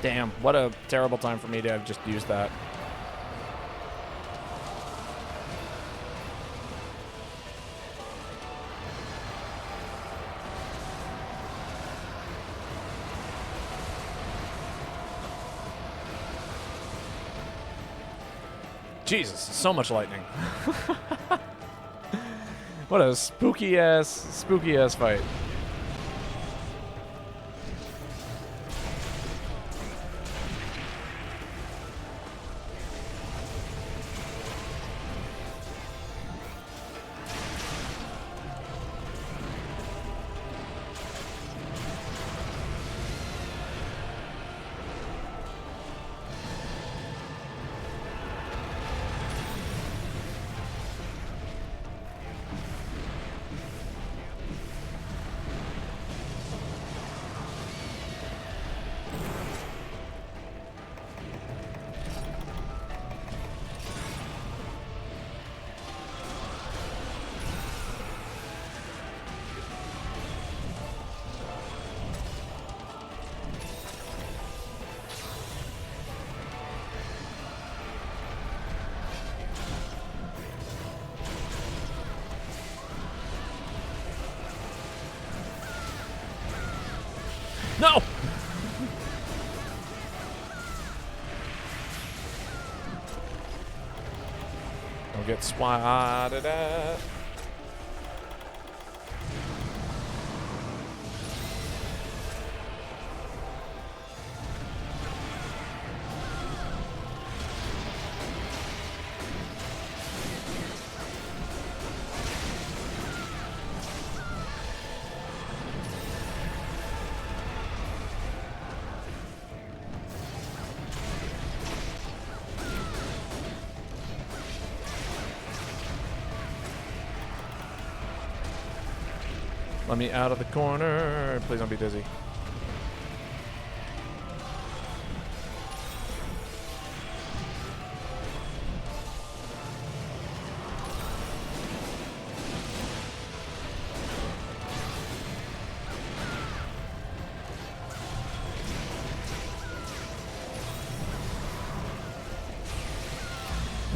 Damn, what a terrible time for me to have just used that. Jesus, so much lightning. What a spooky ass fight. No! Don't get swatted at. Let me out of the corner. Please don't be dizzy.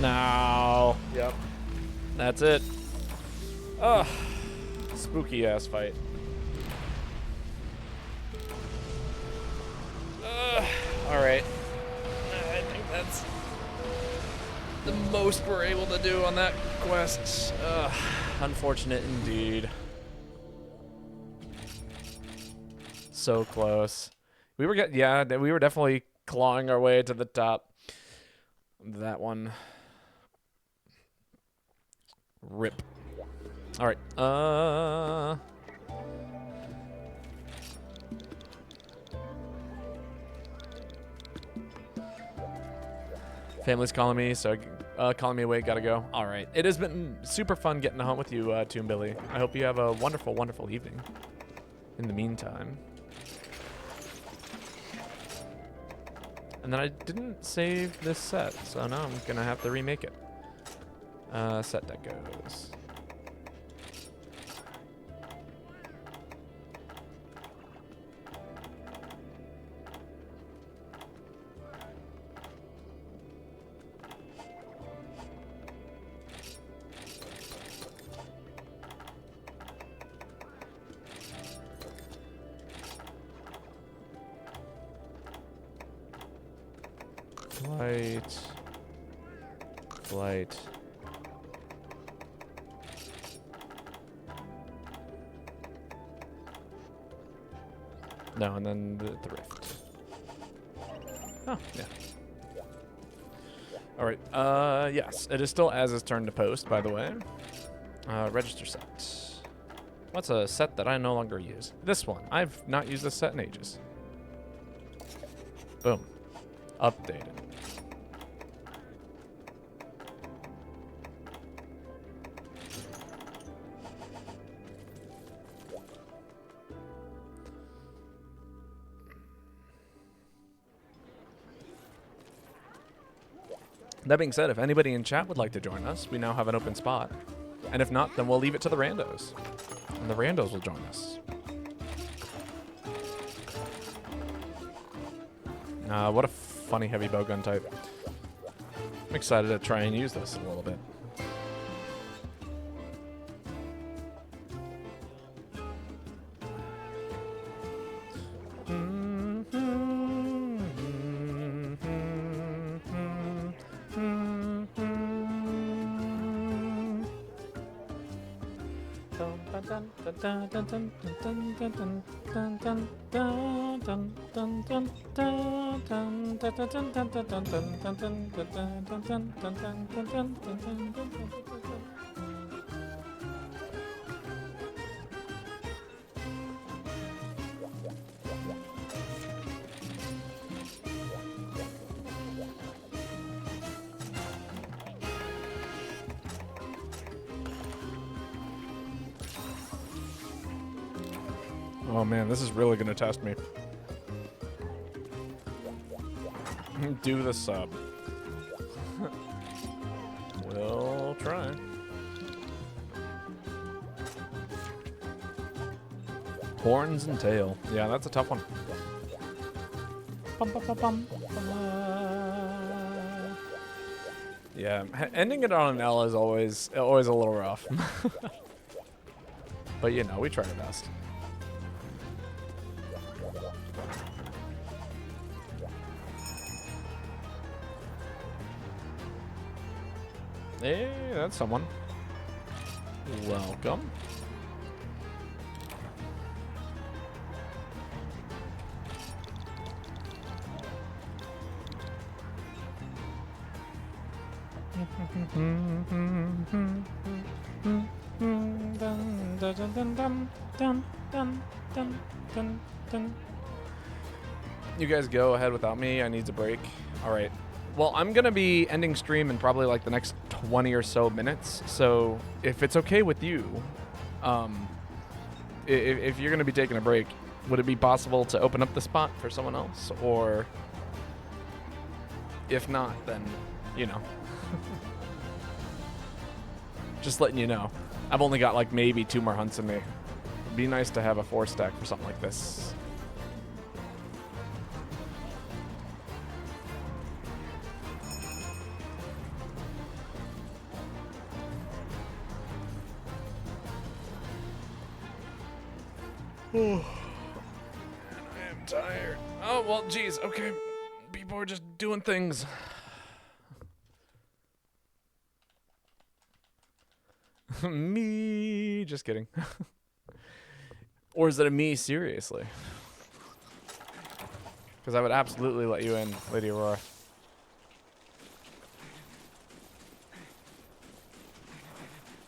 No. Yep. That's it. Ugh. Spooky ass fight. Alright. I think that's the most we're able to do on that quest. Unfortunate indeed. So close. We were we were definitely clawing our way to the top. That one. Rip. All right. Family's calling me, so calling me away. Gotta go. All right. It has been super fun getting home with you, Toon Billy. I hope you have a wonderful, wonderful evening. In the meantime. And then I didn't save this set, so now I'm gonna have to remake it. Set that goes. Flight. No, and then the rift. Oh, yeah. All right. Yes, it is still Az's turn to post, by the way. Register set. What's a set that I no longer use? This one. I've not used this set in ages. Boom. Updated. That being said, if anybody in chat would like to join us, we now have an open spot. And if not, then we'll leave it to the randos. And the randos will join us. What a funny heavy bowgun type. I'm excited to try and use this a little bit. Oh man, this is really gonna test me. Do the sub. We'll try. Horns and tail. Yeah, that's a tough one. Yeah, ending it on an L is always a little rough. But you know, we try our best. Hey, that's someone. Welcome. You guys go ahead without me. I need a break. All right. Well, I'm going to be ending stream in probably like the next 20 or so minutes. So if it's okay with you, if you're going to be taking a break, would it be possible to open up the spot for someone else? Or if not, then, you know. Just letting you know. I've only got like maybe 2 more hunts in me. It'd be nice to have a 4-stack for something like this. Oh, man, I am tired. Oh, well, geez. Okay. People are just doing things. Me. Just kidding. Or is it a me, seriously? Because I would absolutely let you in, Lady Aurora.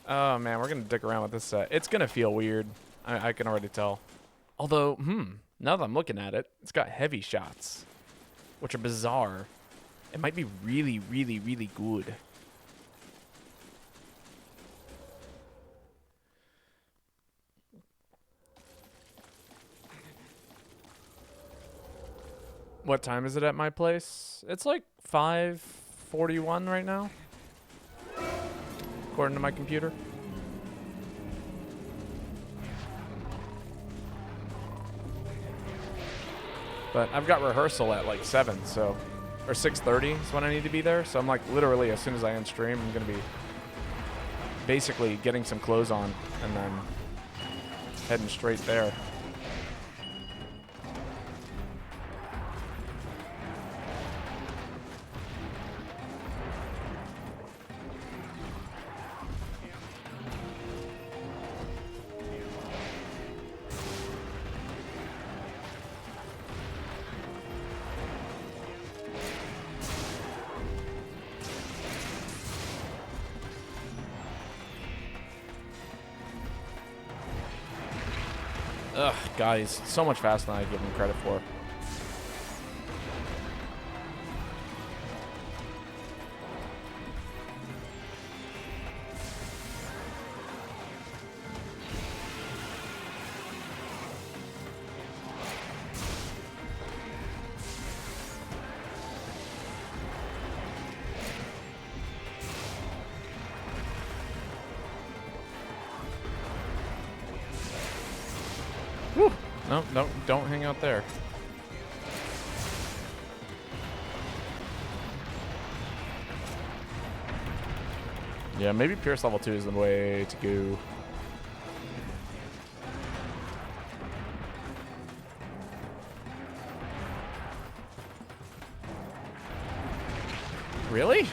Oh, man, we're going to dick around with this set. It's going to feel weird. I can already tell. Although, now that I'm looking at it, it's got heavy shots, which are bizarre. It might be really, really, really good. What time is it at my place? It's like 5:41 right now, according to my computer. But I've got rehearsal at like 7, so, or 6:30 is when I need to be there. So I'm like literally as soon as I end stream, I'm gonna be basically getting some clothes on and then heading straight there. Ugh, guys, so much faster than I give him credit for. Whew. No, don't hang out there. Yeah, maybe Pierce level 2 is the way to go. Really?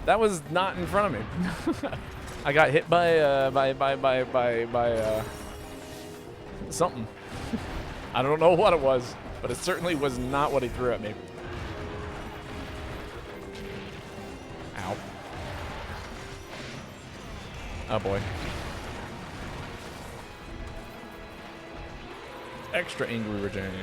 That was not in front of me. I got hit by something. I don't know what it was, but it certainly was not what he threw at me. Ow. Oh boy. Extra angry revenge.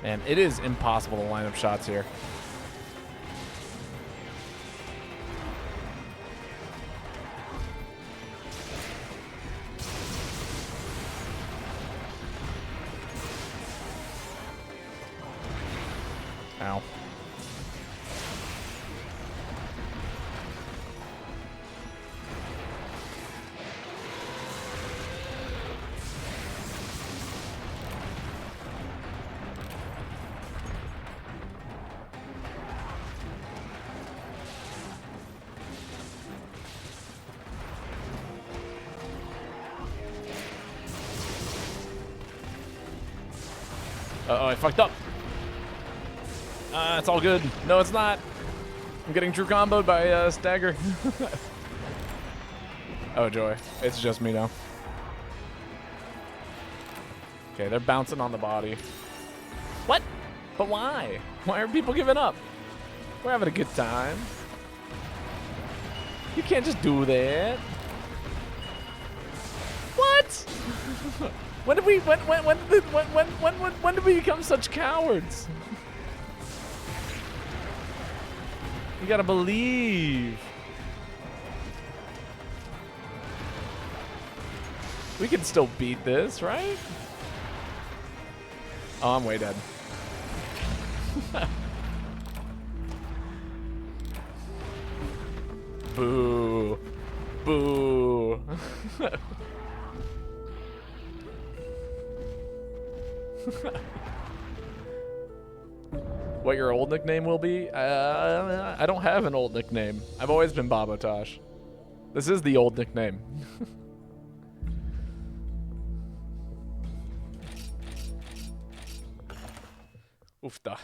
Man, it is impossible to line up shots here. Ow. Uh-oh, I fucked up. It's all good. No, it's not. I'm getting true comboed by Stagger. Oh, joy. It's just me now. Okay, they're bouncing on the body. What? But why? Why are people giving up? We're having a good time. You can't just do that. What? When did we become such cowards? You gotta believe. We can still beat this, right? Oh, I'm way dead. Boo. Boo. What your old nickname will be? I don't have an old nickname. I've always been Babotosh. This is the old nickname. Oofta.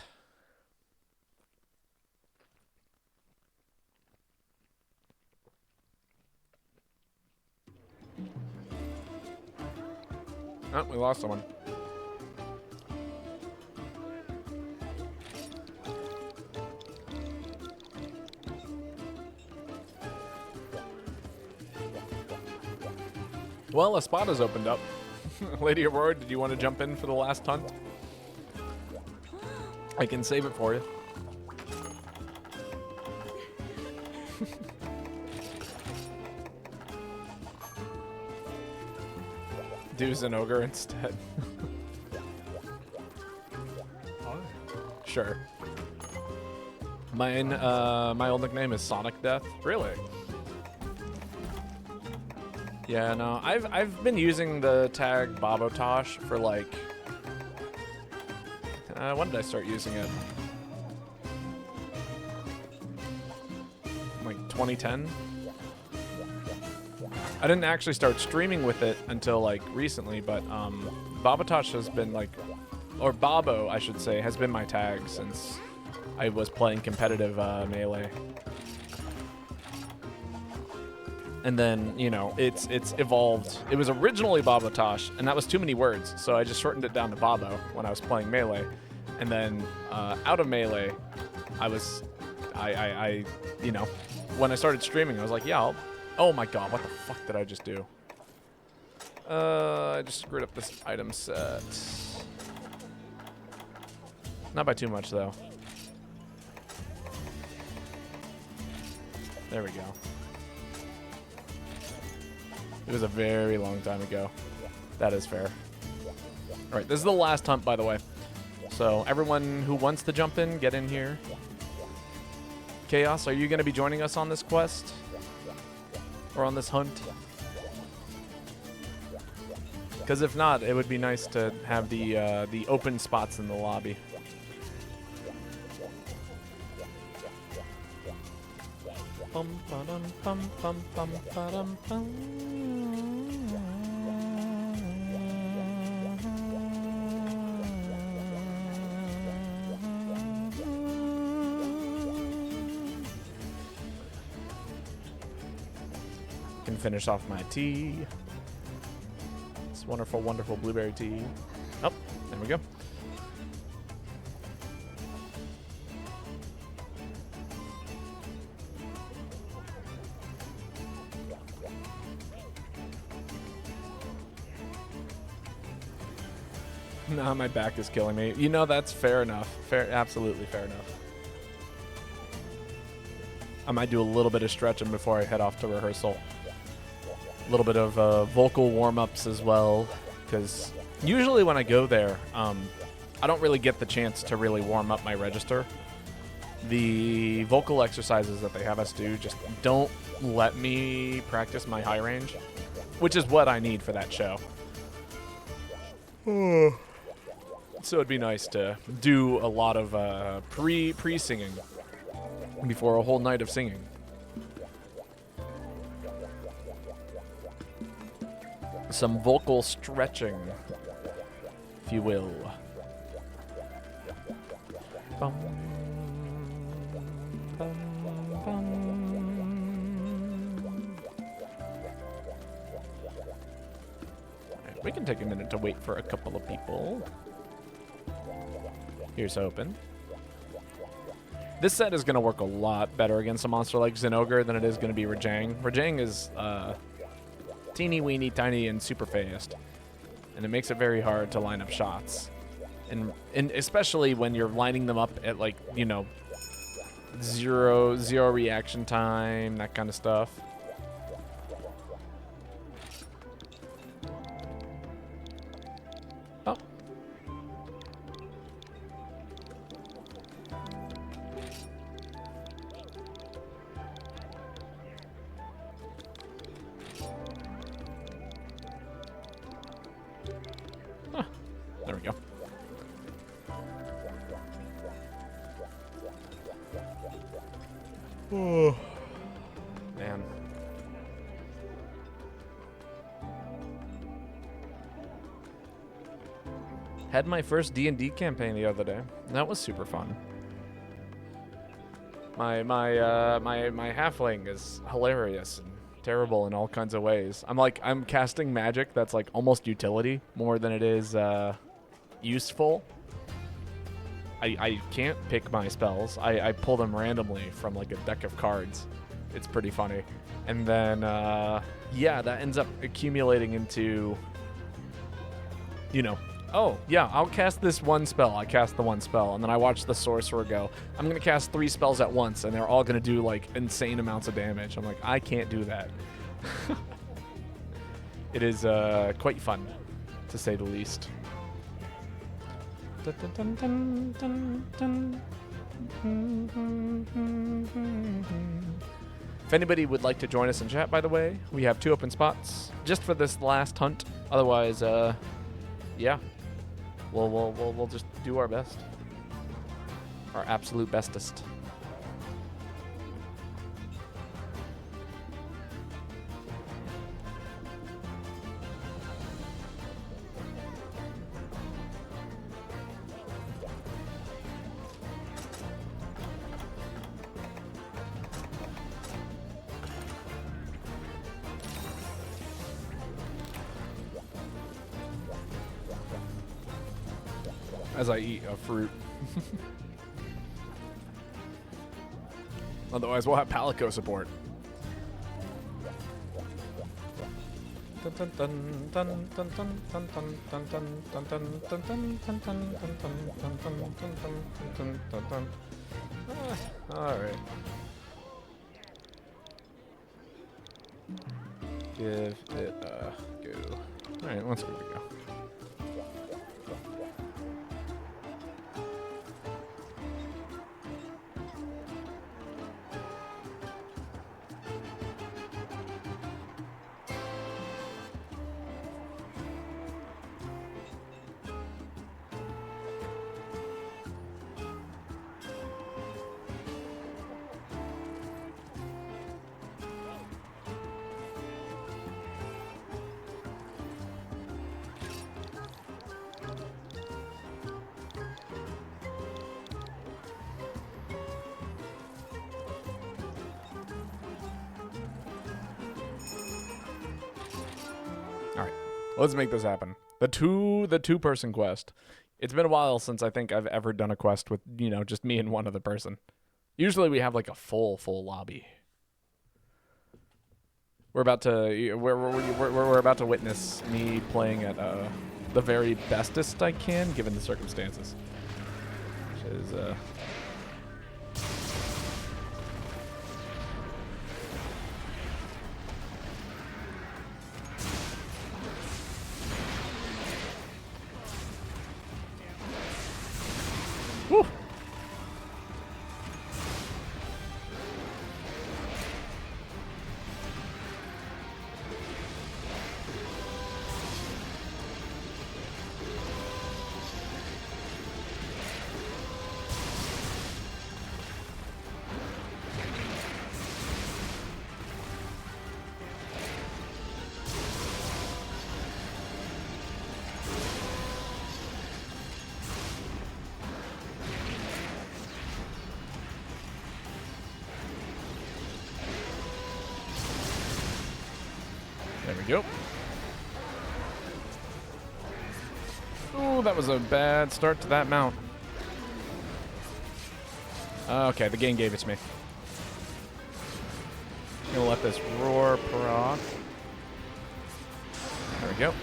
Oh, we lost someone. Well, a spot has opened up. Lady Aurora, did you want to jump in for the last hunt? I can save it for you. Do an ogre instead. Sure. Mine, my old nickname is Sonic Death. Really? Yeah, no. I've been using the tag Babotosh for like. When did I start using it? Like 2010? I didn't actually start streaming with it until like recently, but Babotosh has been like, or Babo, I should say, has been my tag since I was playing competitive Melee. And then, you know, it's evolved. It was originally Babotosh, and that was too many words, so I just shortened it down to Babo when I was playing Melee. And then out of Melee, I you know, when I started streaming, I was like, yeah, oh my god, what the fuck did I just do? I just screwed up this item set. Not by too much, though. There we go. It was a very long time ago. That is fair. All right, this is the last hunt, by the way. So everyone who wants to jump in, get in here. Chaos, are you going to be joining us on this quest? Or on this hunt? Because if not, it would be nice to have the open spots in the lobby. Bum, ba-dum, bum, bum, bum, ba-dum, bum. Can finish off my tea. This wonderful, wonderful blueberry tea. Oh, there we go. Nah, my back is killing me. You know, that's fair enough. Fair, absolutely fair enough. I might do a little bit of stretching before I head off to rehearsal. A little bit of vocal warm-ups as well, because usually when I go there, I don't really get the chance to really warm up my register. The vocal exercises that they have us do just don't let me practice my high range, which is what I need for that show. So it'd be nice to do a lot of pre-singing before a whole night of singing. Some vocal stretching, if you will. Bum, bum, bum. Alright, we can take a minute to wait for a couple of people. Here's hoping. This set is going to work a lot better against a monster like Zinogre than it is going to be Rajang. Rajang is teeny weeny tiny and super fast, and it makes it very hard to line up shots. And especially when you're lining them up at, like, you know, zero reaction time, that kind of stuff. Oh. Huh. There we go. Oh, man. Had my first D&D campaign the other day. That was super fun. My halfling is hilarious and terrible in all kinds of ways. I'm casting magic that's like almost utility more than it is useful. I can't pick my spells. I pull them randomly from like a deck of cards. It's pretty funny. And then, yeah, that ends up accumulating into, you know, oh, yeah, I'll cast this one spell. I cast the one spell. And then I watch the sorcerer go, I'm going to cast 3 spells at once, and they're all going to do like insane amounts of damage. I'm like, I can't do that. It is quite fun, to say the least. If anybody would like to join us in chat, by the way, we have 2 open spots just for this last hunt. Otherwise, yeah, we'll just do our best, our absolute bestest. As I eat a fruit. Otherwise, we'll have Palico support. All right. Give it a go. All right, let's give it a go. Let's make this happen. The two-person quest. It's been a while since I think I've ever done a quest with, you know, just me and one other person. Usually we have like a full lobby. We're about to witness me playing at the very bestest I can given the circumstances. Which is whew. There we go. Ooh, that was a bad start to that mount. Okay, the game gave it to me. I'm gonna let this roar proc. There we go.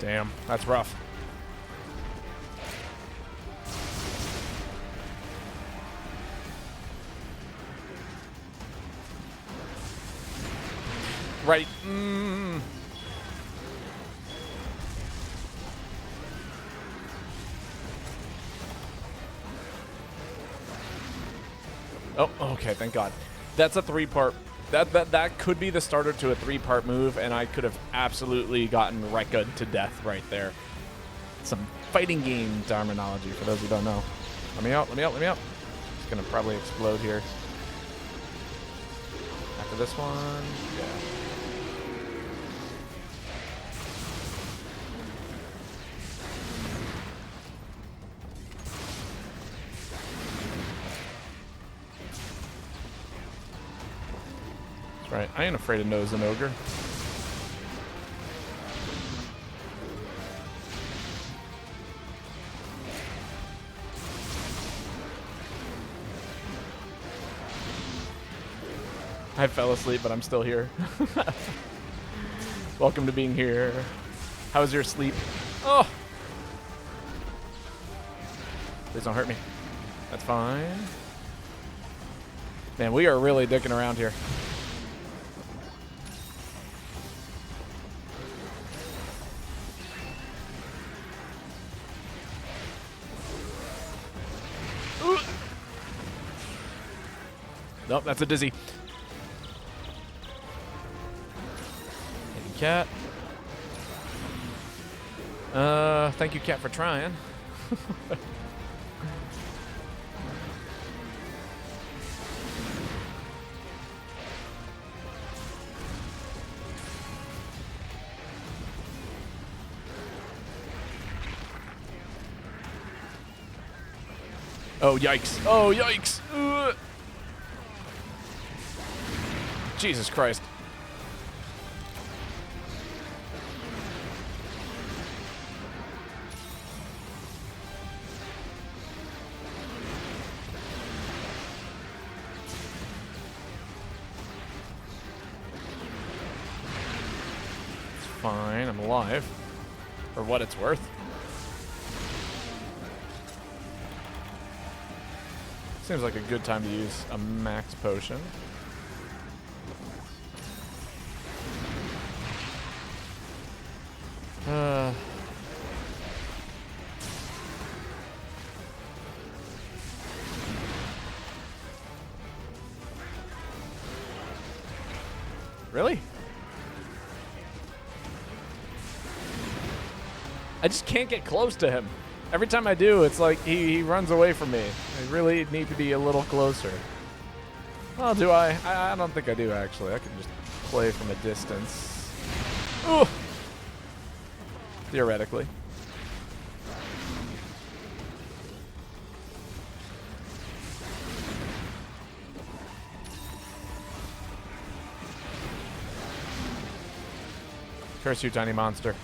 Damn, that's rough. Right. Oh, okay, thank God. That's a three-part. That could be the starter to a three-part move, and I could have absolutely gotten Rekka to death right there. Some fighting game terminology for those who don't know. Let me out, let me out, let me out. It's gonna probably explode here. After this one, yeah. That's right, I ain't afraid of nose and ogre. I fell asleep, but I'm still here. Welcome to being here. How was your sleep? Oh! Please don't hurt me. That's fine. Man, we are really dicking around here. Ooh. Nope, that's a dizzy. Cat. Thank you, Cat, for trying. Oh, yikes. Oh, yikes. Jesus Christ. Fine, I'm alive. For what it's worth. Seems like a good time to use a max potion. Really? I just can't get close to him. Every time I do, it's like he runs away from me. I really need to be a little closer. Oh, do I? I don't think I do, actually. I can just play from a distance. Ooh! Theoretically. Curse you, tiny monster.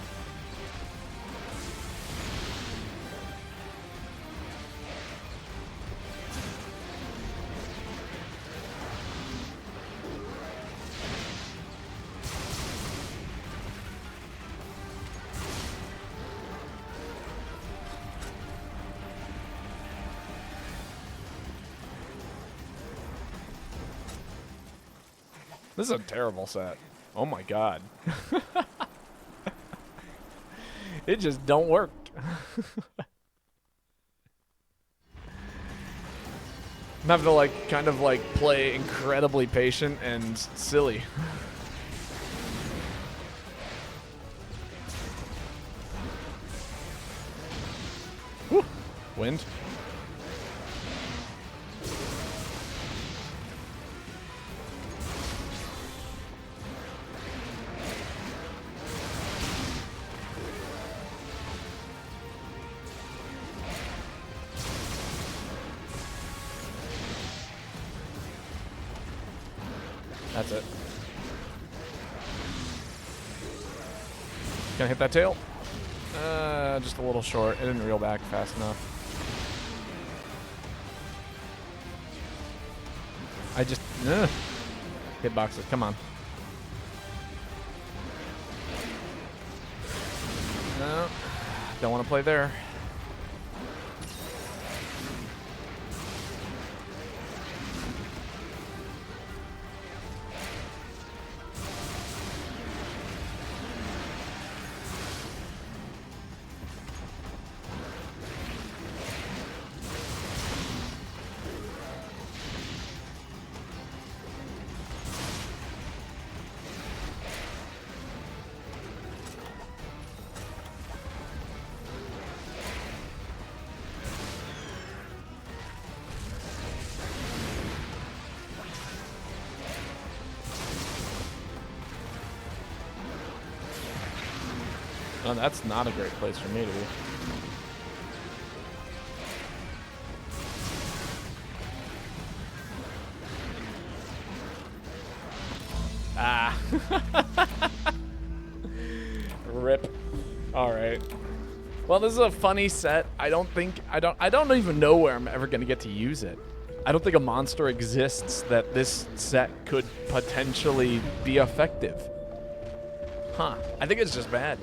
This is a terrible set. Oh my god. It just don't work. I'm having to like kind of like play incredibly patient and silly. Woo. Wind. That's it. Gonna hit that tail. Just a little short. It didn't reel back fast enough. I just... Hitboxes, come on. No. Don't want to play there. Oh, that's not a great place for me to be. Ah. Rip. All right. Well, this is a funny set. I don't even know where I'm ever going to get to use it. I don't think a monster exists that this set could potentially be effective. Huh. I think it's just bad.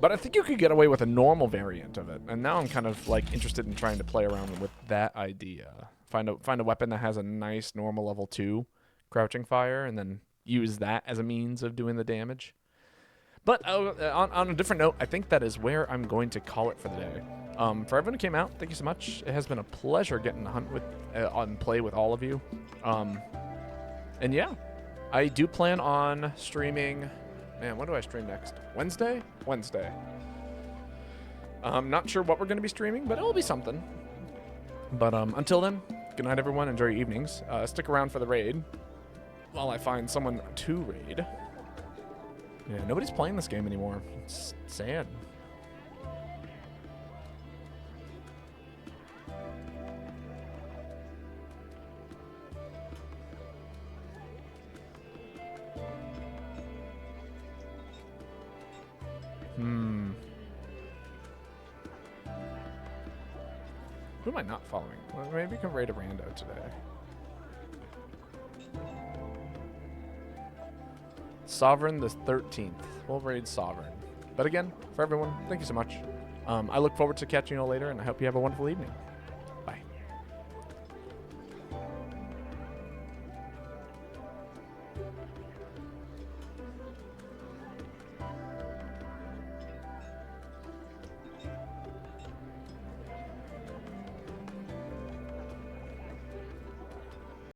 But I think you could get away with a normal variant of it. And now I'm kind of like interested in trying to play around with that idea. Find a weapon that has a nice normal level 2 crouching fire and then use that as a means of doing the damage. But on a different note, I think that is where I'm going to call it for the day. For everyone who came out, thank you so much. It has been a pleasure getting to hunt with on play with all of you. And yeah, I do plan on streaming. Man, when do I stream next? Wednesday? Wednesday. I'm not sure what we're going to be streaming, but it'll be something. But until then, good night, everyone. Enjoy your evenings. Stick around for the raid while I find someone to raid. Yeah, nobody's playing this game anymore. It's sad. Who am I not following? Well, maybe we can raid a rando today. Sovereign the 13th. We'll raid Sovereign. But again, for everyone, thank you so much. I look forward to catching you all later, and I hope you have a wonderful evening.